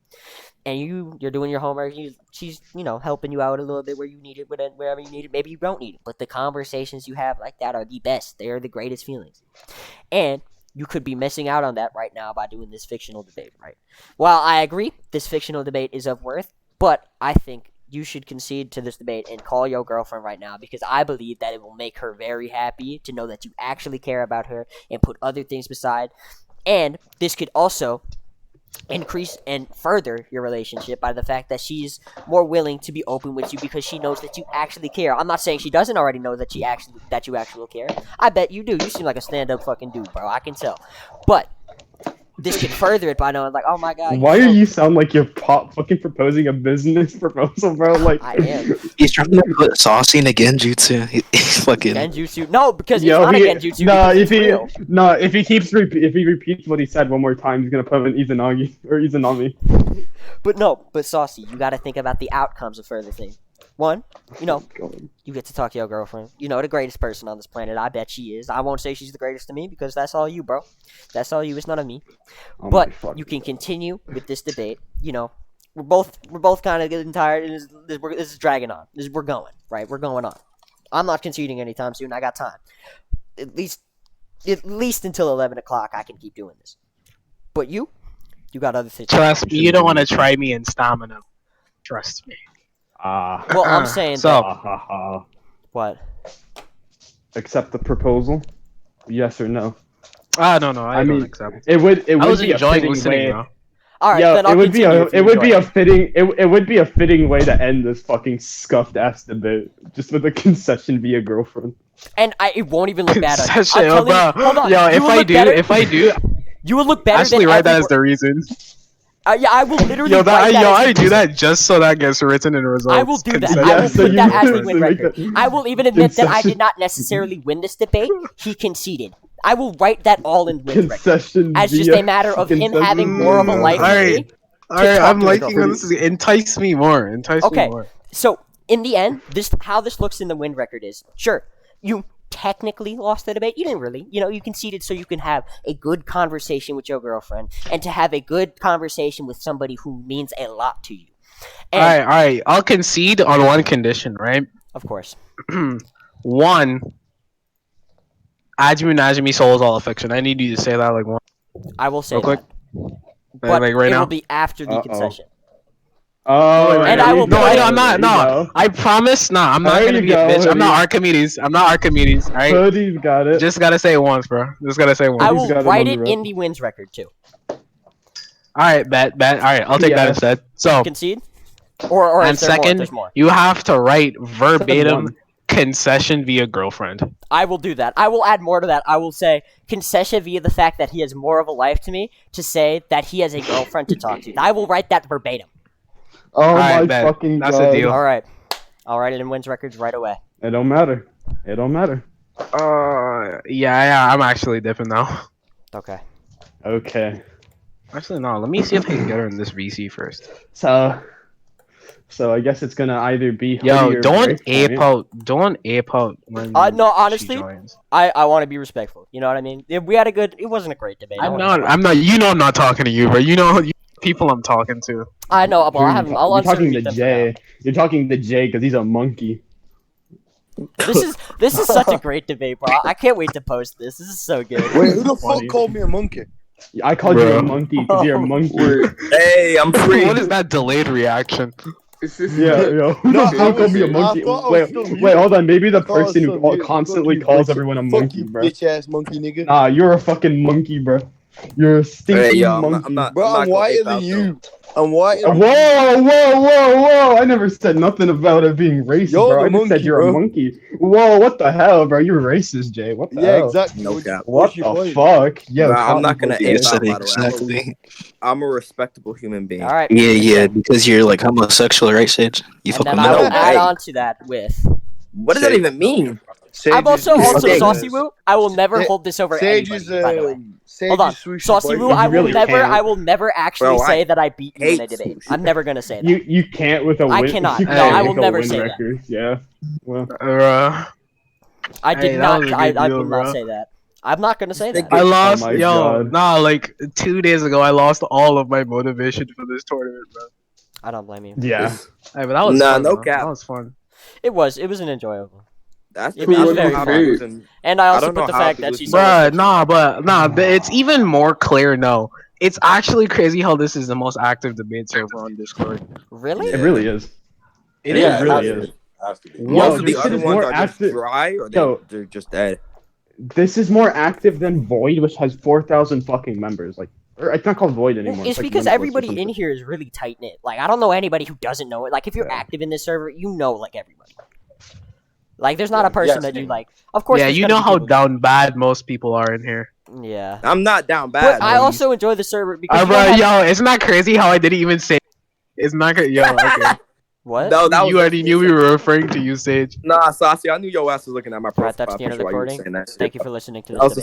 And you're doing your homework, she's, helping you out a little bit where you need it, wherever you need it. Maybe you don't need it. But the conversations you have like that are the best. They are the greatest feelings. And you could be missing out on that right now by doing this fictional debate, right? While I agree, this fictional debate is of worth, but I think you should concede to this debate and call your girlfriend right now, because I believe that it will make her very happy to know that you actually care about her and put other things beside. And this could also increase and further your relationship by the fact that she's more willing to be open with you because she knows that you actually care. I'm not saying she doesn't already know that you actually care. I bet you do. You seem like a stand-up fucking dude, bro. I can tell. But this could further it by knowing, like, oh my god. Why are you sound like you're fucking proposing a business proposal, bro? Like, I am. He's trying to put Saucy in a genjutsu. He's fucking. Genjutsu. No, because it's yo, not a genjutsu. if he repeats what he said one more time, he's gonna put him in Izanagi or Izanami. But Saucy, you got to think about the outcomes of further things. One, you get to talk to your girlfriend. You know, the greatest person on this planet. I bet she is. I won't say she's the greatest to me because that's all you, bro. That's all you. It's none of me. Oh but you can continue with this debate. You know, we're both kind of getting tired, and this is dragging on. We're going, right? We're going on. I'm not conceding anytime soon. I got time. At least until 11 o'clock, I can keep doing this. But you got other things. Trust me, you don't want to try me in stamina. Trust me. Well, I'm saying so. What? Accept the proposal? Yes or no? No, I don't accept. It would I was be a enjoying fitting listening, way. bro. All right, Yo, then I'll it would be continue a if you it would enjoy be a fitting it would be a fitting way to end this fucking scuffed ass debate, just with a concession via girlfriend. And it won't even look bad on you. Concession, I'm telling bro. you, hold on. Yo, You if I do, you will look better. actually than write that every as the reason. Yeah, I will literally. Yo, write that I as do that just so that gets written in results. I will do that. Concession. I will so put you that do as the it, win so make record. it- I will even admit that I Concession. did not necessarily win this debate. He conceded. I will write that all in win record. Concession As just via a matter of him concession. having more of a life than Alright. me. Alright, talk I'm to his liking girlfriend. this. Entice me more. Entice Okay. me more. So in the end, how this looks in the win record is, sure, you technically lost the debate. You didn't really. You conceded so you can have a good conversation with your girlfriend and to have a good conversation with somebody who means a lot to you. And, Alright. I'll concede on one condition, right? of course. One, Ajimu Najimi Soul is all fiction. I need you to say that like one. I will say Real quick. that. But Like right it now. will be after the concession. Oh, And there I you will go, put it- I'm not. there you No, go. I promise. No, I'm not There gonna you be a go, bitch. I'm not Hoodie. Archimedes. All right. Hoodie's got it. Just gotta say it once, bro. Just gotta say it once. I He's will got it write on it the in the wins record too. All right, bet. All right, I'll take that Yeah. instead. So, Concede? Or and is there more? second, There's more. you have to write verbatim one. concession via girlfriend. I will do that. I will add more to that. I will say concession via the fact that he has more of a life to me to say that he has a girlfriend to talk to. I will write that verbatim. Oh Alright, my bet. fucking That's god. a deal. All right, and wins records right away. It don't matter. It don't matter. Yeah, I'm actually dipping now. Okay. Okay. Actually, no. Let me see if I can get her in this VC first. So I guess it's gonna either be Hoodie Yo, or don't ape Breakpoint. out. Don't ape out when No, she honestly, joins. I want to be respectful. You know what I mean? We had a good. It wasn't a great debate. I'm not. You know, I'm not talking to you, bro. You know, people I'm talking to. I know. Well, I haven't. I'll You're talking uncertain to them for Jay. You're talking to Jay because he's a monkey. now. This is such a great debate, bro. I can't wait to post this. This is so good. Wait, who the Funny. fuck called me a monkey? I called you Bro. a monkey because you're a monkey. Hey, I'm free. What is that delayed reaction? Yeah, yo. Who No, the fuck called me a monkey? I thought I was Wait, still wait, muted. hold on. Maybe the I thought I was person still who muted. constantly Fuck you, calls bitch. everyone a Fuck monkey, you, bro. bitch ass monkey nigga. Nah, you're a fucking monkey, bro. You're a stinky Hey, yo, monkey. I'm not. Bro, I'm whiter than you. I'm whiter. Whoa! I never said nothing about it being racist, You're bro. the I just said monkey, you're bro. a monkey. Whoa, what the hell, bro? You're racist, Jay. What the Yeah, hell? exactly. No cap. What What's your the point? fuck? Yo, Bro, I'm not gonna ape Yes, out, by the way. exactly. I'm a respectable human being. All right. Yeah, because you're like homosexual, right, Sage? You And fuck then with I will metal. add Hey. on to that with. What does that even mean? I'm also Okay. Saucy Woo. I will never hold this over Sage anybody. is By the way. Sage Hold on, is swoosh Saucy boy. Woo. I will really never. can't. I will never actually Bro, I say that I beat you in a hate debate. swoosh. I'm never gonna say that. You can't with a win. I cannot. You No, can't I with will a never win say that. record. Yeah. Well, I Hey, did that not. was a I good deal, will not bro. say that. I'm not gonna say that. I lost. my Yo, God. nah. Like 2 days ago, I lost all of my motivation for this tournament, bro. I don't blame you. yeah. Hey, but that was Nah, fun. no though. cap. That was fun. It was an enjoyable. That's It the was reason very how fun. losing. And I also don't put know the how fact to that lose she's to Bruh, but it's even more clear now. It's actually crazy how this is the most active debate server on Discord. Really. It really is. It Yeah, is. it really is. Most of the this shit other is ones more are just active. dry or Yo. they're just dead. This is more active than Void, which has 4,000 fucking members. Like, or it's not called Void anymore. Well, it's like because Limitless or everybody in something. here is really tight knit. Like I don't know anybody who doesn't know it. Like if you're Yeah. active in this server, you know like everybody. Like there's not a person that you like. Of course. Yeah, there's you gonna know be how people- down bad most people are in here. Yeah. I'm not down bad. But I bro. also enjoy the server because you bro, don't have- yo, isn't that crazy how I didn't even say? It's not good. Yo, okay. What? No, that was You already definitely knew we something. were referring to you, Sage. Nah, Saucy, I knew your ass was looking at my Alright, profile that's the end of the picture while you were recording. saying that shit. Thank you for listening to That this was debate.